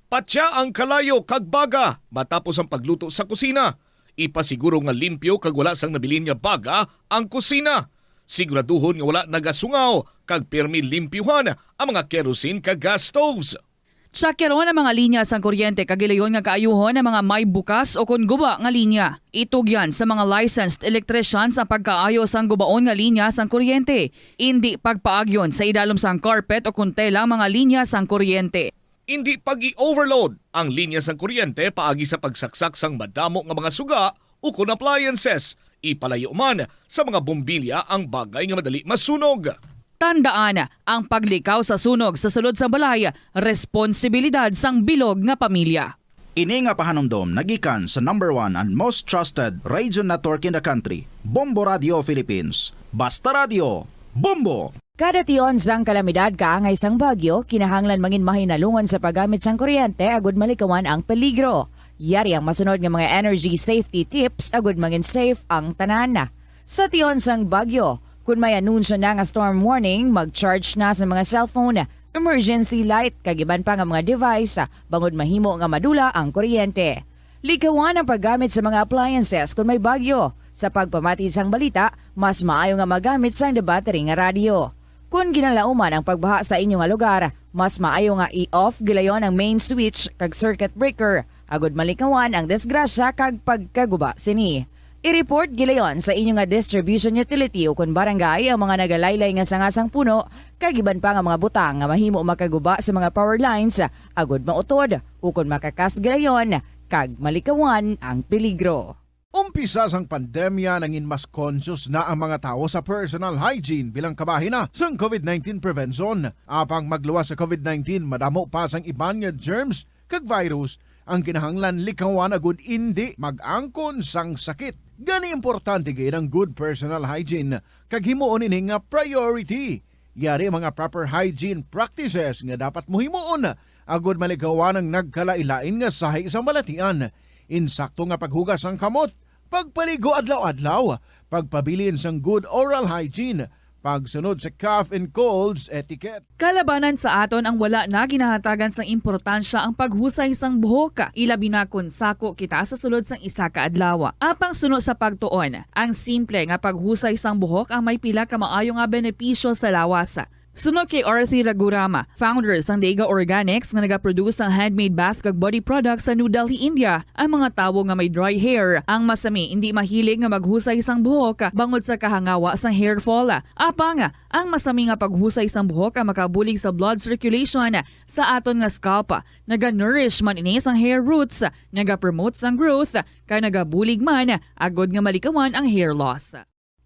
Patya ang kalayo kag baga matapos ang pagluto sa kusina. Ipasiguro nga limpyo kag wala sang nabilin nga baga ang kusina. Siguraduhon nga wala nagasungaw kag pirmi limpyuhan ang mga kerosene kag gas stoves. Tsakyaron ang mga linya sang kuryente kagilayon nga kaayuhon ang mga may bukas o kon guba nga linya. Itugyan sa mga licensed electricians ang pagkaayo sang gubaon nga linya sang kuryente. Hindi pagpaagyon sa idalom sang carpet o kon tela mga linya sang kuryente. Hindi pag-i-overload ang linya sang kuryente paagi sa pagsaksak sang madamo nga mga suga o kun appliances. Ipalayo man sa mga bombilya ang bagay nga madali masunog. Tandaan, ang paglikaw sa sunog sa sulod sa balay, responsibilidad sang bilog nga pamilya. Ini nga pahanumdom nagikan sa #1 and most trusted radio network in the country, Bombo Radio Philippines. Basta Radio, Bombo! Kada tion sang kalamidad kaangay sang bagyo, kinahanglan mangin mahinalungon sa paggamit sang kuryente agud malikawan ang peligro. Yari ang masunod nga mga energy safety tips agud mangin safe ang tanan. Sa tion sang bagyo, kung may anunsyo na nga storm warning, mag-charge na sa mga cellphone, emergency light, kagiban pa nga mga device, bangod mahimo nga madula ang kuryente. Likawan ang paggamit sa mga appliances kung may bagyo. Sa pagpamati sang balita, mas maayo nga magamit sang debattery nga radio. Kung ginalauman ang pagbaha sa inyong lugar, mas maayo nga i-off gilayon ang main switch kag circuit breaker. Agud malikawan ang disgrasya kag pagkaguba sini. I-report gilayon sa inyong nga distribution utility o kung barangay ang mga nagalaylay nga sangasang puno, kagiban pa nga mga butang nga mahimo makaguba sa mga power lines, agud mautod o kung makakas gilayon, kag malikawan ang peligro. Umpisa sang pandemya nangin mas conscious na ang mga tao sa personal hygiene bilang kabahina sang COVID-19 prevention. Apang magluwas sa COVID-19, madamo pa sang iban nga germs kag virus ang kinahanglan likawan agud hindi mag-angkon sang sakit. Gani importante gayud ang good personal hygiene kag himuon ini nga priority. Yari mga proper hygiene practices nga dapat mohimuon agud malikawan ang nagkalailain nga sahi sa balatian. Insakto nga paghugas sang kamot, pagpaligo adlaw-adlaw, pagpabilin sang good oral hygiene, pagsunod sa cough and colds etiquette. Kalabanan sa aton ang wala na ginahatagan sang importansya ang paghusay sang buhok, ilabi na kun sako kita sa sulod sang isa ka adlaw. Apang sunod sa pagtuon, ang simple nga paghusay sang buhok ang may pila ka maayo nga benepisyo sa lawas. Sunod kay Arthi Ragurama, founder sang Dega Organics nga nagaproduce ng handmade bath kag body products sa New Delhi, India. Ang mga tawo nga may dry hair, ang masami hindi mahilig nga maghusay sang buhok bangod sa kahangawa sang hair fall. Apang ang masami nga paghusay sang buhok ang makabulig sa blood circulation sa aton nga scalp. Naga-nourish man ini sang hair roots, naga-promote sang growth, kay nagabulig man agod nga malikawan ang hair loss.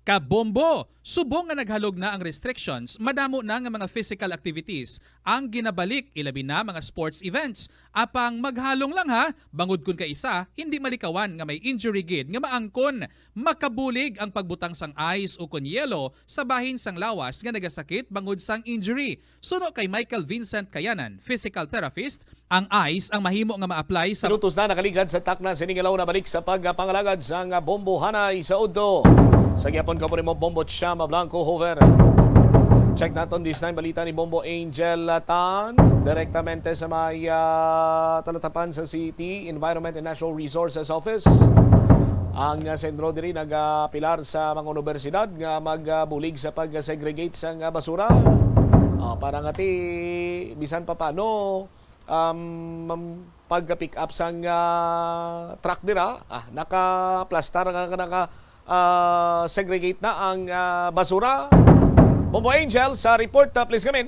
Kabombo! Subong nga naghalog na ang restrictions, madamo na nga mga physical activities ang ginabalik, ilabi na mga sports events. Apang maghalong lang ha, bangod kun ka isa, hindi malikawan nga may injury gid nga maangkon. Makabulig ang pagbutang sang ice o kun yelo sa bahin sang lawas nga nagasakit bangod sang injury. Suno kay Michael Vincent Kayanan, physical therapist, ang ice ang mahimo nga ma-apply sa... Minutos na nakaligad sa takna siningalaw na balik sa pagpangalagad sa Bombo Hanay sa Udto. Sa gyapon ko po rin mo Bombo Chama Blanco Hover. Check natin this time balita ni Bombo Angel Tan direktamente sa may talatapan sa City Environment and Natural Resources Office. Ang sentro diri nagapilar sa mga universidad nga magbulig sa pag-segregate sa basura. Para nga ti bisan pa paano pag-pick up sang truck dira, naka-plastar nga segregate na ang basura. Bombo Angel sa report, please come in.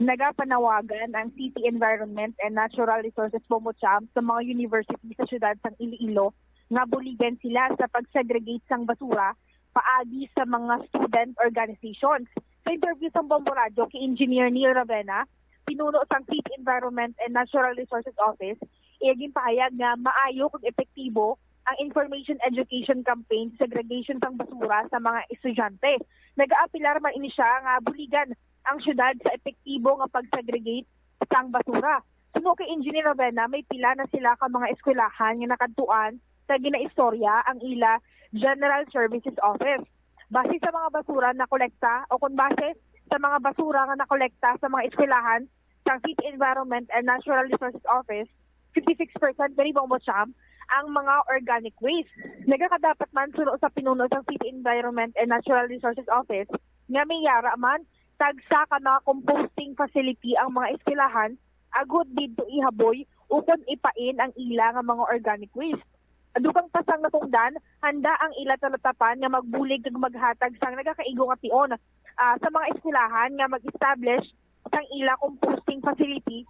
Nagapanawagan ang City Environment and Natural Resources Bombo-Cham sa mga university sa syudad ng Iloilo nga buligan sila sa pag-segregate sang basura paagi sa mga student organizations. Sa interview sa Bombo Radio kay Engineer Neil Ravena, pinuno sang City Environment and Natural Resources Office, iyaging pahayag nga maayo kung epektibo ang information education campaign segregation sang basura sa mga estudyante. Nag-aapilar man ini siya nga buligan ang syudad sa epektibo nga pag-segregate sang basura. Suno kay Engineer Ravena, may pila na sila ka mga eskwelahan nga nakadtuan sa ginaistorya ang ila General Services Office. Base sa mga basura na kolekta o kung base sa mga basura nga nakolekta sa mga eskwelahan sa City Environment and Natural Resources Office, 56% very Bombo-Cham ang mga organic waste. Nagakadapat man suno sa pinuno sa City Environment and Natural Resources Office nga may yara man tagsa ka mga composting facility ang mga eskwelahan agud didto ihaboy ukon ipain ang ila nga mga organic waste. Dugang pasang natungdan, handa ang ila talatapan nga magbulig kag maghatag sang nagakaigo nga tion sa mga eskwelahan nga mag-establish sang ila composting facility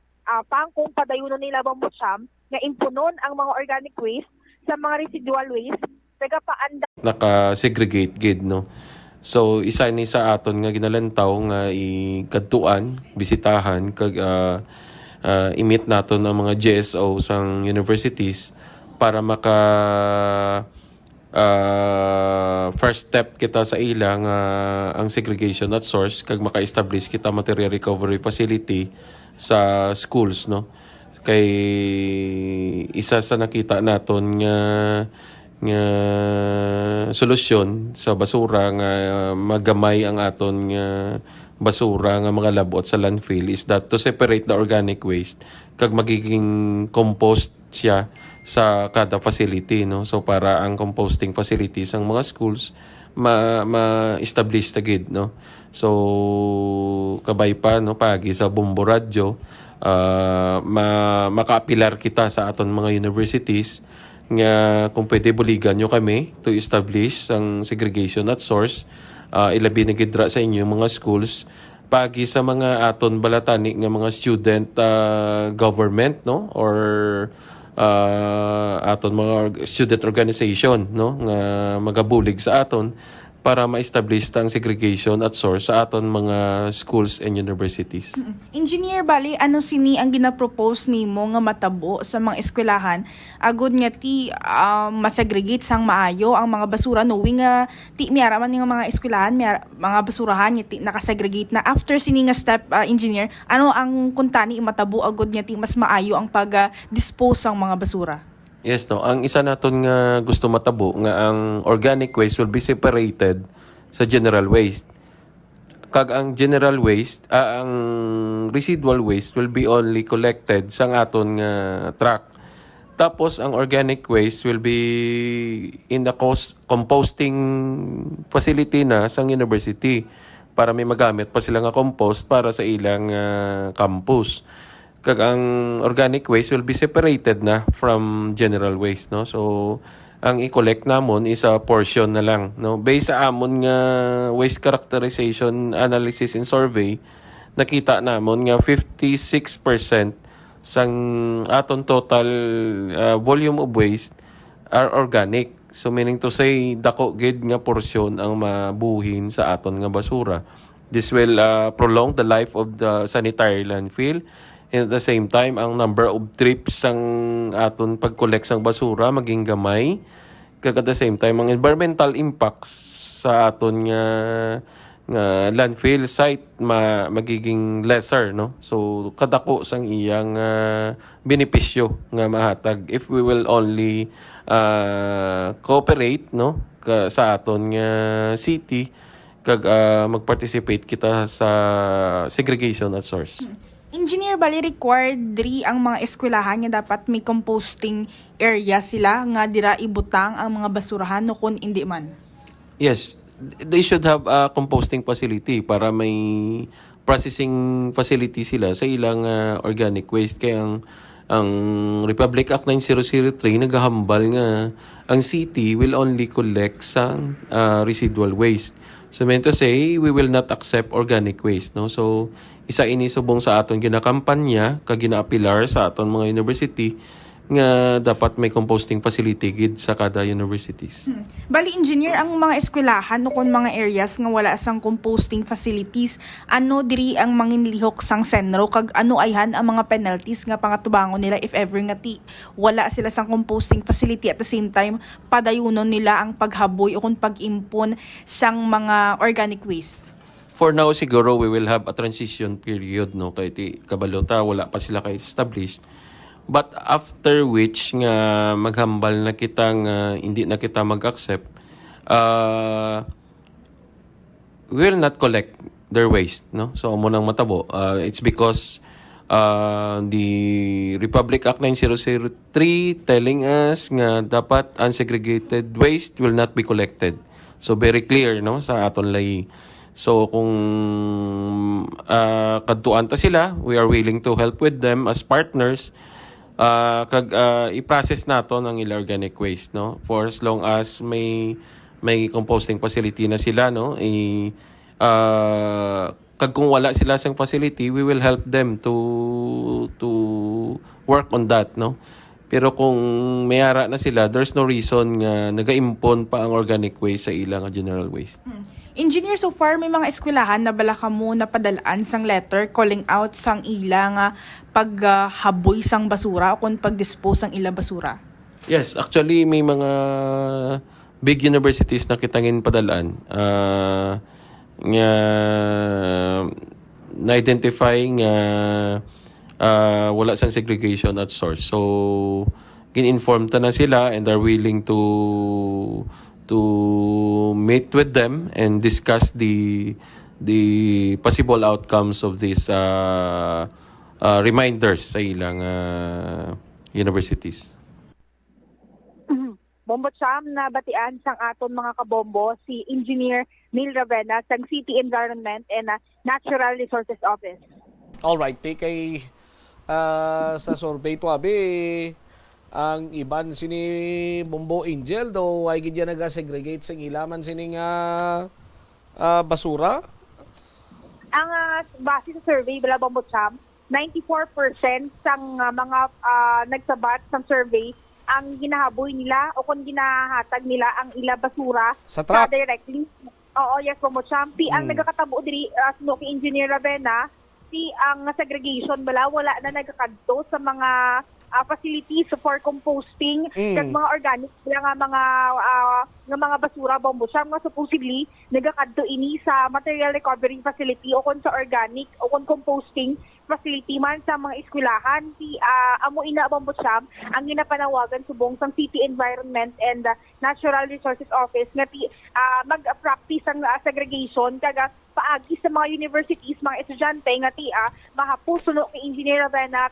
pang kung padayunon nila Bombo-Cham nga impunon ang mga organic waste sa mga residual waste nagapaanda naka-segregate gid no. So isa ni sa aton nga ginalantaw nga ikadtuan, bisitahan kag imit naton ang mga GSO sang universities para maka first step kita sa ilang ang segregation at source kag maka-establish kita material recovery facility sa schools no. Kay isa sa nakita naton nga solusyon sa basura nga magamay ang aton nga basura nga mga labot sa landfill is that to separate the organic waste kag magiging compost siya sa kada facility no. So para ang composting facilities ang mga schools ma-establish ta gid no. So kabay pa no pagi sa Bombo Radio makaapilar kita sa aton mga universities nga kung pwede buligan nyo kami to establish ang segregation at source ilabi na gidra sa inyo mga schools pagi sa mga aton balatani nga mga student government no or aton mga student organization no nga magabulig sa aton para ma-establish ang segregation at source sa aton mga schools and universities. Engineer, bali, ano sini ang ginapropose nimo nga matabo sa mga eskwelahan agud nga ti masegregate sang maayo ang mga basura knowing nga ti miara man nga mga eskwelahan mga basurahan nga ti nakasegregate na after sini nga step, engineer, ano ang kuntani matabo agud nga ti mas maayo ang pag-dispose sang mga basura? Yes, no. Ang isa naton nga gusto matabo nga ang organic waste will be separated sa general waste. Kag ang general waste, ang residual waste will be only collected sa aton nga truck. Tapos ang organic waste will be in the composting facility na sa university para may magamit pa sila nga compost para sa ilang campus. Kag ang organic waste will be separated na from general waste no. So ang i-collect namon is a portion na lang no. Based sa amon nga waste characterization analysis and survey, nakita namon nga 56% sang aton total volume of waste are organic. So meaning to say, dako gid nga porsyon ang mabuhin sa aton nga basura. This will prolong the life of the sanitary landfill. And at the same time, ang number of trips ang aton pag-collect sang basura maging gamay. Kag at the same time, ang environmental impacts sa aton nga landfill site magiging lesser, no? So kadako sang iyang benepisyo nga mahatag if we will only cooperate, no, sa aton nga city kag mag-participate kita sa segregation at source. Engineer, bali required diri ang mga eskwelahan nga dapat may composting area sila nga dira ibutang ang mga basurahan no kun hindi man? Yes, they should have a composting facility para may processing facility sila sa ilang organic waste. Kaya ang Republic Act 9003 naghahambal nga ang city will only collect sang residual waste. So meant to say, we will not accept organic waste, no? So isa ini subong sa aton ginakampanya kag ginaapilar sa aton mga university nga dapat may composting facility gid sa kada universities. Bali, engineer, ang mga eskwelahan no kun mga areas nga wala sang composting facilities, ano diri ang manginlihok sang senro kag ano ayhan ang mga penalties nga pangatubangon nila if ever nga wala sila sang composting facility at the same time padayunon nila ang paghaboy o kun pag-impon sang mga organic waste? For now siguro we will have a transition period, no, kay kabalota wala pa sila kay established. But after which nga maghambal na kita nga hindi na kita mag-accept, we will not collect their waste, no? So amo nang matabo. It's because the Republic Act 9003 telling us nga dapat unsegregated waste will not be collected. So very clear, no, sa aton layi. So kung kadtuan ta sila, we are willing to help with them as partners. Kag i-process nato ng organic waste, no, for as long as may composting facility na sila, no. Kag kung wala sila sang facility, we will help them to work on that, no. Pero kung mayara na sila, there's no reason nga naga-impon pa ang organic waste sa ilang general waste. Engineer, so far may mga eskwelahan na bala kamo napadalaan sang letter calling out sang ila nga paghaboy sang basura o kung pag-dispose sang ila basura? Yes, actually may mga big universities na kitangin padalaan nga na-identify nga wala sang segregation at source. So gin-inform ta na sila and are willing to meet with them and discuss the possible outcomes of these reminders sa ilang universities. Bombo Cham, na batian sang aton mga kabombo si Engineer Neil Ravenna sang City Environment and Natural Resources Office. All right, kay sa survey to abi ang iban sini Bombo Angel do ay gid naga-segregate sang ilaman sining basura. Ang base sa survey bala Bombo Cham, 94% sang mga nagsabat sang survey ang ginahaboy nila o kung ginahatag nila ang ila basura sa truck directly. Oo, yes, Bombo Cham. Ang nagakatabo diri no kay Engineer Ravenna, ang segregation bala wala na nagakadto sa mga facilities for composting kag mga organic nga mga basura Bombo Cham nga supposedly nagakadto ini sa material recovery facility o kon sa organic o kon composting facility man sa mga eskwelahan. Amo ina Bombo Cham ang ginapanawagan subong sang City Environment and Natural Resources Office nga mag-practice ang segregation kag paagi sa mga universities, mga estudyante nga mahapos suno kay Engineer Ravenna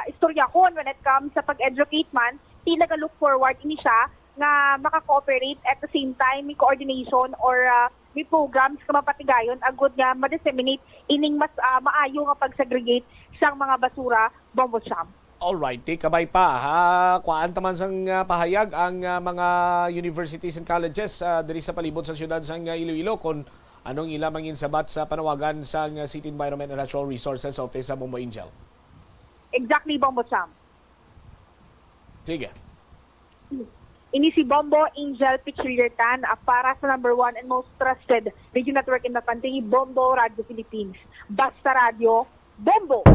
istoryahon when it comes sa pag-educate man, nag-look forward ini siya nga maka-cooperate at the same time may coordination or may programs ka mapatigayon agud nga ma-disseminate ining mas maayo nga pag-segregate sang mga basura Bombo Cham. Alright, kabay pa ha. Kuan taman sang pahayag ang mga universities and colleges diri sa palibot sa syudad sang Iloilo kon anong ila mangin sabat sa panawagan sa City Environment and Natural Resources Office sa Bombo Angel. Exactly, Bombo Cham. Sige. Ini si Bombo Angel Pichiliertan para sa number 1 and most trusted radio network in the country, Bombo Radio Philippines. Basta Radio, Bombo!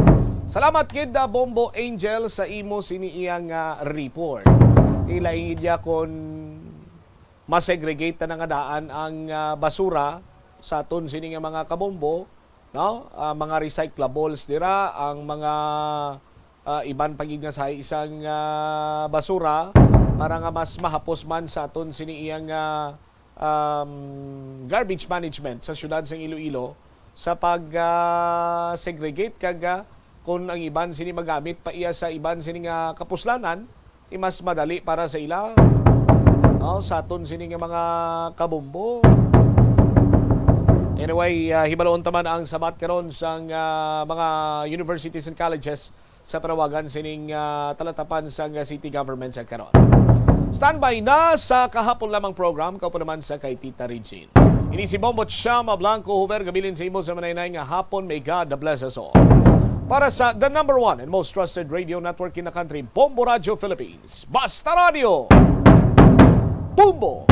Salamat gid Bombo Angel sa imo siniiyang report. Ilaingid niya kung masegregate na nga daan ang basura sa aton sini nga mga kabombo, no? Mga recyclables dira, ang mga iban pagig nga sa isang basura para nga mas mahapos man sa aton sini iyang garbage management sa syudad sa Iloilo sa pag segregate kag kung ang iban sini magamit pa iya sa iban sini nga kapuslanan, mas madali para sa ila. Sa aton sini nga mga kabombo. Anyway, hibaloon taman ang sabat karon sa mga universities and colleges sa panawagan sining talatapan sa city government sa karon. Standby na sa kahapon lamang program, kaupo naman sa kay Tita Regine. Ini si Bombo Chama Blanco, Huber, gabilin sa imo sa manaynay nga hapon, may God bless us all. Para sa the number 1 and most trusted radio network in the country, Bombo Radio Philippines. Basta Radio! Bombo!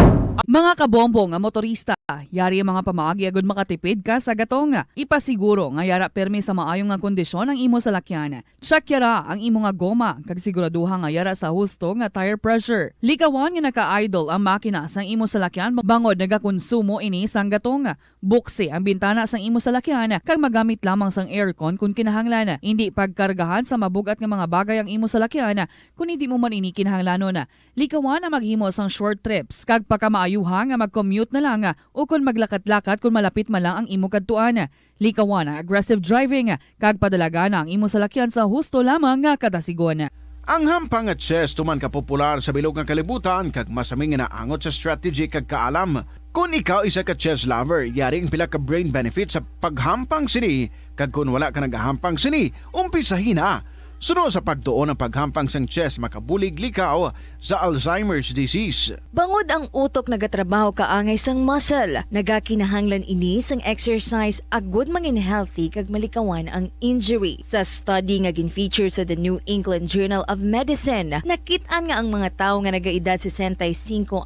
Mga kabombo nga motorista, yari ang mga pamaagi agud makatipid ka sa gatong. Ipasiguro nga yara permi sa maayong nga kondisyon ang imo salakyan. Check yara ang imo nga goma kag siguraduha nga yara sa husto nga tire pressure. Likawan nga naka-idle ang makina sang imo salakyan bangod nagakonsumo ini sang gatong. Buksi ang bintana sang imo salakyan kag magamit lamang sang aircon kung kinahanglan. Hindi pagkargahan sa mabugat nga mga bagay ang imo salakyan kung hindi mo man ini kinahanglanon. Likawan ang maghimo sang short trips kag pagkamaayuha nga mag-commute na lang o kung maglakat-lakat kung malapit man lang ang imo kadtuan. Likawan ang aggressive driving kag padalaga na ang imo salakyan sa husto lamang nga kadasigon. Ang hampang at chess tuman ka popular sa bilog nga kalibutan kag masaming nga naangot sa strategy kag kaalam. Kung ikaw isa ka chess lover, yaring pila ka brain benefit sa paghampang sini kag kung wala ka nagahampang sini, umpisahin na. Sunod sa pagtuon ng paghampang sang chess makabulig likaw sa Alzheimer's disease. Bangod ang utok nagatrabaho kaangay sang muscle, nagakinahanglan ini sang exercise agud mangin healthy kag malikawan ang injury. Sa study nga gin-feature sa The New England Journal of Medicine, nakit-an nga ang mga tawo nga nagaedad 65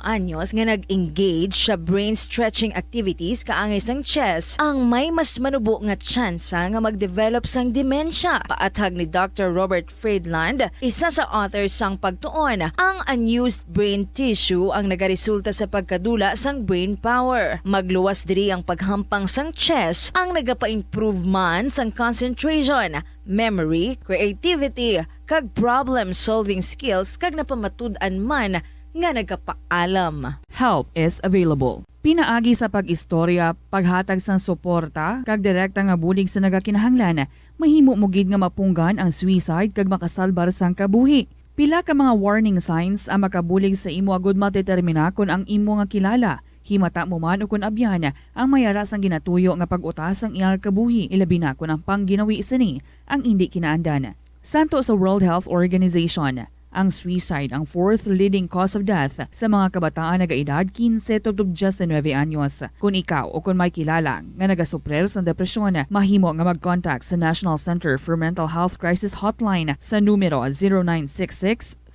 anyos nga nag-engage sa brain stretching activities kaangay sang chess ang may mas manubo nga tsansa nga mag-develop sang demensya. Paathag ni Dr. Robert Friedland, isa sa authors sang pagtuon, ang unused brain tissue ang nagaresulta sa pagkadula sang brain power. Magluwas diri ang paghampang sang chess ang nagapa-improve man sang concentration, memory, creativity, kag problem-solving skills kag napamatud-an man nga nagapaalam. Help is available. Pinaagi sa pag-istorya, paghatag sang suporta, kag direkta nga bulig sa nagakinahanglan, mahimo mo gid nga mapunggan ang suicide kag makasalbar sang kabuhi. Pila ka mga warning signs ang makabulig sa imo agud matetermina kung ang imo nga kilala. Himata mo man o kung abyan ang mayara sang ginatuyo nga pag-utas ang iyang kabuhi, ilabi na kung ang pangginawi sini ang hindi kinaandan. Santo sa World Health Organization, ang suicide ang 4th leading cause of death sa mga kabataan nagaedad 15 to 19 anyos. Kung ikaw o kung may kilala nga nagasuprer sa depresyon, mahimo nga mag-contact sa National Center for Mental Health Crisis Hotline sa numero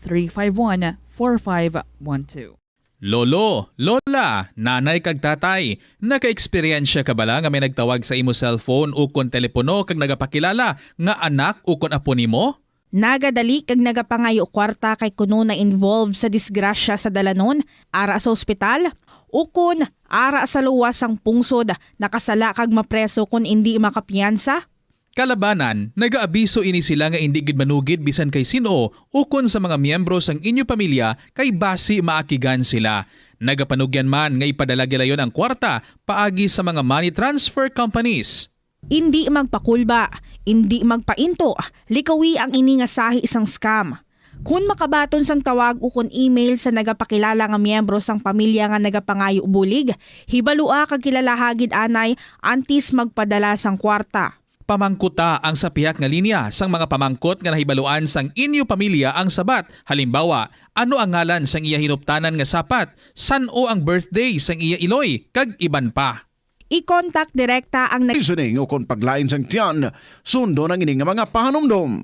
0966-351-4512. Lolo, lola, nanay kag tatay, naka-eksperyensya ka bala nga may nagtawag sa imo cellphone o kon telepono kag nagapakilala nga anak o kon apo nimo? Nagadali kag nagapangayo kwarta kay kuno na involved sa disgrasya sa dalanon, ara sa ospital, ukon ara sa luwas sang pungsod, nakasala kag mapreso kun hindi makapiyansa. Kalabanan, nagaabiso ini sila nga hindi gid manugid bisan kay sino ukon sa mga miyembro sang inyo pamilya kay basi maakigan sila. Nagapanugyan man nga ipadala gilayon ang kwarta paagi sa mga money transfer companies. Hindi magpakulba, hindi magpainto, likawi ang ini nga sahi isang scam. Kung makabaton sang tawag o kung email sa nagapakilala nga miyembro sang pamilya nga nagapangayo bulig, hibalua kag kilalahagid anay antis magpadala sang kwarta. Pamangkuta ang sa piyak nga linya sang mga pamangkot nga nahibaluan sang inyo pamilya ang sabat. Halimbawa, ano ang ngalan sang iya hinuptanan nga sapat, san-o ang birthday sang iya iloy, kag iban pa. I-contact direkta ang Listening o kung paglain sang tiyan, sundo ng ining mga pahanumdom.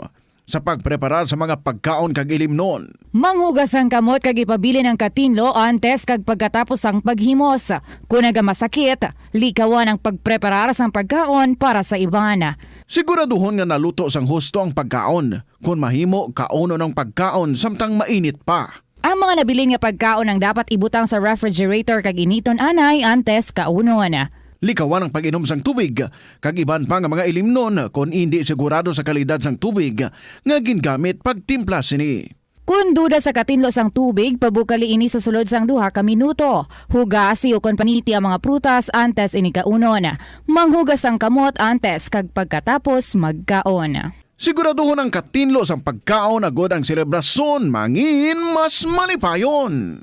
sa pagpreparar sa mga pagkaon kag ilimnon. Manghugas ang kamot kag ipabili ng katinlo antes kag pagkatapos ang paghimos. Kung masakit, likawan ang pagpreparar sang pagkaon para sa iban. Siguraduhon nga naluto sang husto ang pagkaon. Kung mahimo, kauno ng pagkaon samtang mainit pa. Ang mga nabilin nga pagkaon ang dapat ibutang sa refrigerator kag initon anay antes kaunon. Likawan ang pag-inom sang tubig, kag iban pa nga mga ilimnon kung hindi sigurado sa kalidad sang tubig nga gingamit pagtimpla sini. Kung duda sa katinlo sang tubig, pabukali ini sa sulod sang 2 ka minuto. Hugasi o kon paniti ang mga prutas antes ini kaunon. Manghugas ang kamot antes kag pagkatapos magkaon. Siguraduhon ang katinlo sang pagkaon agod ang selebrasyon mangin mas malipayon.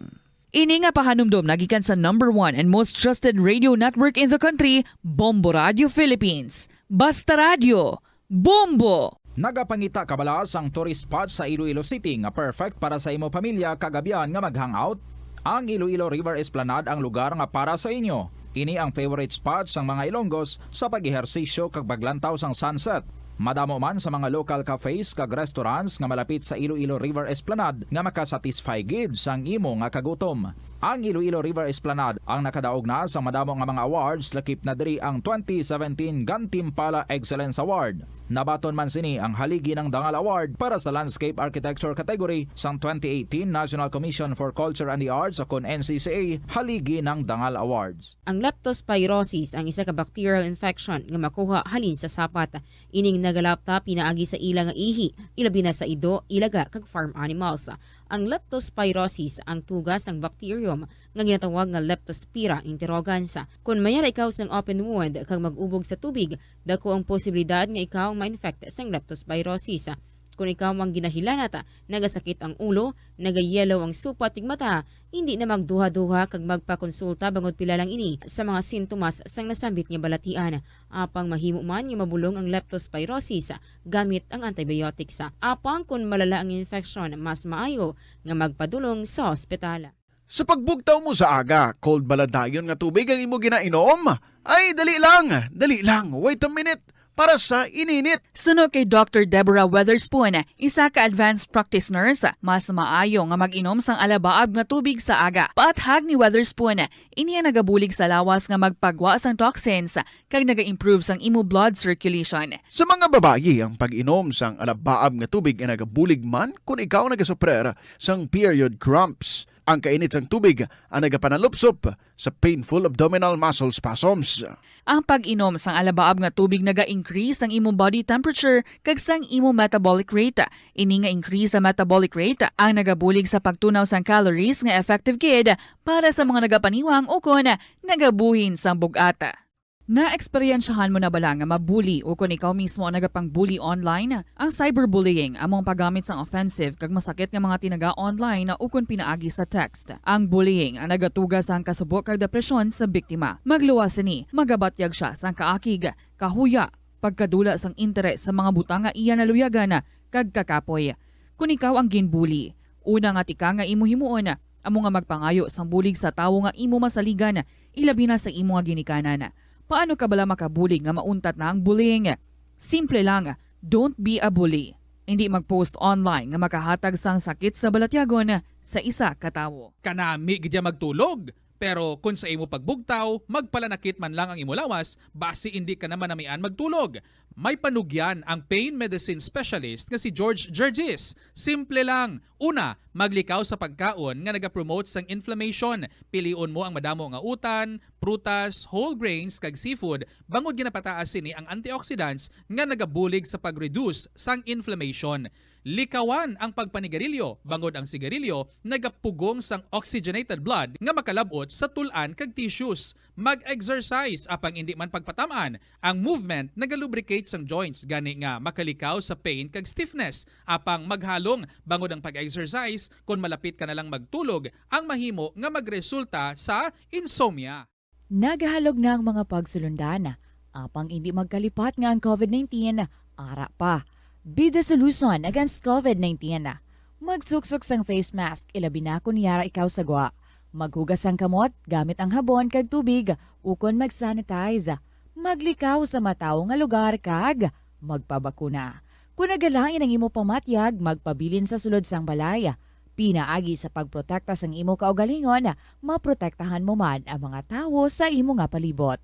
Ini nga pahanumdom nagikan sa #1 and most trusted radio network in the country, Bombo Radio Philippines. Basta Radio, Bombo! Nagapangita kabalaas ang tourist spot sa Iloilo City nga perfect para sa imo pamilya kagabihan nga mag-hangout. Ang Iloilo River Esplanade ang lugar nga para sa inyo. Ini ang favorite spot sang mga Ilonggos sa pag-ehersisyo kag paglantaw sang sunset. Madamo man sa mga local cafes kag restaurants nga malapit sa Iloilo River Esplanade nga makasatisfy gid sang imo nga kagutom. Ang Iloilo River Esplanade ang nakadaog na sa madamo nga mga awards lakip na diri ang 2017 Gantimpala Excellence Award. Nabaton man sini ang haligi ng Dangal Award para sa Landscape Architecture category sang 2018 National Commission for Culture and the Arts o kon NCCA haligi ng Dangal Awards. Ang leptospirosis ang isa ka bacterial infection nga makuha halin sa sapat. Ining nagalapta pinaagi sa ila nga ihi, ilabi na sa ido, ilaga kag farm animals. Ang leptospirosis ang tugas ng bacterium nga ginatawag nga Leptospira interrogans. Kung mayara ikaw sang open wound kag mag-ubog sa tubig, dako ang posibilidad nga ikaw ma-infect sang leptospirosis. Kung ikaw mang ginahilanata, nagasakit ang ulo, nagayelo ang supa tig mata, hindi na magduha-duha kag magpakonsulta bangod pila lang ini sa mga sintomas sang nasambit nga balatian. Apang mahimo man nga mabulong ang leptospirosis gamit ang antibiotics. Apang kung malala ang infection, mas maayo nga magpadulong sa ospital. Sa pagbugtaw mo sa aga, cold baladayon nga tubig ang imo ginainom? Ay, dali lang, wait a minute. Para sa ininit. Suno kay Dr. Deborah Weatherspoon, isa ka advanced practice nurse, mas maayo nga mag-inom sang alabaab nga tubig sa aga. Paathag ni Weatherspoon, iniya nagabulig sa lawas nga magpagwa sang toxins kag naga-improve sang imo blood circulation. Sa mga babayi, ang pag-inom sang alabaab nga tubig ay nagabulig man kung ikaw nagasuprer sang period cramps. Ang kainit sang tubig ang nagapanalupsop sa painful abdominal muscle spasms. Ang pag-inom sang alabaab nga tubig naga-increase ang imong body temperature kag sang imong metabolic rate. Ini nga increase sa metabolic rate ang nagabulig sa pagtunaw sang calories nga effective gid para sa mga nagapaniwang o kon nagabuhin sang bugata. Na-eksperyensyahan mo na bala nga mabuli o kung ikaw mismo ang nagapang-bully online? Ang cyberbullying among paggamit sang offensive kag masakit nga mga tinaga online na ukon pinaagi sa text. Ang bullying ang nagatuga sang kasubok kag depresyon sa biktima. Magluwas ni, magabatyag siya sang kaakig, kahuya, pagkadula sang interes sa mga butang nga iya naluyagan kag kakapoy. Kung ikaw ang ginbully, una nga tika nga imo himuon, amo nga magpangayo sang bulig sa tawo nga imo masaligan, ilabi na sa imo nga ginikanan. Paano ka bala makabulig nga mauntat na ang bullying? Simple lang, don't be a bully. Hindi mag-post online nga makahatag sang sakit sa balatyagon sa isa ka tawo. Kanami gidya magtulog. Pero kung sa imo pagbugtaw, magpalanakit man lang ang imo lawas, base hindi ka naman namian magtulog. May panugyan ang pain medicine specialist nga si George Gergis. Simple lang. Una, maglikaw sa pagkaon nga nagapromote sang inflammation. Piliun mo ang madamo nga utan, prutas, whole grains kag seafood bangod ginapataas sini ang antioxidants nga nagabulig sa pag-reduce sang inflammation. Likawan ang pagpanigarilyo, bangod ang sigarilyo nagapugong sang oxygenated blood nga makalabot sa tulan kag tissues. Mag-exercise apang hindi man pagpatamaan. Ang movement nagalubricate sang joints gani nga makalikaw sa pain kag stiffness. Apang maghalong bangod ang pag-exercise kung malapit ka na lang magtulog ang mahimo nga magresulta sa insomnia. Nagahalog na ang mga pagsulundan. Apang hindi magkalipat nga ang COVID-19, ara pa. Be the solution against COVID-19. Magsuksok sang face mask, ilabi na kung yara ikaw sagwa. Maghugas ang kamot, gamit ang habon kag tubig, ukon mag-sanitize. Maglikaw sa mataw nga lugar kag magpabakuna. Kung nagalain ang imo pamatyag, magpabilin sa sulod sang balay. Pinaagi sa pagprotekta sang imo kaugalingon, maprotektahan mo man ang mga tawo sa imo nga palibot.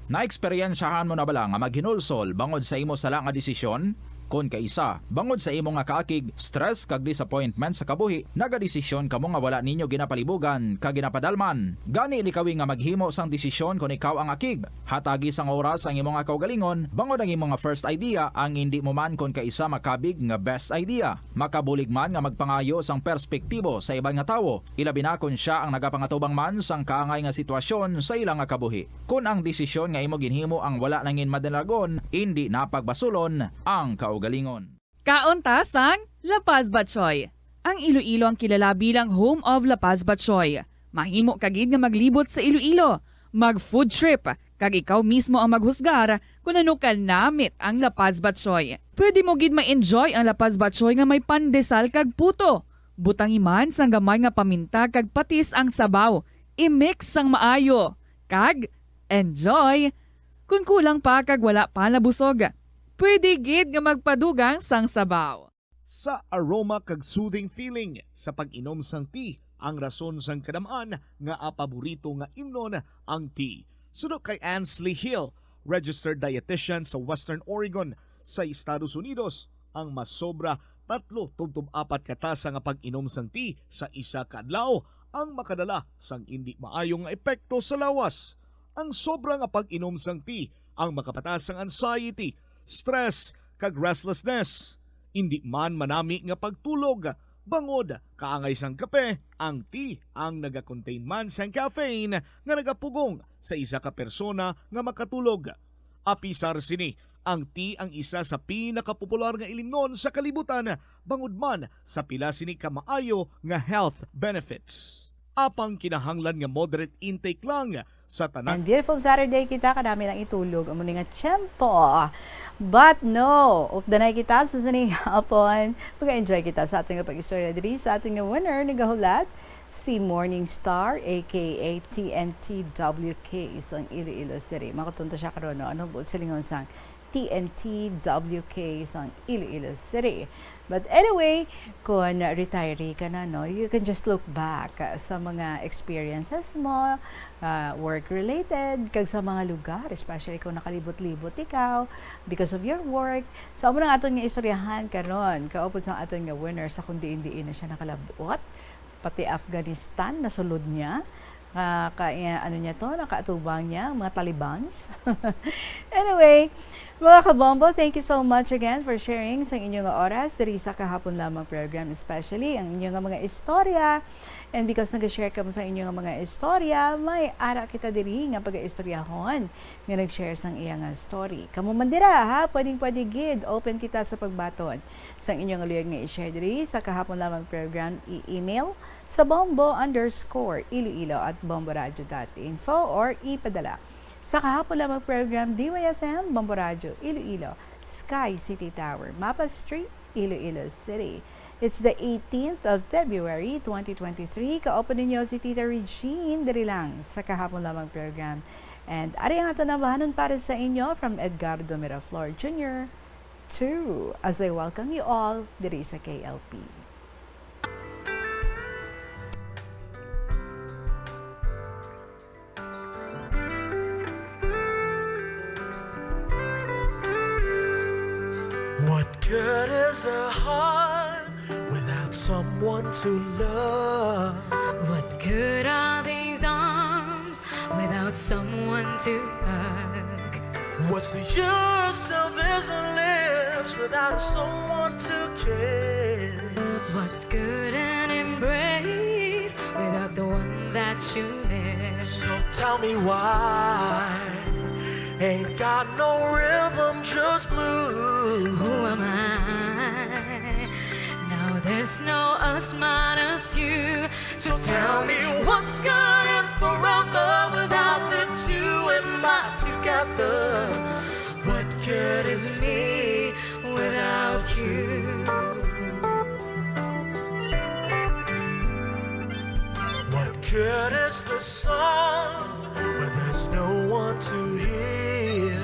Naeksperyensyahan mo na bala nga maghinulsol bangod sa imo sala nga desisyon? Kon kaisa, bangod sa imo nga kaakig, stress kag disappointment sa kabuhi, nagadesisyon kamo nga wala ninyo ginapalibugan kag ginapadalman. Gani likawi nga maghimo sang desisyon kon ikaw ang akig. Hatagi sang oras ang imo nga kaugalingon, bangod ang imo nga first idea ang hindi mo man kon kaisa makabig nga best idea. Makabulig man nga magpangayo sang perspektibo sa ibang nga tawo, ilabi na kon siya ang nagapangatubang man sang kaangay nga sitwasyon sa ilang nga kabuhi. Kun ang desisyon nga imo ginhimo ang wala nangin madalagon, hindi napagbasulon ang kaugalingon. Kauntasang La Paz Batchoy. Ang Iloilo ang kilala bilang home of La Paz Batchoy. Mahimo kagid nga maglibot sa Iloilo, mag-food trip, kag ikaw mismo ang maghusgar kung ano ka namit ang La Paz Batchoy. Pwede mo gid ma-enjoy ang La Paz Batchoy nga may pandesal kag puto. Butang iman sang gamay nga paminta kag patis ang sabaw. I-mix sang maayo. Kag enjoy. Kung kulang pa kag wala pa nabusog, pwede gid nga magpadugang sang sabaw. Sa aroma kag soothing feeling sa pag-inom sang tea, ang rason sang kadamaan nga paborito nga imnon ang tea. Suno kay Ansley Hill, registered dietitian sa Western Oregon sa Estados Unidos, ang mas sobra 3-4 katasa nga pag-inom sang tea sa isa ka adlaw ang makadala sang hindi maayong nga epekto sa lawas. Ang sobra nga pag-inom sang tea ang makapataas sang anxiety, stress kag restlessness. Hindi man manami nga pagtulog, bangod kaangay sang kape, ang tea ang naga-contain man sang caffeine nga nagapugong sa isa ka persona nga makatulog. Apisar sini, ang tea ang isa sa pinakapopular nga ilimnon sa kalibutan, bangod man sa pila sini ka maayo nga health benefits. Apang kinahanglan nga moderate intake lang sa tanan. And beautiful Saturday kita, kadami lang itulog. Amo nga tiyempo. But no, updanay kita sa sining hapon. Mag-enjoy kita sa ating pag-istorya diri sa ating winner ni gahulat, si Morning Star, aka TNTWK, isang Iloilo City. Makatunta siya karon, no? Ano buot silingon sang TNTWK, isang Iloilo City. But anyway, kung retiree ka na, no, you can just look back sa mga experiences mo, work-related, kag sa mga lugar, especially kung nakalibot-libot ikaw because of your work. So, amo nang aton nga istoryahan karon, kaupod sa aton nga winner sa kundi diin na siya nakalabot, pati Afghanistan nasulod niya. Ano niya to, nakaatubang niya, mga Talibans. Anyway, mga kabombo, thank you so much again for sharing sa inyong oras diri sa kahapon lamang program, especially ang inyong mga istorya. And because nag-share ka mo sa inyong mga istorya, may ara kita diri nga pag-istoryahon nga nag-share sang iyang story. Kamu man dira ha, pwede gid, open kita sa pagbaton sa inyong luyag nga i-share diri sa kahapon lamang program, i-email sa bombo_iloilo@bomboradio.info or ipadala sa kahapon lamang program DYFM Bombo Radio Iloilo, Sky City Tower, Mapa Street, Iloilo City. It's the 18th of February 2023. Ka-open ninyo si Tita Regine diri lang sa kahapon lamang program. And ari ang ato nabahanon para sa inyo from Edgardo Miraflor Jr. to as I welcome you all diri sa KLP. What good is a heart without someone to love? What good are these arms without someone to hug? What's the use of these lips without someone to kiss? What's good an embrace without the one that you miss? So tell me why ain't got no rhythm, just blues. Who am I? Now there's no us minus you. So tell me what's good and forever without the two and not together. What good is me without you? What good is the song when there's no one to hear?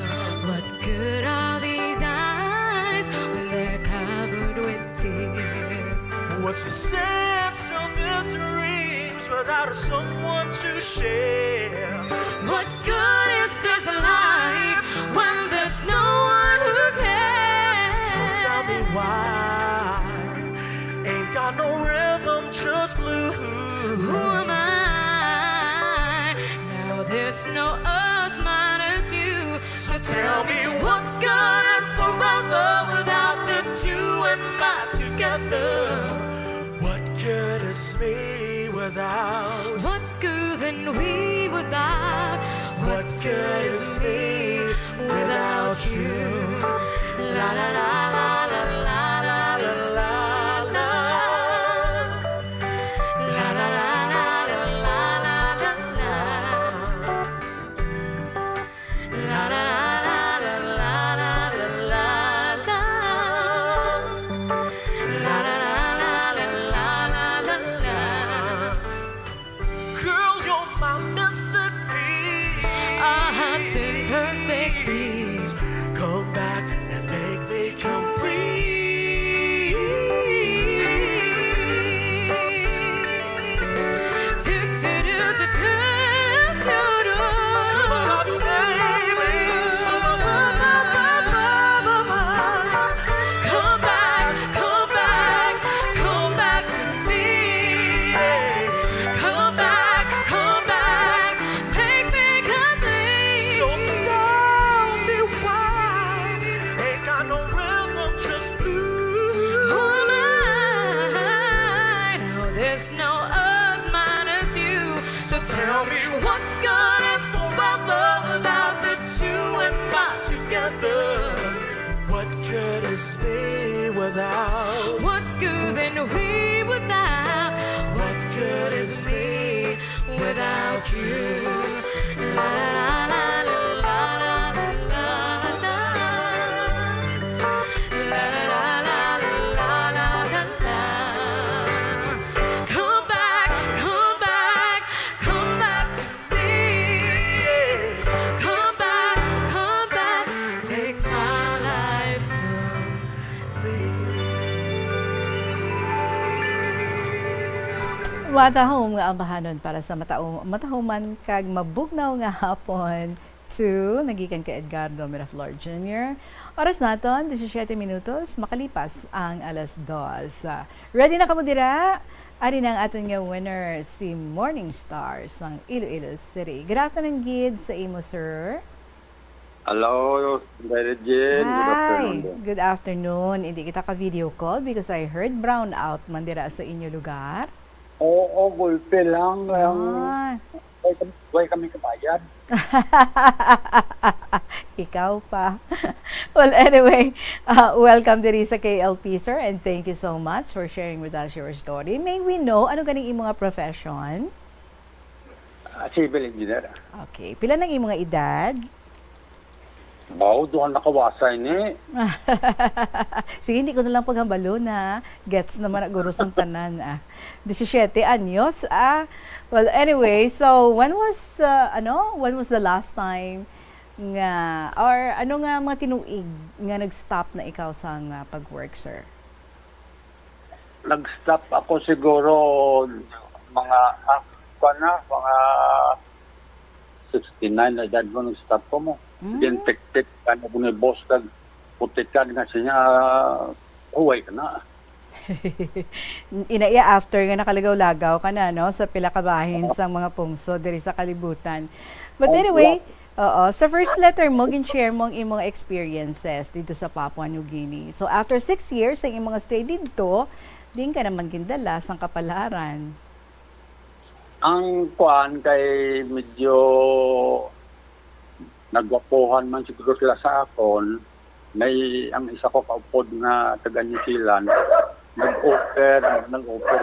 What good are these eyes when why. Ain't got no rhythm, just blues. Who am I? Now there's no us minus you. So tell me what's good and forever without the two and my together. What good is me without? What's good than we without? What good is me without you? La la la la la la la la la la. La la la la la la la la la. La la la la la la la la la. La la la la la la la la la. Girl, you're my missing piece. Our hearts in perfect peace. Come back and make me complete. Come back, come back, come back to me. Come back, make me complete. So tell me why ain't got no rhythm, just blues. Who am I? No, there's no us minus you. So tell me what's good and forever without the two and not together. What good is me without? What's good and we without? What good is me Without you. La la la la la la la la la. La la la la la la la la. Come back, come back, come back to me. Come back, make my life Matahom nga ang bahanon para sa matahuman kag mabugnaw nga hapon to nagikan ka Edgardo Miraflor Jr. Oras naton 17 minutos makalipas ang alas 2. Ready na kamo dira? Ari nang aton nga winner si Morning Star sang Iloilo City. Good afternoon gid sa imo sir. Hello, Direct Jen. Good afternoon. Good afternoon. Hindi kita ka video call because I heard brown out man dira sa inyo lugar. Oo, gulpe lang. Huwag kami kabayad. Ikaw pa. Well, anyway, welcome diri sa KLP, sir, and thank you so much for sharing with us your story. May we know, ano ganing imong nga profession? Civil engineer. Okay. Pila nang imong nga edad? Bao, doon nakawasay ni. Sige, hindi ko na lang paghambalo na. Gets naman na guro sang tanan. 17 anyos. Well, anyway, so when was the last time nga, or ano nga mga tinuig nga nag-stop na ikaw sa pag-work, sir? Nag-stop ako siguro mga 69 na edad mo nag-stop ko mo. Then tik-tik ka na po ni boss kag putik ka nga siya huway ka na. Inaiya after nga nakalagaw-lagaw ka na no sa pila ka bahin sa mga pungso diri sa kalibutan. But anyway, sa first letter mo gin-share mo ang imong experiences dito sa Papua New Guinea. So after 6 years sa imong stay dito, din ka naman gindala sang kapalaran. Ang kuan kay medyo nagwapuhan man siguro sila sa akon. May ang isa ko kaupod nga taga New Zealand nag-offer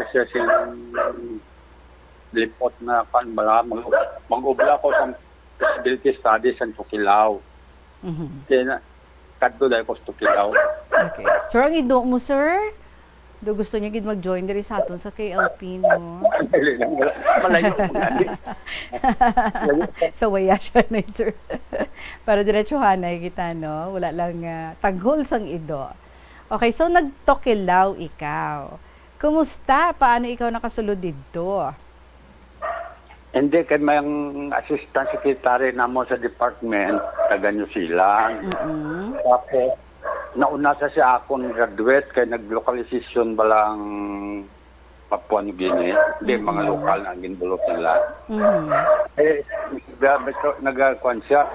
siya silang lipot na bala mag-ubla ko sa disability studies sa Tukilaw. Kaya kadto dahil ko sa Tukilaw. Okay. So ang ido mo, sir? Do gusto niya gid mag-join diri sa aton sa KLP, no? Malayo So waya siya na, sir. Para diretsuhan na kita, no? Wala lang taghol sang ido. Okay, so nagtokilaw ikaw. Kumusta? Paano ikaw nakasulod dito? Hindi, kay may assistant secretary na mo sa department, taga New Zealand. Tapos, nauna sa siya akong graduate kay nag-localization balang Papua New Guinea. Hindi, mga lokal na ang ginbulot nila. Nagkuhan siya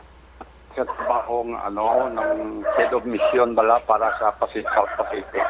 sa trabahong ng head of mission bala para sa South Pacific.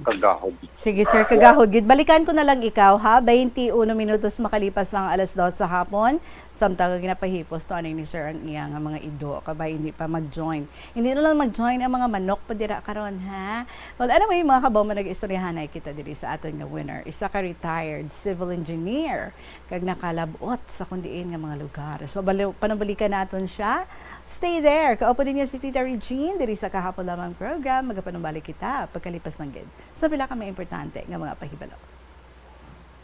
Kagahod. Sige sir, kagahod. Gid balikan ko na lang ikaw ha. 21 minutos makalipas ang alas 2 sa hapon. Samtang ginapahipos to aning ni sir ang iyang mga ido kabay hindi pa mag-join. Hindi na lang mag-join ang mga manok pa dira karon ha. Well, anyway, mga kabaw mo nag-istoryahan ay kita diri sa aton nga winner. Isa ka retired civil engineer kag nakalabot sa kundiin nga mga lugar. So panabalikan naton siya. Stay there. Kaupo din niya si Tita Regine diri sa kahapon lamang program. Magapanumbalik kita pagkalipas ng gid. Sa pila ka may importante nga mga pahibalo.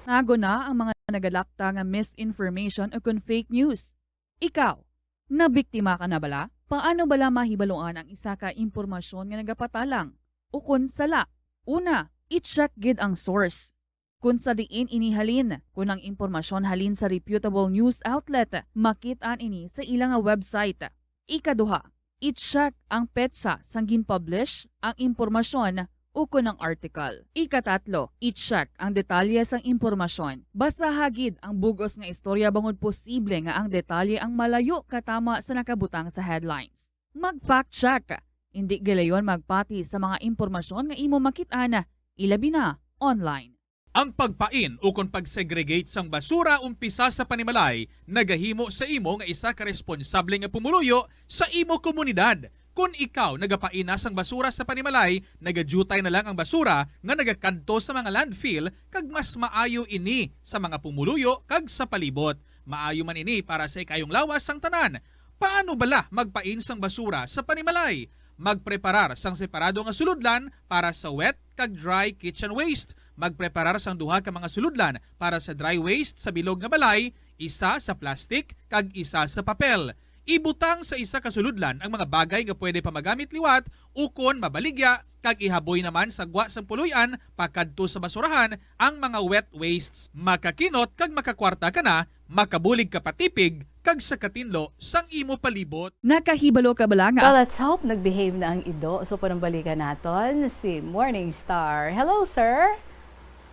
Nago na ang mga nagalakta nga misinformation o kung fake news. Ikaw, nabiktima ka na bala? Paano bala mahibaluan ang isa ka impormasyon nga nagapatalang? O kung sala? Una, i-check gid ang source. Kung sa diin inihalin, kung ang impormasyon halin sa reputable news outlet, makit-an ini sa ilang website. Ikaduha, i-check ang petsa sang gin-publish ang impormasyon o kung ang article. Ikatatlo, i-check ang detalye sang impormasyon. Basta hagid ang bugos nga istorya bangod posible nga ang detalye ang malayo katama sa nakabutang sa headlines. Mag-fact check. Hindi gilayon magpati sa mga impormasyon nga imo makit-ana, ilabi na online. Ang pagpain o kung pag-segregate sang basura umpisa sa panimalay, nagahimo sa imo nga isa ka responsable nga pumuluyo sa imo komunidad. Kung ikaw nagapaina sang basura sa panimalay, nagadutay na lang ang basura nga nagakanto sa mga landfill kag mas maayo ini sa mga pumuluyo kag sa palibot. Maayo man ini para sa ikayong lawas sang tanan. Paano bala magpain sang basura sa panimalay? Magpreparar sang separado nga suludlan para sa wet kag dry kitchen waste. Magpreparar sang duha ka mga suludlan para sa dry waste sa bilog nga balay, isa sa plastic kag isa sa papel. Ibutang sa isa ka suludlan ang mga bagay nga pwede pa magamit liwat ukon mabaligya kag ihaboy naman sa gwa sang puluyan pakadto sa basurahan ang mga wet wastes. Makakinot kag makakwarta ka na, makabulig ka patipig kag sa katinlo sang imo palibot. Nakahibalo ka bala nga? Well, let's hope nag-behave na ang ido. So panambalikan naton si Morning Star. Hello, sir.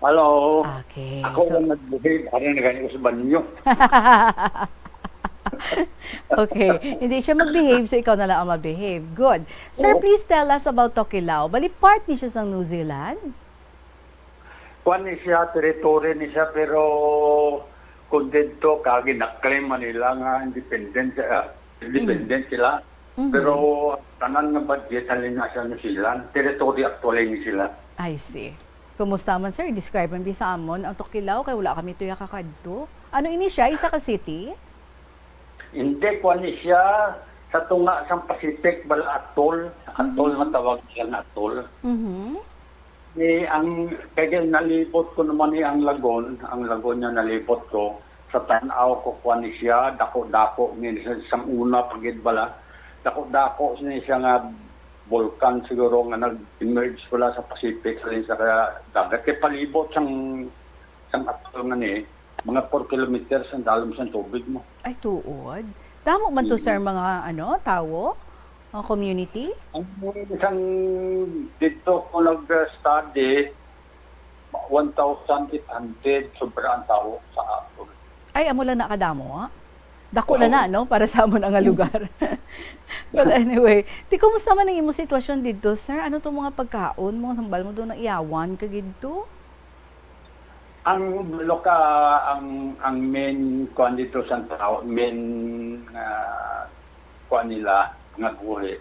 Hello. Okay. Ako ang nag-behave. Ano na ganyan ko sa banyo? Okay. Hindi siya mag-behave, so ikaw na lang ang mag-behave. Good. Sir, please tell us about Tokelau. Bali, part ni siya sa New Zealand? Kuan ni siya, territory ni siya, pero kung dito, kagi na-claim nila nga independent sila. Pero tanan na budget, halin na siya New Zealand. Territory actually ni sila. I see. Kumusta man, sir? Describe ang bisa amon ang Tokelau, kaya wala kami tuya kakadto. Ano ini siya? Isa ka city? Hindi, kuan ni siya sa tunga sa Pacific, bala atol. Atol, matawag siya na atol. Ang kaya nalipot ko naman ang lagon niya nalipot ko. Sa tanaw ko kuan ni siya, dako-dako ni sa una pagid bala. Dako-dako ni siya nga volcan siguro nga nag-emerge pala sa Pacific sa kaya dagat kay palibot sang atol nga ni mga 4 kilometers ang dalom sa tubig mo. Ay, tuod. Damo man to, sir, mga tawo? Mga community? Ang isang dito ko nag-study, 1,800 sobra ang tao sa atol. Ay, amo lang nakadamo, ha? Dako na, no? Para sa amon ang lugar. But anyway, kumusta man ang imo sitwasyon dito, sir? Ano to mga pagkaon, mga sambal mo doon na iyawan ka dito? Ang ang main kuan dito sa tao, main kuan nila nga buhi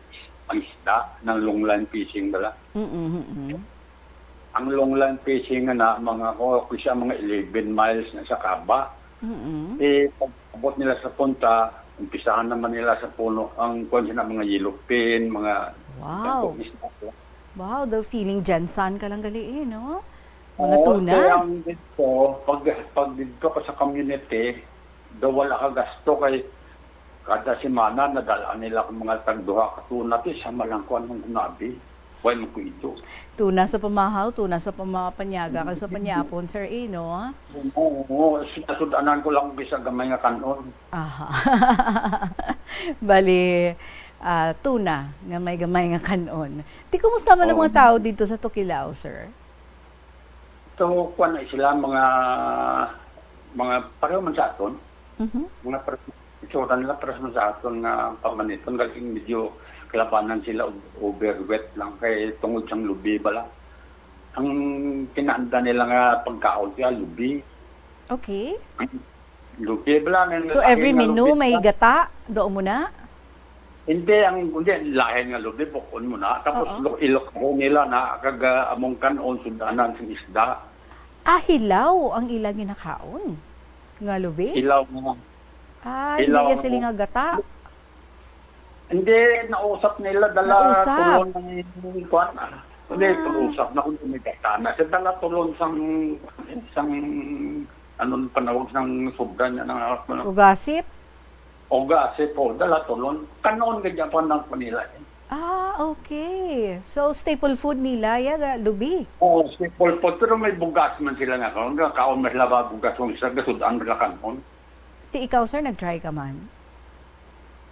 ang isda ng longline fishing bala. Ang longline fishing na mga siya mga 11 miles na sa Kaba. Pag-abot nila sa punta, umpisahan naman nila sa puno ang kuan na mga yellowfin, mga Wow, the feeling Jensan ka lang gali, no? Mga tuna. Kaya dito, pag dito ka sa community, daw wala ka gasto kay kada semana nadalaan nila kung mga tagduha ka tuna sa malangkuan ng gunabi. Why mo ko ito? Tuna sa pamahaw, tuna sa pamapanyaga, kag sa panyapon, sir, no? Oo, sinasudanan ko lang bisa gamay nga kanon. Bali, tuna nga may gamay nga kanon. Ti kumusta man ang mga tao dito sa Tokilaw, sir? So, kuan na sila mga pareho man sa aton. Mga itsura nila pareho man sa aton nga pamaniton. Kasi medyo kalabanan sila overweight lang kay tungod siyang lubi bala. Ang kinaanda nila nga pagkaon siya, lubi. Okay. Lubi bala. So every menu may gata? Doon muna? Hindi, lahin nga lubi, bukon mo na. Tapos ilok ko nila na among kanon sudanan sa isda. Hilaw ang ilang ginakaon. Nga lubi? Ilaw nga. Hindi niya sila nga gata. Hindi, nausap nila dala tulon ng kuan. Hindi, nausap na kung tumigata na. Sa dala tulon sang anong panawag ng sobra niya ng ugasip? Ugasip po, dala tulon. Kanon ganyan pa ng kanila. Okay. So, staple food nila, lubi? Oo, staple food. Pero may bugas man sila nga. Kaon mas laba bugas kung isa gasudaan nila kanon. Ti ikaw, sir, nag-try ka man?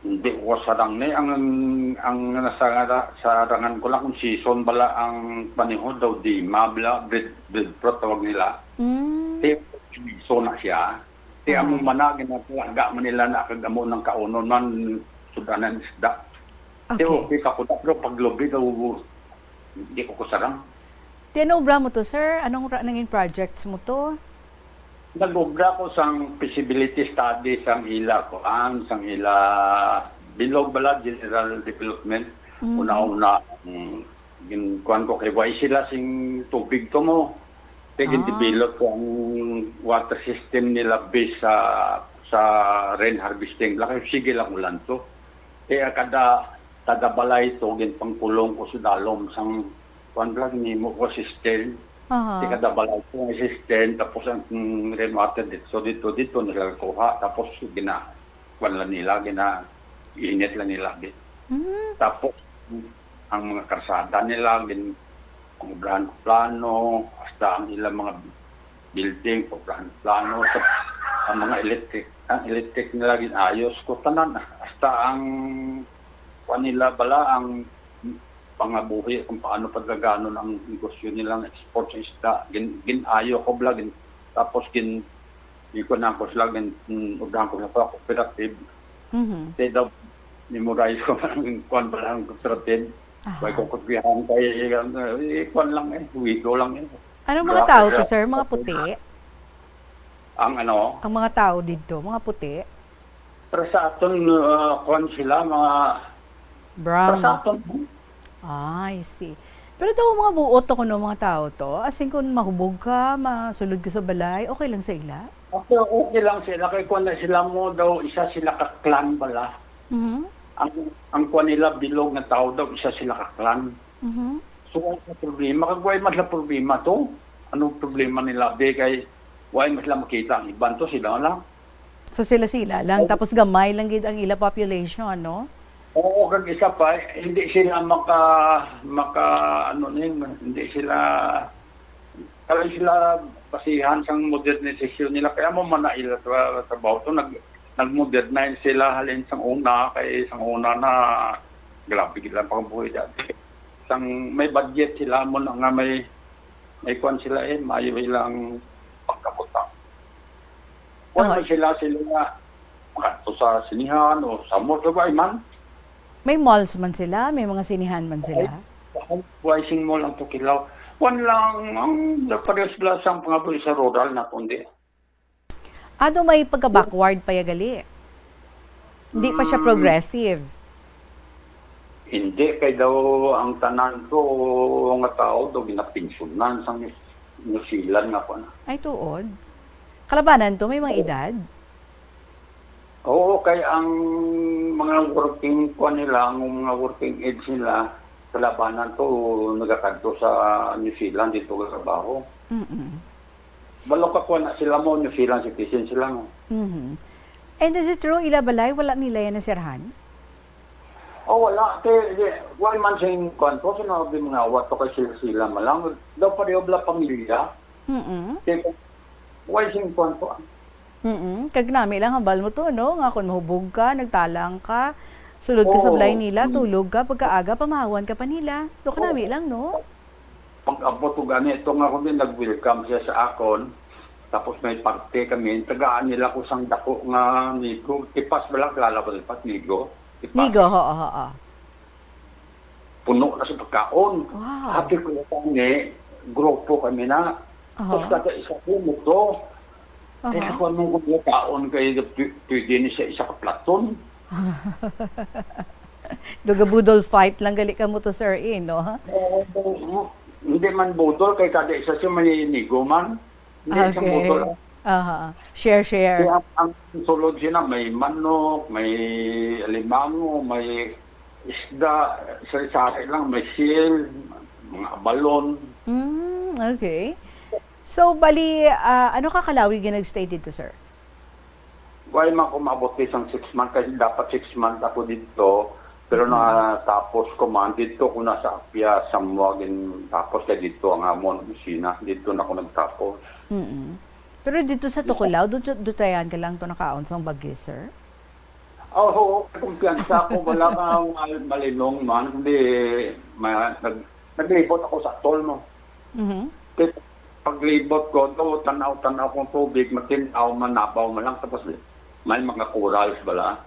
Hindi ko sarang ni ang nasa rangan ko lang kung season bala ang panihon daw di mabla bread fruit tawag nila. So na siya. Ti among managin na talaga man nila na kagamo ng kaunon man sudanan isda. Okay ka ko pero pag lobi daw hindi ko sarang. Tinobra mo to, sir? Anong nanging projects mo to? Nag-obra ko sang feasibility study sang ila ko sang ila bilog bala general development una-una kuan ko kay why sila sing tubig to mo tigin develop ko ang water system nila based sa rain harvesting laki sige lang ulan to kaya kada balay to gin pangkulong ko sa dalom sang kuan lang ni mo ko system. Kada balay ko ang system tapos ang rainwater dito nila kuha tapos kuan lang nila init lang nila tapos ang mga karsada nila pang plano hasta ang ilang mga building plano ang mga electric nila ginayos ko tanan hasta ang kuan nila bala ang pangabuhi kung paano pagkaganon ang negosyo nilang export sa isda. Ginayo ko vlog tapos ko na ko sila udahan ko sa cooperative. Kaya daw memorize ko ang kuan ba lang cooperative. Kaya ko kupihan kay kuan lang huwigo lang Anong mga tao to, sir? Mga puti? Ang ano? Ang mga tao dito, mga puti? Para sa aton kuan sila mga brown. Para sa aton I see. Pero ito mga buot ako ng mga tao to. As in kung mahubog ka, masulod ka sa balay, okay lang sa ila? Okay lang sila. Kaya kung sila mo daw, isa sila ka-clan bala. Ang kuha nila bilog na tao daw, isa sila ka-clan. So, ang problema, kagway mas na problema to. Anong problema nila? Di kay, why mas lang makita ang iban to, sila lang. So sila lang, tapos gamay lang gid ang ila population, no? Oo, kag isa pa, hindi sila hindi sila basihan sang modernisasyon nila. Kaya mo man na ila trabaho to, nag-modernize sila halin sang una, kay sang una na grabe gila pang buhay dati. Sang may budget sila mo nga may kuan sila mayo ilang pagkabutang. Kung sila nga sa sinihan o sa mall, man. May malls man sila? May mga sinihan man sila? Wising Mall ang Tokilaw. One lang, ang parehas ang pangaboy sa rural na kundi. May pagka-backward pa yagali? Hindi pa siya progressive? Hindi, kay daw ang tanan ko, nga tao daw ginapinsunan sa New Zealand nga po na. Ay, tuod. Kalabanan to, may mga edad? Oo, kaya ang mga working ko nila, ang mga working age nila, sa labanan to, nagakadto sa New Zealand, dito trabaho. Balo ka ko na sila mo, New Zealand citizen sila mo. And is it true, ila balay, wala nila yan nasirhan? Wala. Why man saying kwanto, sinabi mga awat to kay sila malang, daw pareho bla pamilya. Why saying kwanto? Kag nami lang hambal mo to, no? Nga kung mahubog ka, nagtalang ka, Sulod ka sa Oo. balay nila, tulog ka, pagkaaga, pamahawan ka pa nila. Do ka nami lang, no? Pag-abot ko ganito nga ako din, nag-welcome siya sa akon. Tapos may parte kami, tagaan nila ko sang dako nga nigo. Tipas ba lang, kilala ba tipas? Nigo? Tipas. Nigo, oo. Puno na sa pagkaon. Wow. Happy ko na kami, grupo kami na. Tapos kada isa ko mo to. Kaya ako nung kumakaon kayo, pwede niya siya isa ka platon. Dugabudol fight lang gali ka mo to, sir, no? Hindi man butol, kay kada isa siya maninigo man. Hindi siya butol. Share. Kaya ang sulod siya na, may manok, may alimango, may isda, sari-sari lang, may seal, mga balon. Okay. So, bali, ano ka Kalawi nag-stay dito, sir? Why man ko maabot isang 6 months, kasi dapat 6 months ako dito. Pero natapos ko man, dito ko nasa Apia, Samwagin, tapos kaya dito ang amon, Sina. Dito na ako nagtapos. Pero dito sa Tukulao, dutayan ka lang to nakaon sa Baguio, sir? Oo, kumpiyansa ko, wala kang malinong man. Hindi, naglibot ako sa tol mo. Kasi paglibot ko, tanaw-tanaw kong tubig, matinaw, manabaw man lang. Tapos may mga corals bala.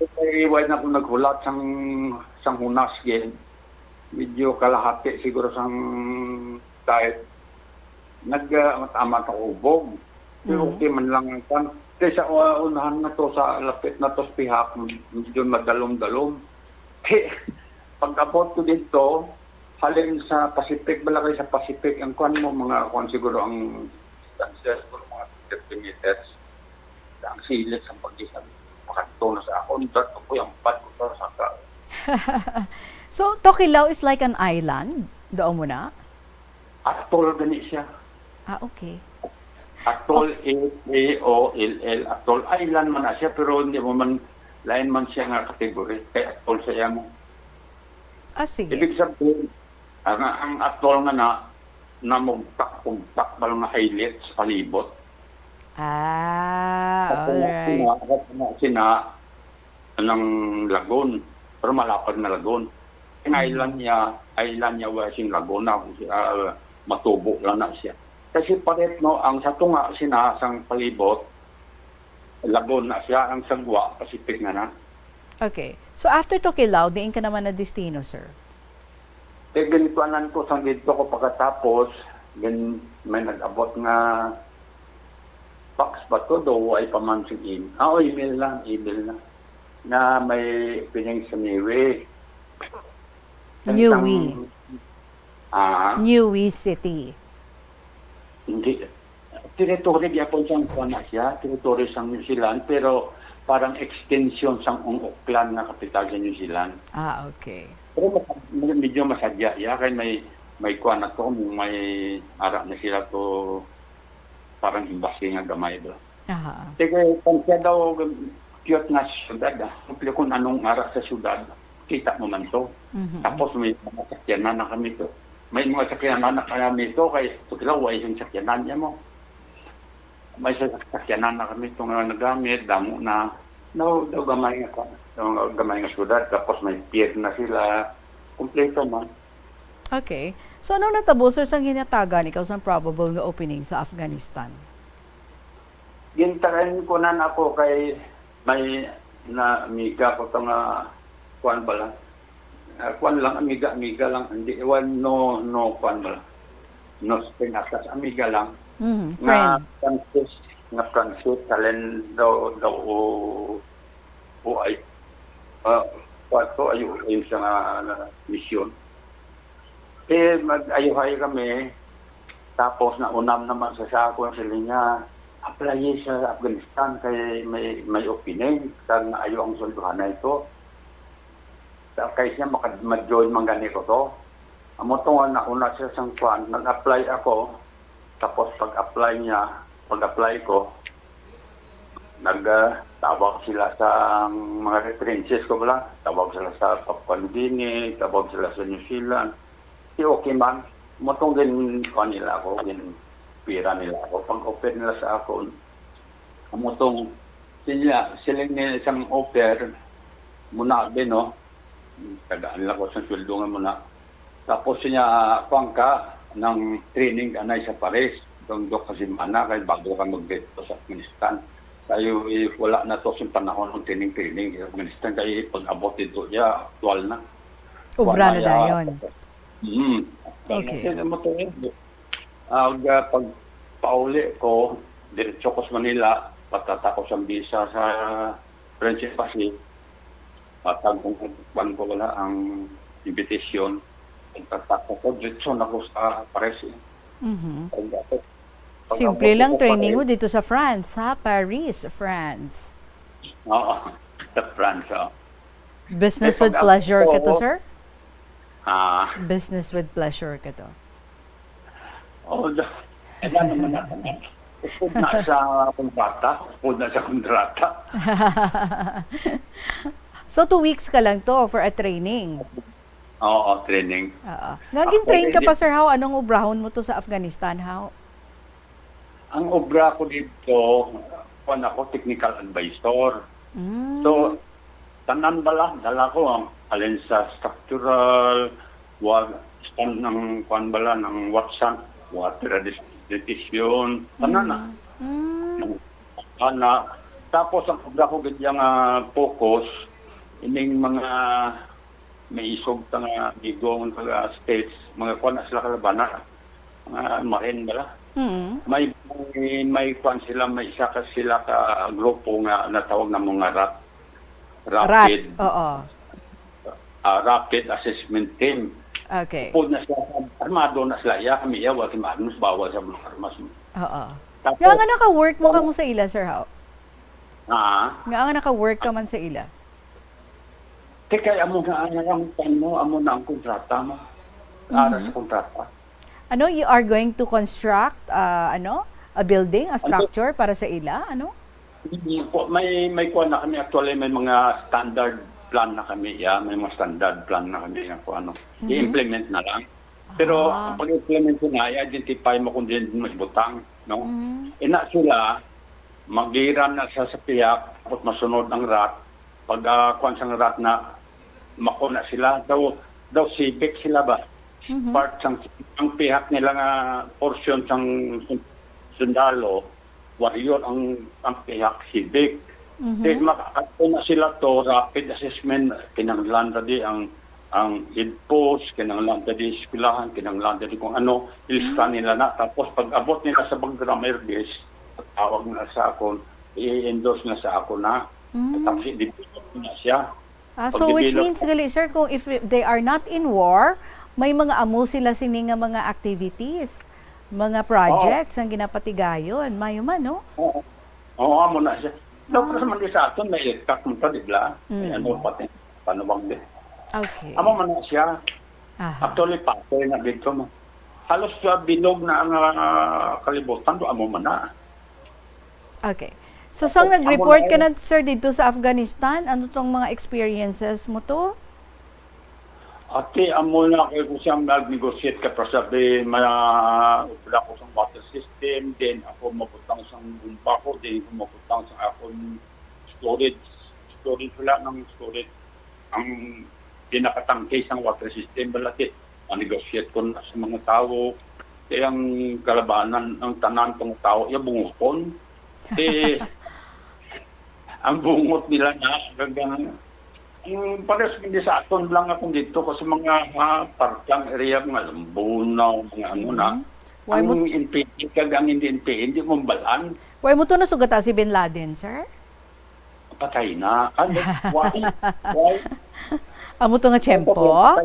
Kaya iway na akong naghulat sang hunas gen. Medyo kalahati siguro sang kahit nag-matama ka ubog. Pero okay man lang ang pan. Kaya sa unahan na to, sa lapit na to, pihak, medyo madalom-dalom. Kaya pag-abot ko dito, halin sa Pacific, balakay sa Pacific, ang kuan mo, mga kuan siguro ang distances, mga 30 meters. Ang silit sa pag-isang makato na sa ako, dato ko yung pad ko sa ka. So, Tokelao is like an island? Doon mo na? Atol gani siya. Okay. Atol, A-O-L-L, atol. Island man na siya, pero hindi mo man, lain man siya nga kategory. Kaya atol siya mo. Sige. Ibig sabihin, ang atol nga na mugtak pa lang na highlight sa palibot. Alright. Sina ng lagon, pero malapad na lagon. Ang island niya wasing lagon na matubo lang na siya. Kasi paret no, ang sa tunga sinasang palibot, lagon na siya, ang sagwa, Pacific na. Okay. So after Tokelao, diin ka naman na destino, sir? Ganituanan ko sang dito ko pagkatapos, may nag-abot nga fax ba to do ay pamansing email lang na may pining sa Niue. Niue City. Hindi. Territory yapon siyang kuwan na siya, territory sa New Zealand, pero parang extension sang Auckland na kapital sa New Zealand. Okay. Pero medyo masadya. Kaya may kuwan na to, may ara na sila to parang imbasi nga gamay ba. Sige, kung siya daw cute na syudad, kung anong ara sa syudad, kita mo man to. Tapos may mga sakyanan na kami to. May mga sakyanan na kami to, kaya tukilaw ay yung sakyanan niya mo. May sakyanan na kami to nga nagamit, damo na daw gamay nga syudad, tapos may pier na sila, kumpleto man. Okay. So ano natabo, sir, sang hinatagan ikaw sa probable nga opening sa Afghanistan? Gintaran ko na ako kay may na amiga ko ito nga kuan bala. Kuan lang, amiga lang. Hindi, no kuan bala. No spinatas, amiga lang. Friend. Nga Francis, talen daw ay ayun siya nga misyon. Mag-ayuhay kami, tapos naunam naman sa ako sila niya, apply sa Afghanistan kay may opening, kaya ayaw ang solduhan na ito. Kaya siya mag-join man ganito to. Amo to nga nauna siya sa kwan, nag-apply ako, tapos pag-apply ko, nagtawag sila sa mga references ko bala, tawag sila sa Papua New Guinea, tawag sila sa New Zealand. Okay man, motong nila ako, pira nila ako. Pag-offer nila sa ako, motong sila isang offer, muna din, no? Tagaan lang ko sa sweldo nga muna. Tapos niya, kuwang ka ng training anay sa Paris. Doon kasi mana, kaya bago ka mag-dito sa Afghanistan. Tayo, wala na to sa panahon ng training sa Afghanistan. Kaya pag-abot dito, aktual na. Ubra na dayon. Okay. Pag pauli ko, diretso ko sa Manila, patatapos ang visa sa French Embassy. Patagong ko wala ang invitation. Pagtatapos ko, diretso na ko sa Paris. Simple lang training mo dito sa France, ha? Paris, France. Oo, sa France. Business with pleasure ka to, sir? Business with pleasure ka to. Naman natin. Upod na sa kontrata. So 2 weeks ka lang to for a training? Oo, training. Ngagin train ka pa, sir, how? Anong obrahon mo to sa Afghanistan, how? Ang obra ko dito, ako technical advisor. So, tanan bala, dala ko ang alin sa structural, stand ng ng water decision, tanan na. Tapos ang obra ko ganyan focus, ining mga may isog nga bigong states, mga kwan na sila kalabana, mga marin bala. May kwan sila, may isa ka sila ka grupo nga natawag na mga rapid assessment team. Okay. Po na sila, armado na sila, kami wala si Magnus, bawal sa mga armas. Nga nga naka-work mo ka mo sa ila, sir, how? Nga nga naka-work ka man sa ila? Kaya amo nga amo na ang kontrata mo. Ara sa kontrata. Ano, you are going to construct a building, a structure para sa ila, ano? May kuha na kami, actually may mga standard plan na kami, may mga standard plan na kami kung i-implement na lang. Pero pag implement ko na, i-identify mo kung din may butang, no? Ina sila, mag-iran na sa piyak, tapos masunod ang rat. Pag kuha sa rat na makuna sila, daw civic sila ba? Part ang pihak nila nga portion sang sundalo, warrior ang pihak civic. Then makakataon na sila to rapid assessment, kinanglan tadi ang head post, kinanglan tadi eskwelahan, kinanglan tadi kung ano, ilista nila na. Tapos pag abot nila sa Bagram Air Base, tawag na sa ako, i-endorse na sa ako na. Tapos i-develop na siya. So which means, gali sir, kung if they are not in war, may mga amo sila sini nga mga activities, mga projects ang ginapatigayon. Mayo man, no? Oo, amo na siya. Dapat sa mga sa aton, may ikat mo ito, dibla? Ano pati, panubang din. Okay. Amo man na siya. Actually, patoy na dito mo. Halos binog na ang kalibutan, do amo man na. Okay. So, saan nag-report ka na, sir, dito sa Afghanistan? Ano tong mga experiences mo to? Ate, amo na ako siyang nag-negotiate ka pa sabi, upla ko sa water system, then ako maputang sa bumba ko, then ako maputang sa akong storage wala ng storage. Ang pinakatangkay sa water system, balati, negotiate ko na sa mga tao, kaya ang kalabanan ng tanan ng tao, bunguton. Ang bungot nila na gagang pares hindi sa aton lang ako dito kasi mga partang area mga Lambunaw, mga ano na. Ang NPA kagang hindi NPA, hindi mo balaan. Why mo to nasugata si Bin Laden, sir? Patay na. Why? Amo to nga tiyempo?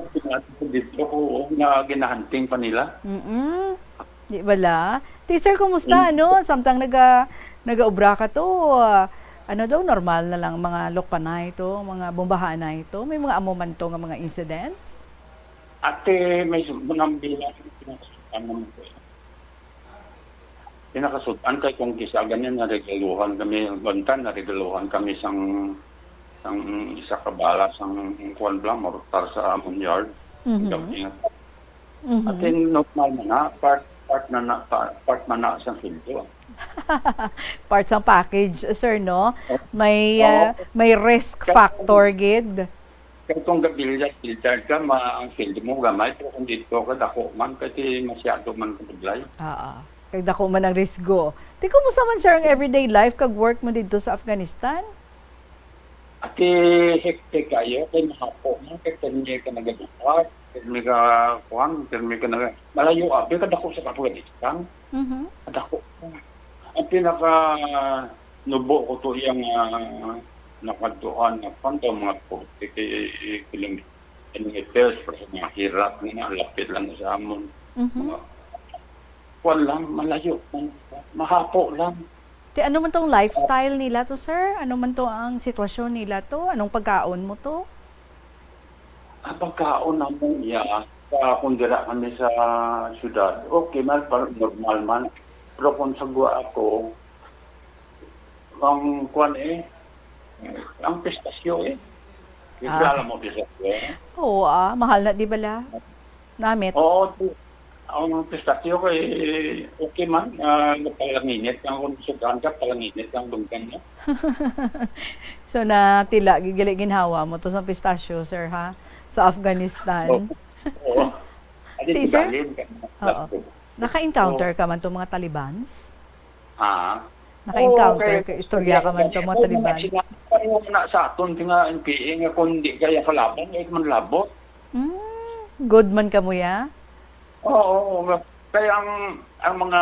Dito ko nga ginahunting pa nila. Di bala? Teacher, kumusta? Ano? Samtang nag-obra ka to, ano daw, normal na lang mga lokpa na ito, mga bombahaan na ito? May mga amuman to nga mga incidents? Ate, may bunang bilang pinakasutan naman ko. Pinakasutan kay kung kisa ganyan naregaluhan kami, bantan naregaluhan kami sang isa kabala sang kuwan blang mortar sa amon yard. Ate, normal na na, part part man na sa fildo. Parts ng package, sir, no? May risk factor, gid. Kaya kung gabilya, filter ka, ang fildo mo gamay, pero kung dito ka, dako man, kasi masyado man kabuglay. Kag dako man ang risgo. Ti kumusta man sir ang everyday life kag work mo dito sa Afghanistan? Ati hektik kayo, kaya mahapo mo, kaya termi ka nagadukat, termi ka kuhan, termi ka malayo abi, kadako sa Afghanistan. Kadako. Ang pinaka nubo ko to yung nakatuan na panto mga 40 kilometers para sa mga hirap na lapit lang sa amon. Lang, malayo, mahapo lang. Ano man tong lifestyle nila to, sir? Ano man to ang sitwasyon nila to? Anong pagkaon mo to? Ang pagkaon na mo niya, kung dira kami sa syudad, okay man, normal man. Pero kung sagwa ako, ang ang pistasyo Alam mo pistasyo? Oo, mahal na, di ba la? Namit? Oo, ang pistasyo ko okay man, palanginit ang kung sudan ka, palanginit ang lunggan mo. So na tila, ginhawa mo to sa pistasyo, sir, ha? Sa Afghanistan. Oo. Sir? Oo. Naka-encounter ka man to mga Talibans? Naka-encounter ka, istorya ka man to mga Talibans? Ano na sa aton, nga NPA, nga kung di kaya kalaban, man labot. Good man ka mo ya? Oo. Kaya ang mga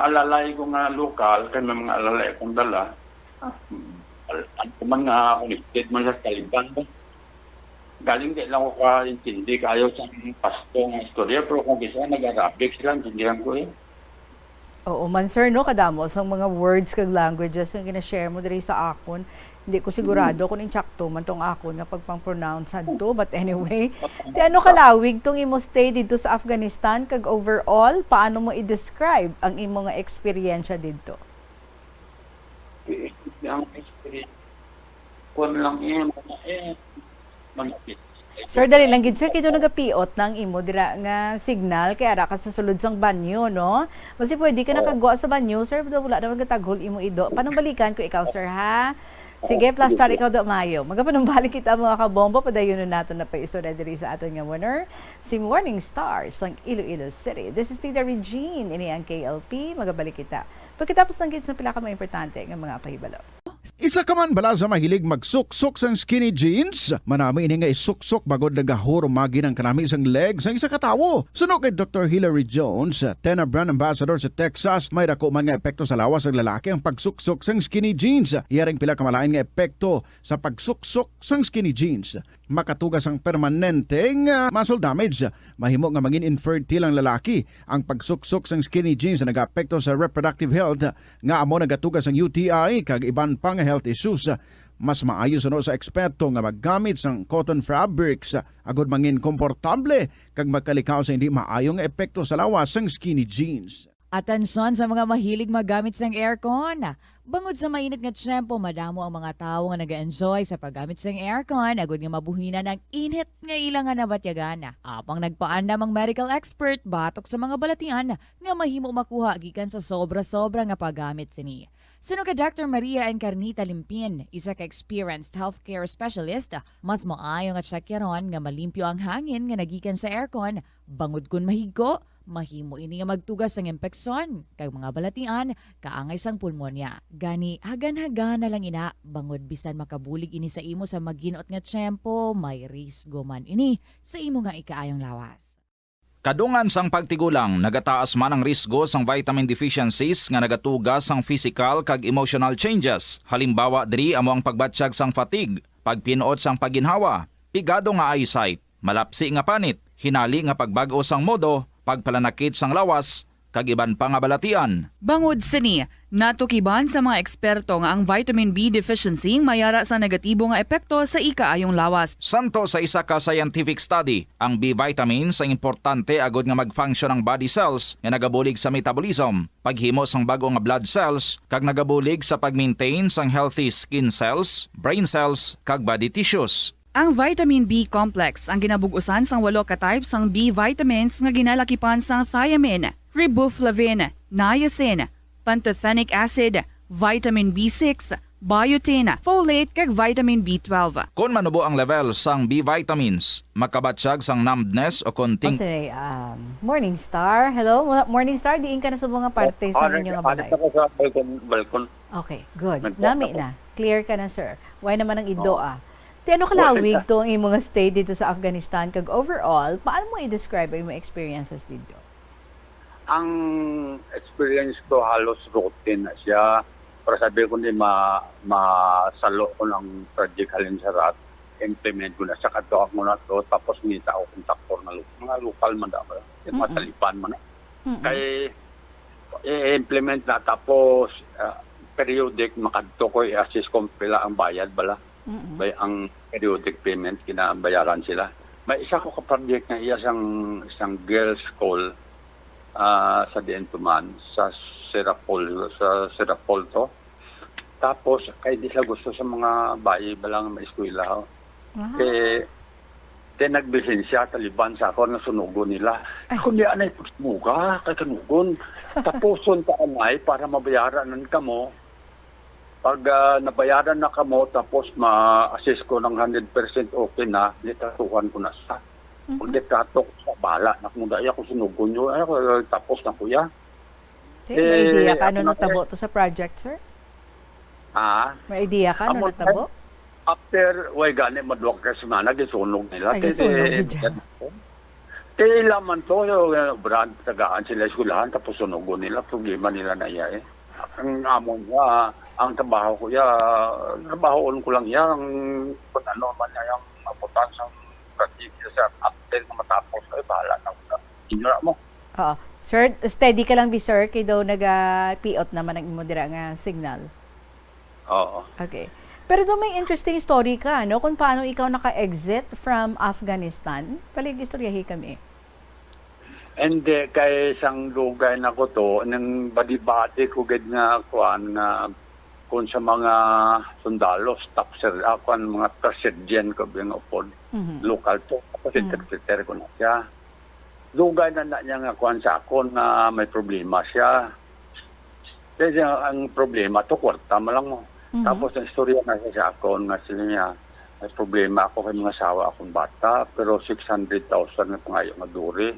alalay ko nga lokal, kaya may mga alalay kong dala, man nga connected man sa Taliban ba? Galing din lang ako ka-intindi kayo sa pasto ng istorya, pero kung kisa nag-Arabic sila, intindihan ko Oo man sir, no? Kadamo sa mga words kag languages nga gina-share mo diri sa akon. Hindi ko sigurado kung insakto man tong akon nga pagpang-pronounce to, but anyway. Ano kalawig tong imo stay dito sa Afghanistan kag overall, paano mo i-describe ang imo nga eksperyensya dito? Ang experience kung lang Sir, dali lang gid sir, kito nagapiot ng imo dira nga signal kay ara ka sa sulod sang banyo, no? Kasi pwede ka nakagwa sa banyo, sir, pero wala naman kataghol imo ido. Panambalikan ko ikaw, sir, ha? Sige, plus start ikaw do Mayo. Magapanumbalik kita mga kabombo, padayon nato na pa istorya diri sa aton nga winner, si Morning Stars ng Iloilo City. This is Tita Regine, ini ang KLP, magabalik kita. Pagkatapos ng kids na pila ka mga importante ng mga pahibalo. Isa ka man bala sa mahilig magsuksok sang skinny jeans? Manami ini nga isuksok bagod nagahuro magi ng kanami isang leg sang isa katawo. Sunog kay Dr. Hilary Jones, Tena brand ambassador sa Texas, may dako man nga epekto sa lawas ng lalaki ang pagsuksok sang skinny jeans. Iyaring pila kamalain nga epekto sa pagsuksok sang skinny jeans. Makatugas ang permanenteng muscle damage. Mahimo nga mangin infertile ang lalaki. Ang pagsuksok sang skinny jeans na nag-apekto sa reproductive health nga amo nagatugas ang UTI kag iban pang health issues. Mas maayo sa eksperto nga maggamit sang cotton fabrics agud mangin komportable kag magkalikaw sa hindi maayong epekto sa lawas sang skinny jeans. Atensyon sa mga mahilig magamit sang aircon. Bangod sa mainit nga tiyempo, madamo ang mga tao nga nag-enjoy sa paggamit sang aircon, agud nga mabuhinan ng init nga ilang nga nabatyagan. Apang nagpaandam ang medical expert batok sa mga balatian nga mahimo makuha gikan sa sobra-sobra nga paggamit sini. Suno ka Dr. Maria Encarnita Limpin, isa ka experienced healthcare specialist, mas maayo nga tsakyaron nga malimpyo ang hangin nga nagikan sa aircon, bangod kun mahigko, mahimo ini nga magtugas ng impeksyon kay mga balatian kaangay sang pulmonya. Gani hagan-hagan na lang ina bangod bisan makabulig ini sa imo sa maginot nga tiyempo, may risgo man ini sa imo nga ikaayong lawas. Kadungan sang pagtigulang, nagataas man ang risgo sang vitamin deficiencies nga nagatugas sang physical kag emotional changes. Halimbawa diri amo ang pagbatsyag sang fatigue, pagpinuot sang paginhawa, pigado nga eyesight, malapsi nga panit, hinali nga pagbago sang modo, pagpalanakit sang lawas, kag iban pa nga balatian. Bangod sini, natukiban sa mga eksperto nga ang vitamin B deficiency mayara sa negatibo nga epekto sa ikaayong lawas. Santo sa isa ka scientific study, ang B vitamins ang importante agod nga mag-function ang body cells nga nagabulig sa metabolism, paghimo sang bago nga blood cells, kag nagabulig sa pag-maintain sang healthy skin cells, brain cells, kag body tissues. Ang vitamin B complex ang ginabugusan sang 8 ka types sang B vitamins nga ginalakipan sang thiamine, riboflavin, niacin, pantothenic acid, vitamin B6, biotin, folate kag vitamin B12. Kung manubo ang level sang B vitamins, makabatsyag sang numbness o konting Okay, Morning Star. Hello, Morning Star. Diin ka na sa mga parte sa inyong balay. Ako sa balkon. Okay, good. Nagpo- Nami na. Clear ka na, sir. Why naman ang idoa? Ti ano kalawig to ang imong stay dito sa Afghanistan kag overall, paano mo i-describe ang imong experiences dito? Ang experience ko halos routine na siya. Para sabi ko masalo ko ng project halin sa rat, implement ko na sa katuak mo na to, tapos ngita ako kontaktor na mga lokal man daw, mga Taliban man. Kaya i-implement na tapos periodic makadto ko i-assist kung pila ang bayad bala. Bay ang periodic payment kinabayaran sila. May isa ko ka-project na iya isang girls school sa Dientuman, sa Serapol to. Tapos, kaya di sila gusto sa mga bayi balang may eskwela. Kaya nagbisin siya, Taliban sa ako, na sunugon nila. Kung di anay pagmuga, kay kanugon. Tapuson ta anay para mabayaran ng kamo. Pag nabayaran na kamo, tapos ma-assist ko ng 100% okay na, litatuhan ko na sa. Kung litatok sa bala, nakmudaya ko sunugon nyo, tapos na kuya. May idea ka ano natabo to sa project, sir? May idea ka ano natabo? After, gani madwag ka semana, gisunog nila. Ay, gisunog dyan. Kaya laman to, brand, tagaan sila eskulahan, tapos sunugon nila, problema nila na iya eh. Ang amon niya, ang trabaho ko ya, trabahoon ko lang yan, kung ano man niya yung maputan sa project sa after na matapos, bahala na ko. Inyora mo. Oo. Sir, steady ka lang bi sir, kay daw nag-piot naman ang imo dira nga signal. Oo. Okay. Pero daw may interesting story ka, no? Kung paano ikaw naka-exit from Afghanistan. Palig istoryahi kami. Hindi, kay isang lugar na ko to, nang badi-badi ko gid nga kuan nga kung sa mga sundalo, staff sir, ako ang mga sergeant ko bing upod, local to, kasi interpreter ko na siya. Lugar na niya nga kuan sa ako na may problema siya. Kasi ang problema to, kwarta mo lang mo. Tapos ang istorya na siya sa ako nga sila niya, may problema ako kay mga asawa akong bata, pero 600,000 na pangayo nga duri.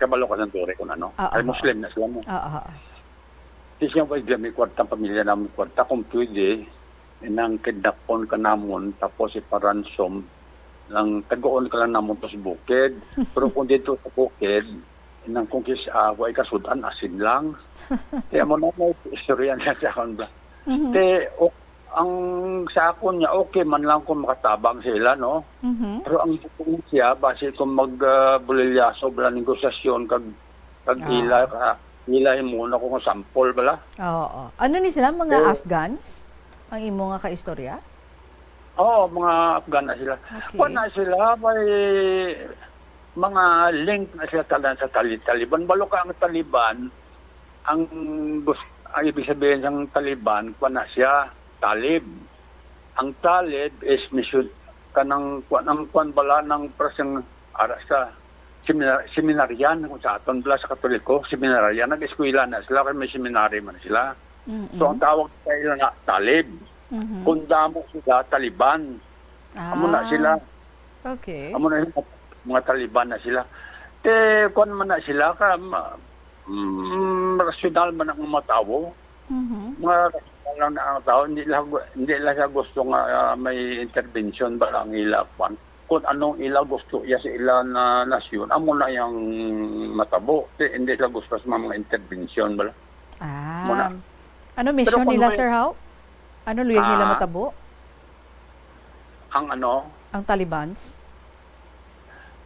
Kabalo ka ng duri kung ano. Ay Muslim na sila mo. Kasi siya may kwarta, pamilya namin kwarta, kung pwede, inang kidnapon ka namon, tapos iparansom, lang tagoon ka lang namon to sa bukid. Pero kung dito sa bukid, inang kung ay kasudan, asin lang. Kaya mo na may istorya niya sa akin ba. Ang sa akon niya, okay man lang kung makatabang sila, no? Pero ang bukong siya, base kung magbulilyaso, bala negosasyon, kag ilay muna kung sample bala. Oo. Ano ni sila, mga Afghans? Ang imo nga kaistorya? Oo, mga Afghan na sila. Okay. Na sila, may mga link na sila sa Taliban. Balo ka ang Taliban, ang ibig sabihin ng Taliban, na siya, Talib. Ang Talib is mission kanang kuan bala ng presang ara sa seminaryan kung sa aton bala sa Katoliko, seminaryan, nag-eskwela na sila, kaya may seminary man sila. So ang tawag sa ila na Talib. Kung damo sila, Taliban. Amo na sila. Okay. Amo na mga Taliban na sila. Kung man na sila, rasyonal man ang matawo. Mga rasyonal lang na ang tao, hindi lang siya gusto nga may intervention ba ang ilapan. Kung anong ila gusto iya sa ila na nasyon, amo na yung matabo. Hindi sila gusto sa mga intervention ba. Ano mission nila, Sir How? Ano luyag nila matabo? Ang ano? Ang Talibans?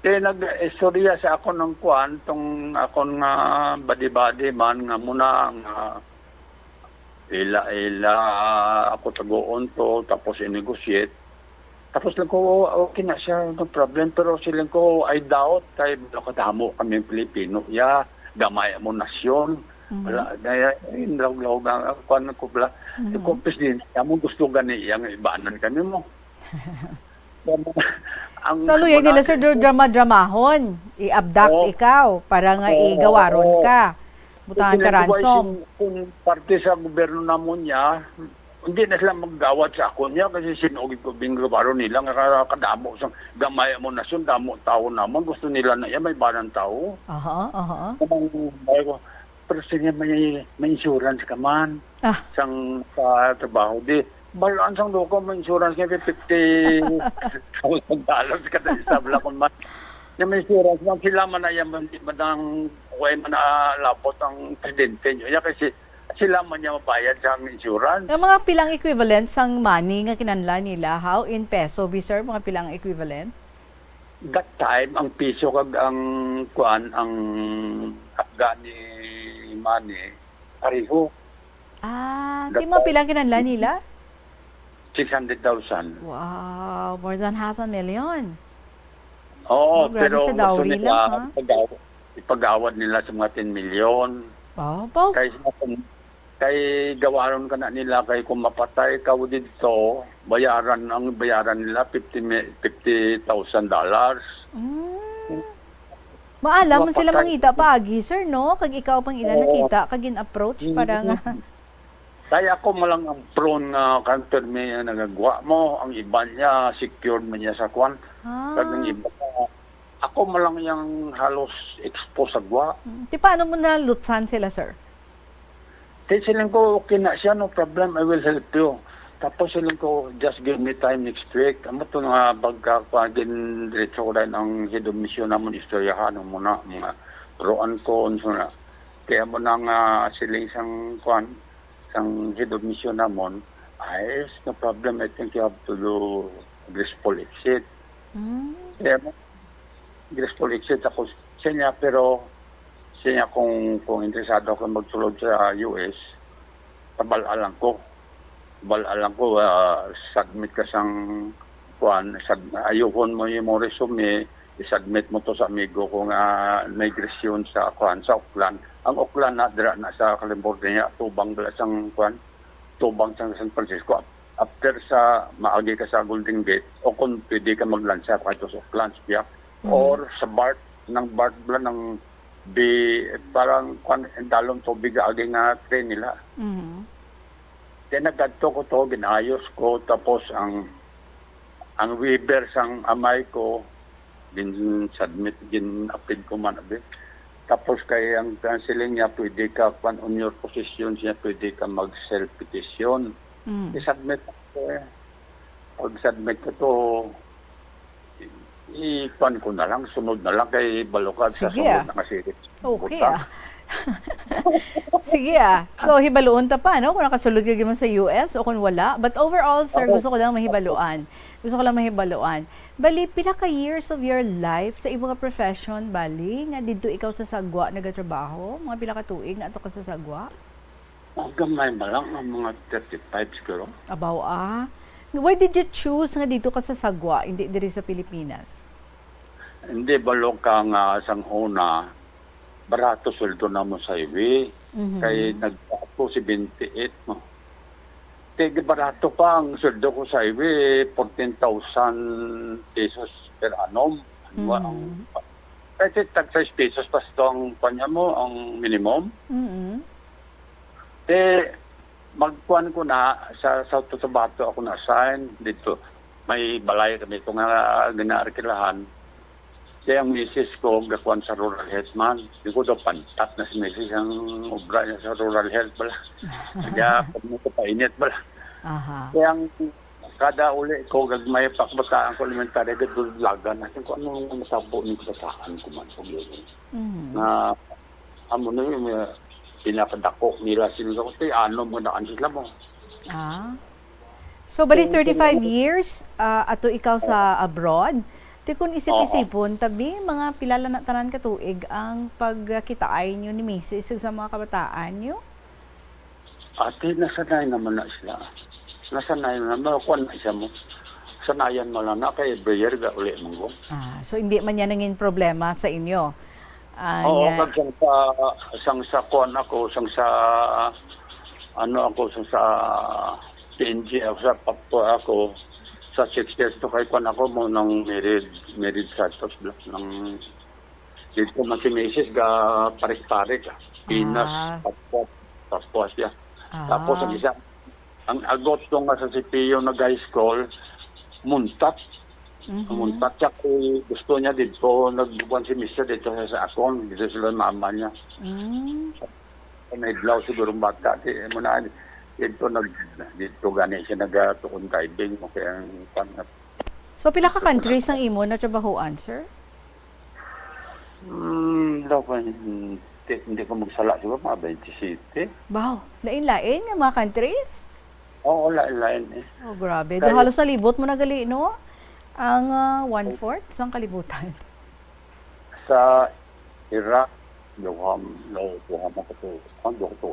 Nag-istorya sa ako ng kuan, tong akong badi-badi man nga muna nga ila ako tagoon to, tapos i-negotiate. Tapos lang ko, okay na siya, no problem, pero silang ko, I doubt, kay kadamo kami Pilipino, gamay mo nasyon. Wala, inlaw-law nga, kuan ko pala. Kumpis din, mo gusto gani iyang ibaanan kami mo. So, luyag nila, sir, drama-dramahon. I-abduct ikaw para nga igawaron ka. Butahan ka ransom. Kung parte sa gobyerno namon niya, hindi na sila maggawat sa ako niya kasi sinugid ko bingro baro nila nga kadamo sa gamay mo nasyon damo tao namon gusto nila na yan may banang tao. Aha. Pero siya may insurance ka man. Ah. Sang sa trabaho di balaan sang loko may insurance nga $50,000 kada isabla kon man. Yung may insurance man sila man na yan madang way man na lapot ang presidente niya kasi sila man niya mabayad sa insurance. Ang mga pilang equivalent sang money nga kinanla nila, how in peso, sir, mga pilang equivalent? That time, ang piso kag ang Afghani money, pareho. Di mo pilang kinanla nila? 600,000. Wow, more than $500,000. Oo, grabe pero sa dowry gusto lang, nila, ipagawad nila sa mga 10 million. Wow, Kay gawaron ka na nila kay kung mapatay ka dito, bayaran nila $50,000. Maalam sila mangita paagi, sir, no? Kag ikaw pang ila nakita, kag in-approach para nga. Kaya ako mo lang ang prone nga counter may nagagawa mo, ang iba niya secured man niya sa kwan. Kag ang iba ako mo lang yung halos expose sa gwa. Di paano mo nalutsan sila, sir? Kaya silang ko, okay na siya, no problem, I will help you. Tapos silang ko, just give me time next week. Amo ito nga, pagkakagin diretso ko rin ang head of mission namon, istoryahan mo na, mga roan ko, unso na. Kaya mo na nga sila isang kwan, isang head of mission namon, no problem, I think you have to do graceful exit. Kaya mo, graceful exit ako sa niya, pero siya kung interesado ako magsulod sa US, tabalalang ko. Submit ka sang kuan, ayuhon mo yung resume, i-submit mo to sa amigo ko nga migration sa kuan sa Auckland. Ang Auckland na dira na sa California, tubang dala sang kuan, tubang sa San Francisco. After sa maagi ka sa Golden Gate, o kung pwede ka maglansa pa ito sa Auckland, or sa BART, ng BART bala ng parang dalong tubig agi nga train nila. Kaya naggadto ko to, ginayos ko, tapos ang waiver sang amay ko, submit, apid ko man abit. Tapos kaya ang counseling niya, pwede ka, on your position siya, pwede ka mag-self-petition. I-submit ko Pag-submit ko to, i-pan ko na lang, sunod na lang kay Balokad sa sunod na kasi. Okay Sige So, hibaluon ta pa, no? Kung nakasulod ka man sa US o kung wala. But overall, sir, gusto ko lang mahibaluan. Bali, pila ka years of your life sa ibang profession, bali, nga dito ikaw sa sagwa nagatrabaho? Mga pila ka tuig nga ato ka sa sagwa? Gamay ba lang, ang mga 35 siguro. Why did you choose nga dito ka sa sagwa, hindi diri sa Pilipinas? Hindi, balong ka nga sang una, barato sweldo na mo sa iwi. Kaya nagpapo si 28 mo. Kaya barato pa ang sweldo ko sa iwi, 14,000 pesos per annum. Kasi tag 6 pesos pas ito ang panya mo, ang minimum. Magkuhan ko na sa South Cotabato ako na-assign dito. May balay kami ito nga ginaarkilahan. Kaya ang misis ko, gakuan sa rural health man. Hindi ko daw pantat na si misis ang obra niya sa rural health bala. Kaya kung ko painit bala. Kaya ang kada uli ko, gagmay pakbataan ko elementary, gadulagan natin kung anong masabo ng kasakaan ko man. Na amo na yung pinakadako nila sila ko. Ano mo na sila mo. So, bali 35 years ato ikaw sa abroad. Di kung isip-isipon, tabi mga pilala na tanan katuig ang pagkitaan nyo ni Mrs. sa mga kabataan nyo? Ate, nasanay naman na sila. Nasanay naman. Kung isa mo, sanayan mo lang na kay Breyer ga uli mo. So, hindi man yan nanging problema sa inyo? Oo, sang sa kuan ako, sang sa PNG, sa papo ako, sa 6 years to kay kuan ako mo nang married status black ng dito man si Mrs. ga parik-parik. Pinas, tapos siya. Tapos ang isa, ang Agosto nga sa CPO na high school, muntat. Muntat siya kung gusto niya dito, nagbubuan si Mr. dito sa akon, dito sila mama niya. May blouse siguro bata. Muna, dito gani siya nagtukon kaibing mo kaya ang So, pila ka countries ang imo na trabahoan, sir? Hindi ko magsala siguro, mga 27. Wow, lain-lain yung mga countries? Oo, lain eh. Oh, grabe. Do halos sa libot mo nagali, no? Ang 1/4 sa kalibutan. Sa Iraq, duham mo ko to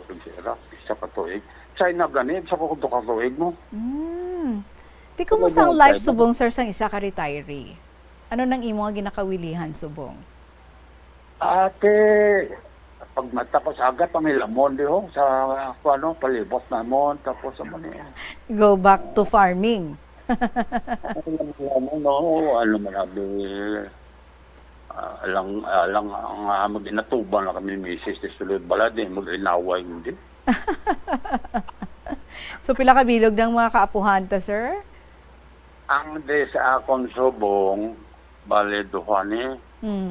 sa Iraq, isa ka tuig. China ganit, sa ko ka tuig mo. Di kumusta ang life subong, sir, sang isa ka retiree? Ano nang imo nga ginakawilihan subong? Ate, pag matapos agad may lamon di ho sa palibot namon tapos sa niya. Go back to farming. Ano man abi alang ang maginatuban na kami misis sa sulod balad mag-inaway hindi. So pila ka bilog ng mga kaapuhan ta, sir? Ang de sa akong subong bale duhani.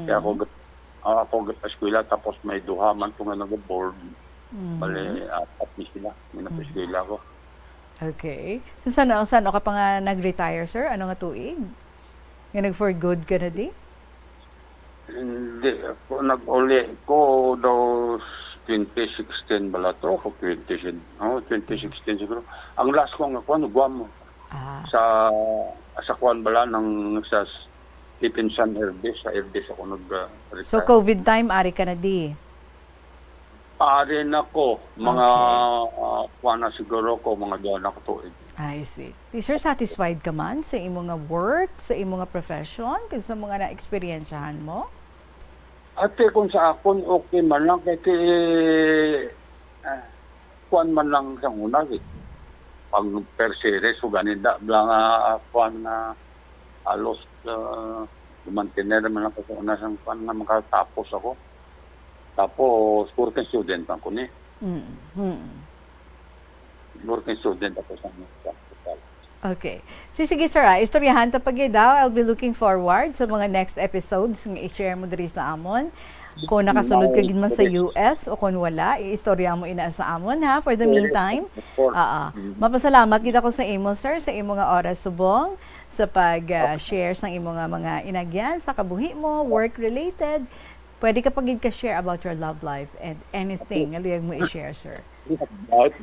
Kaya ako eskwela tapos may duha man kung nag-board. Bale apat ni sila na eskwela ko. Okay. So saan ka pa nga nag-retire, sir? Ano nga tuig? Nga nag-for good ka na di? Hindi. Nag-uli ko daw 2016 bala to. 2016 siguro. Ang last ko nga kuwan, Guam. Sa kuwan bala ng sa Tipinsan Airbase. Sa Airbase ako nag-retire. So COVID time, ari ka na di? Ari na ko. Mga kuwan na siguro ko. Mga doon na ko tuig. I see. Sir, satisfied ka man sa imong nga work, sa imong nga profession, kag sa mga na-experiensyahan mo? Ate, kung sa akon, okay man lang. Kasi kuwan man lang sa una. Pag per series, so ganida lang kuwan na halos mantener man lang kasi una sa kuwan na makatapos ako. Tapos, working student ako ni. Working student ako sa Okay. Sige sir, istoryahan ta pag daw. I'll be looking forward sa mga next episodes nga i-share mo diri sa amon. Kung nakasulod ka gid man sa US o kung wala, i-istorya mo ina sa amon ha. For the meantime, mapasalamat gid ako sa imo sir, sa imo nga oras subong sa pag-share sa imo nga mga inagyan sa kabuhi mo, work-related. Pwede ka pagid ka share about your love life and anything nga liyag mo i-share, sir. Love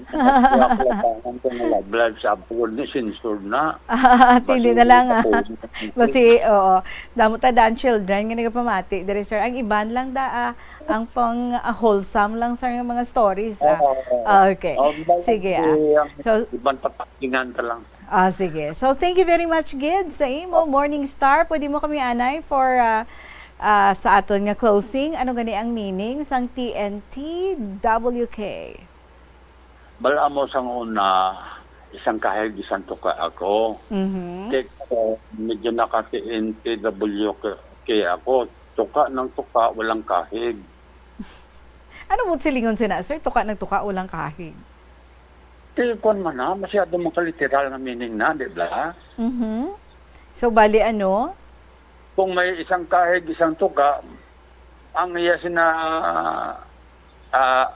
life sa abroad ni sinsur na. Hindi na lang Basi, oo. Damo ta daan children nga nagapamati. Dere sir, ang iban lang ang pang wholesome lang sa mga stories. Okay. Sige So, iban papakingan ta lang. Sige. So, thank you very much, Gid, sa imo. Morning Star. Pwede mo kami anay for sa aton nga closing. Ano gani ang meaning sang TNT WK? Bala mo sang una, isang kahig, isang tuka ako. Kaya medyo naka-TNT WK ako. Tuka ng tuka, walang kahig. Ano mo silingon sina, sir? Tuka ng tuka, walang kahig. Kung man na, masyado mong kaliteral na meaning na, di ba? So, bali ano? Kung may isang kahig, isang tuka, ang iya sina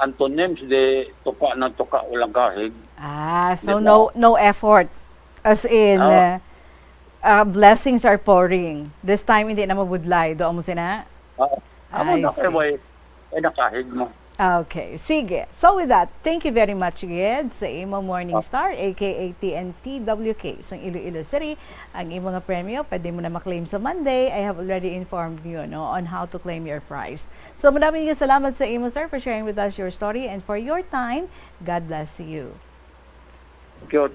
antonyms de tuka ng tuka, walang kahig. So no effort. As in, blessings are pouring. This time, hindi na mabudlay. Doon mo sina? Nakahig mo. Okay, sige. So with that, thank you very much, Gid, sa imo Morning Star, aka TNT WK, sa Iloilo City. Ang imo nga premyo, pwede mo na maklaim sa Monday. I have already informed you on how to claim your prize. So maraming salamat sa imo, sir, for sharing with us your story and for your time. God bless you.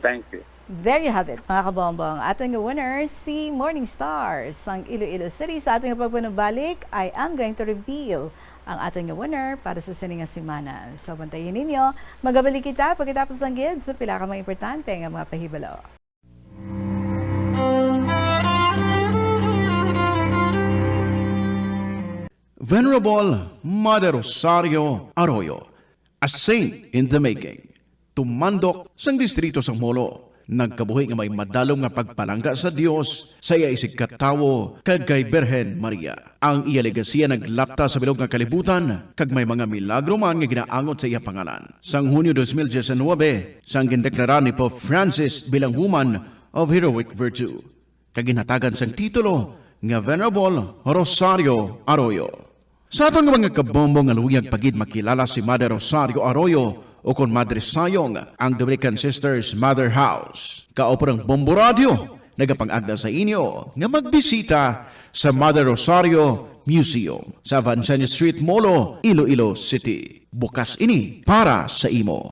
Thank you. There you have it, mga kabombong. Ating winner, si Morning Stars, ang Iloilo City. Sa ating pagpanubalik, I am going to reveal ang ating winner para sa siningang simana. So, bantayin ninyo. Magabalik kita pagkatapos ng Gid sa pila ka mga importante ng mga pahibalo. Venerable Mother Rosario Arroyo, a saint in the making, tumandok sang distrito sang Molo, nagkabuhi nga may madalom nga pagpalangga sa Dios sa iya isig katawo kag kay Birhen Maria. Ang iya legasiya naglapta sa bilog nga kalibutan kag may mga milagro man nga ginaangot sa iya pangalan. Sang Hunyo 2019, sang gindeklara ni Pope Francis bilang Woman of Heroic Virtue, kag ginhatagan sang titulo nga Venerable Rosario Arroyo. Sa atong mga kabombo nga luyag pagid makilala si Mother Rosario Arroyo o kon Madre Sayong, ang Dominican Sisters Mother House. Kauporang Bombo Radio, nagapang-agda sa inyo nga magbisita sa Mother Rosario Museum sa Vanzani Street, Molo, Iloilo City. Bukas ini para sa imo.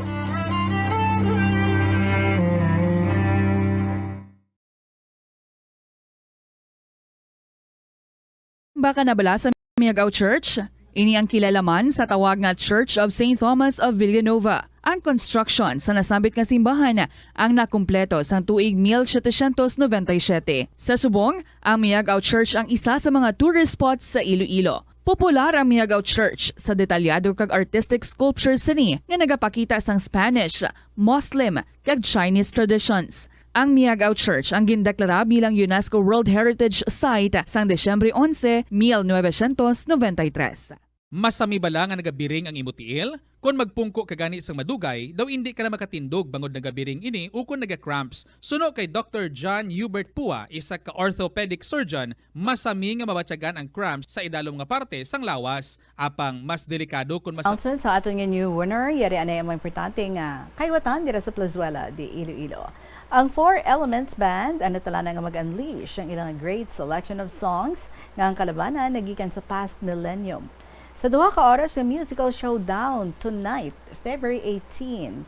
Baka nabala sa Miagao Church? Ini ang kilalaman sa tawag nga Church of St. Thomas of Villanova. Ang construction sa nasambit nga simbahan ang nakumpleto sa tuig 1797. Sa subong, ang Miagao Church ang isa sa mga tourist spots sa Iloilo. Popular ang Miagao Church sa detalyado kag artistic sculptures sini nga nagapakita sang Spanish, Muslim kag Chinese traditions. Ang Miagao Church ang gindeklara bilang UNESCO World Heritage Site sang Desyembre 11, 1993. Masami bala nga nagabiring ang imutiil? Kung magpungko ka gani sang madugay, daw hindi ka na makatindog bangod nagabiring ini o kung nagacramps. Suno kay Dr. John Hubert Pua, isa ka orthopedic surgeon, masami nga mabatyagan ang cramps sa idalom nga parte sang lawas. Apang mas delikado kung mas... Also, sa aton nga new winner, yari anay ang mga importante nga kaywatan dira sa Plazuela de Iloilo. Ang Four Elements Band ang natala na nga mag-unleash ang ilang great selection of songs nga ang kalabanan nagikan sa past millennium. Sa 2 ka oras ng musical showdown tonight, February 18,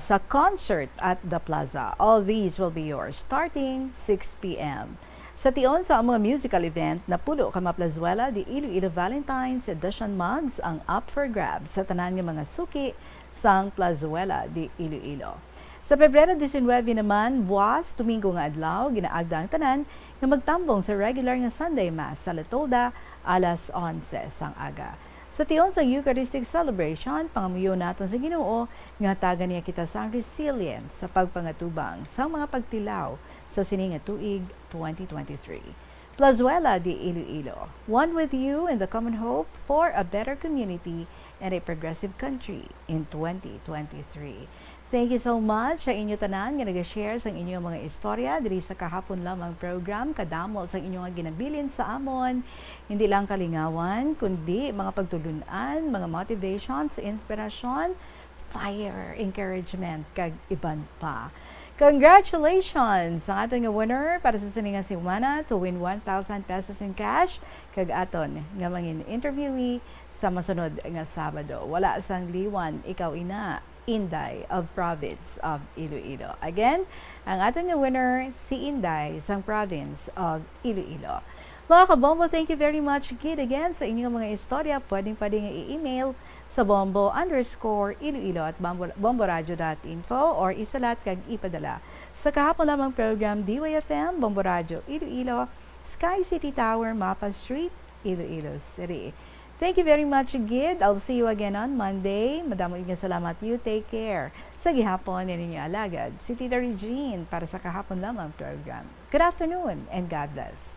sa concert at the Plaza. All these will be yours starting 6 p.m. Sa tion sa mga musical event na pulo ka Plazuela de Iloilo Valentine's Edition mugs ang up for grabs sa tanan nga mga suki sang Plazuela de Iloilo. Sa Pebrero 19 naman, buwas, Domingo nga adlaw, ginaagda ang tanan nga magtambong sa regular nga Sunday Mass sa Latolda alas 11 sang aga. Sa tion sa Eucharistic Celebration, pangamuyo naton sa Ginoo nga taga niya kita sa resilience sa pagpangatubang sa mga pagtilaw sa sining nga tuig 2023. Plazuela de Iloilo, one with you in the common hope for a better community and a progressive country in 2023. Thank you so much sa inyo tanan nga nag-share sa inyong mga istorya diri sa kahapon lamang program. Kadamo sa inyong ginabilin sa amon. Hindi lang kalingawan, kundi mga pagtulunan, mga motivations, inspirasyon, fire, encouragement, kag iban pa. Congratulations sa aton nga winner para sa sininga simana to win 1,000 pesos in cash kag aton nga mangin interviewee sa masunod nga Sabado. Wala sang liwan, ikaw ina. Inday of Province of Iloilo. Again, ang ating winner, si Inday sang Province of Iloilo. Mga kabombo, thank you very much again sa inyong mga istorya. Pwedeng i-email sa bombo_iloilo@bomboradio.info or isalat kag ipadala sa kahapon lamang program DYFM, Bombo Radio Iloilo, Sky City Tower, Mapa Street, Iloilo City. Thank you very much, Gid. I'll see you again on Monday. Madamo nga salamat. You take care. Sa gihapon, yan ninyo alagad. Si Tita Regine para sa kahapon lamang program. Good afternoon and God bless.